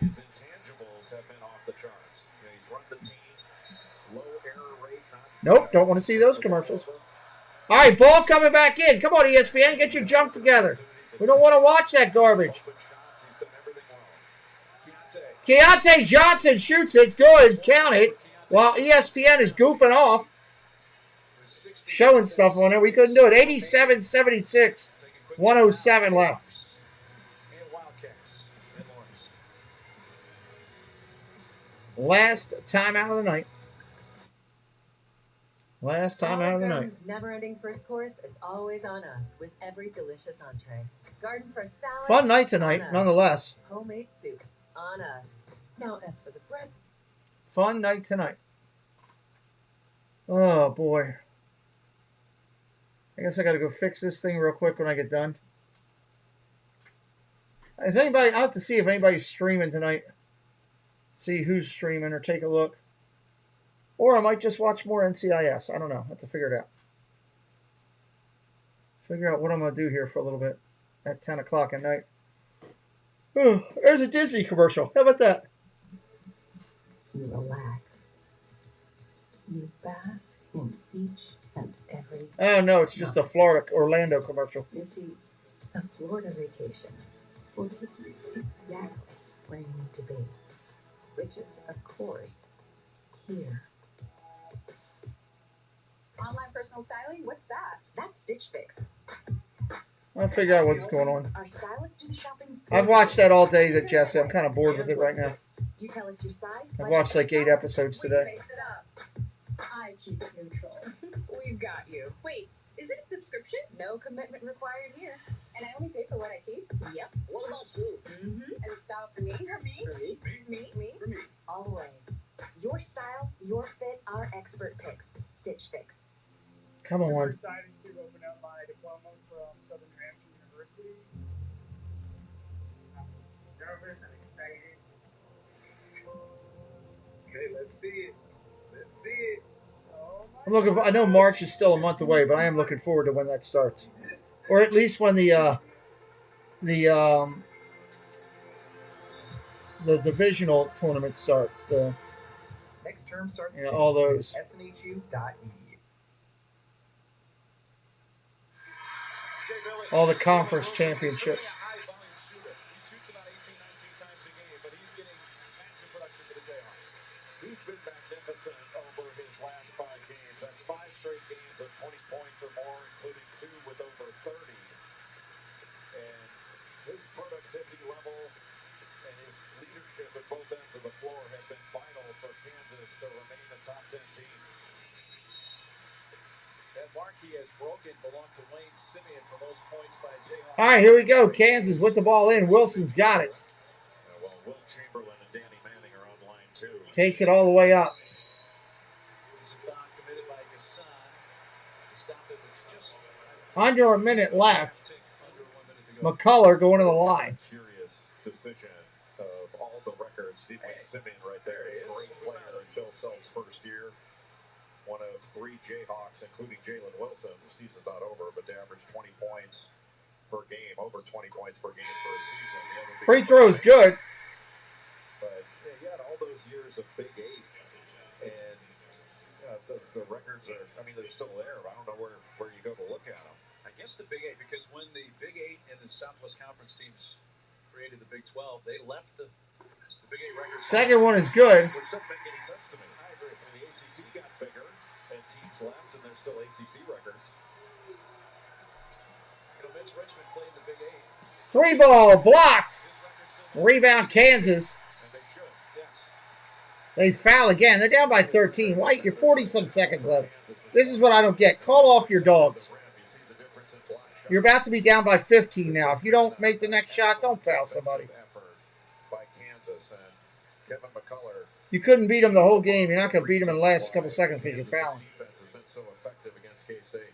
Nope, don't want to see those commercials. All right, ball coming back in. Come on, ESPN, get your junk together. We don't want to watch that garbage. Keontae Johnson shoots it. It's good. Count it. While ESPN is goofing off, showing stuff on it. We couldn't do it. 87-76. 107 left. Last timeout of the night. Last time out of the night. Never-ending first course is always on us with every delicious entree. Garden fresh salad. Fun night tonight, nonetheless. Homemade soup on us. Now as for the breads. Fun night tonight. Oh boy. I guess I got to go fix this thing real quick when I get done. Is anybody? I'll have to see if anybody's streaming tonight. See who's streaming or take a look. Or I might just watch more NCIS. I don't know. I have to figure it out. Figure out what I'm going to do here for a little bit at 10 o'clock at night. Oh, there's a Disney commercial. How about that? You relax. You bask in each and every... Oh, no. It's just a Florida, Orlando commercial. You see, a Florida vacation will take you exactly where you need to be. Which is, of course, here. Online personal styling? What's that? That's Stitch Fix. I'll figure out what's going on. Our stylists do the shopping. I've watched that all day, that Jesse. I'm kind of bored with it right now. You tell us your size. I've watched like 8 episodes today. Mix it up. I keep it neutral. We've got you. Wait, is it a subscription? No commitment required here. And I only pay for what I keep? Yep. What about you? And the style for me? For me? For me? Me? For me. Always. Your style, your fit, our expert picks. Stitch Fix. Come on. I'm excited to open up my diploma from Southern New Hampshire University. I'm nervous and excited. Okay, let's see it. Let's see it. Oh I'm looking for, I know March is still a month away, but I am looking forward to when that starts. Or at least when the divisional tournament starts. The next term starts. Yeah, all those. SNHU.edu. All the conference championships. He's been magnificent over his last 5 games. That's 5 straight games of 20 points or more, including 2 with over 30. And his productivity level and his leadership at both ends of the floor have been vital for Kansas to remain a top 10 team. That marquee has broken belonged to Wayne Simeon for most points by Jayhawks. All right, here we go. Kansas with the ball in. Wilson's got it. Well, Will Chamberlain and Danny Manning are on line too. Takes it all the way up. Under a minute left. McCullough going to the line. Curious decision of all the records. See Wayne Simeon right there. Great player in Bill Self's first year. One of 3 Jayhawks, including Jalen Wilson. The season's not over, but they average 20 points per game, over 20 points per game for a season. Free throw is good. But yeah, you had all those years of Big 8, and the records are, I mean, they're still there, but I don't know where you go to look at them. I guess the Big 8, because when the Big 8 and the Southwest Conference teams created the Big 12, they left the Big 8 records. Second one is good. Which doesn't make any sense to me. I agree. When the ACC got bigger and teams left, and there's still ACC records. You know, Mitch Richmond played the Big 8. 3 ball blocked. Rebound Kansas. And they should, yes. They foul again. They're down by 13. White, you're 40-some seconds left. This is what I don't get. Call off your dogs. You're about to be down by 15 now. If you don't make the next shot, don't foul somebody. By Kansas and Kevin McCullough. You couldn't beat them the whole game. You're not going to beat them in the last couple seconds because you're fouling. Defense has been so effective against K-State.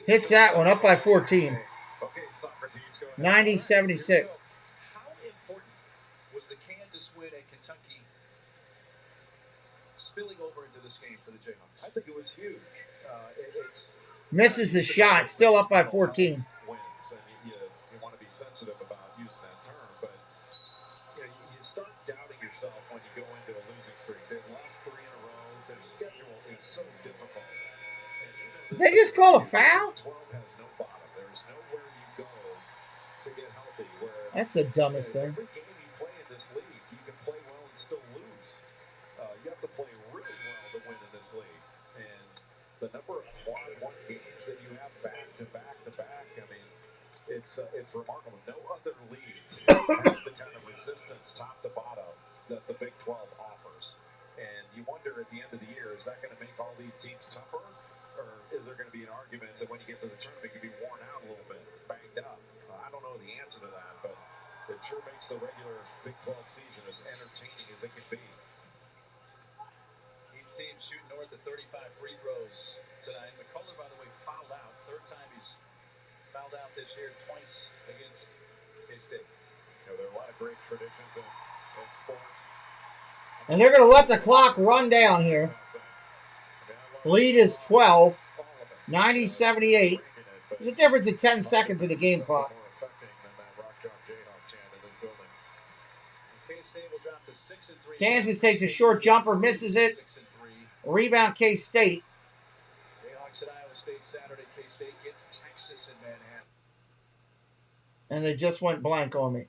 Hits that one up by 14. 90-76. How important was the Kansas win at Kentucky spilling over into this game for the Jayhawks? I think it was huge. Misses the shot. Still up by 14. Wins, and you want to be sensitive about using that term, but you start doubting yourself yourself when you go into a losing streak. They've lost 3 in a row. Their schedule is so difficult. They just called a foul? 12 has no bottom. There's nowhere you go to get healthy. That's the dumbest thing. Every game you play in this league, you can play well and still lose. You have to play really well to win in this league. And the number of quad 1 games that you have back to back to back, I mean, it's remarkable. No other leagues have the kind of resistance top to bottom that the Big 12 offers. And you wonder at the end of the year, is that going to make all these teams tougher? Or is there going to be an argument that when you get to the tournament, you can be worn out a little bit, banged up? I don't know the answer to that, but it sure makes the regular Big 12 season as entertaining as it can be. Each team shooting north of 35 free throws tonight. McCullough, by the way, fouled out. 3rd time he's fouled out this year, twice against K-State. There are a lot of great traditions in sports. And they're going to let the clock run down here. Lead is 12, 90-78. There's a difference of 10 seconds in the game clock. Kansas takes a short jumper, misses it. Rebound K-State. Jayhawks at Iowa State Saturday. K-State gets Texas in Manhattan. And they just went blank on me.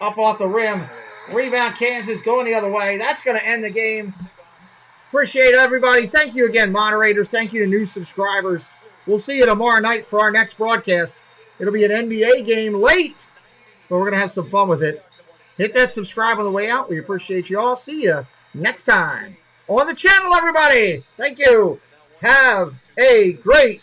Up off the rim. Rebound Kansas going the other way. That's going to end the game. Appreciate everybody. Thank you again, moderators. Thank you to new subscribers. We'll see you tomorrow night for our next broadcast. It'll be an NBA game late, but we're going to have some fun with it. Hit that subscribe on the way out. We appreciate you all. See you next time on the channel, everybody. Thank you. Have a great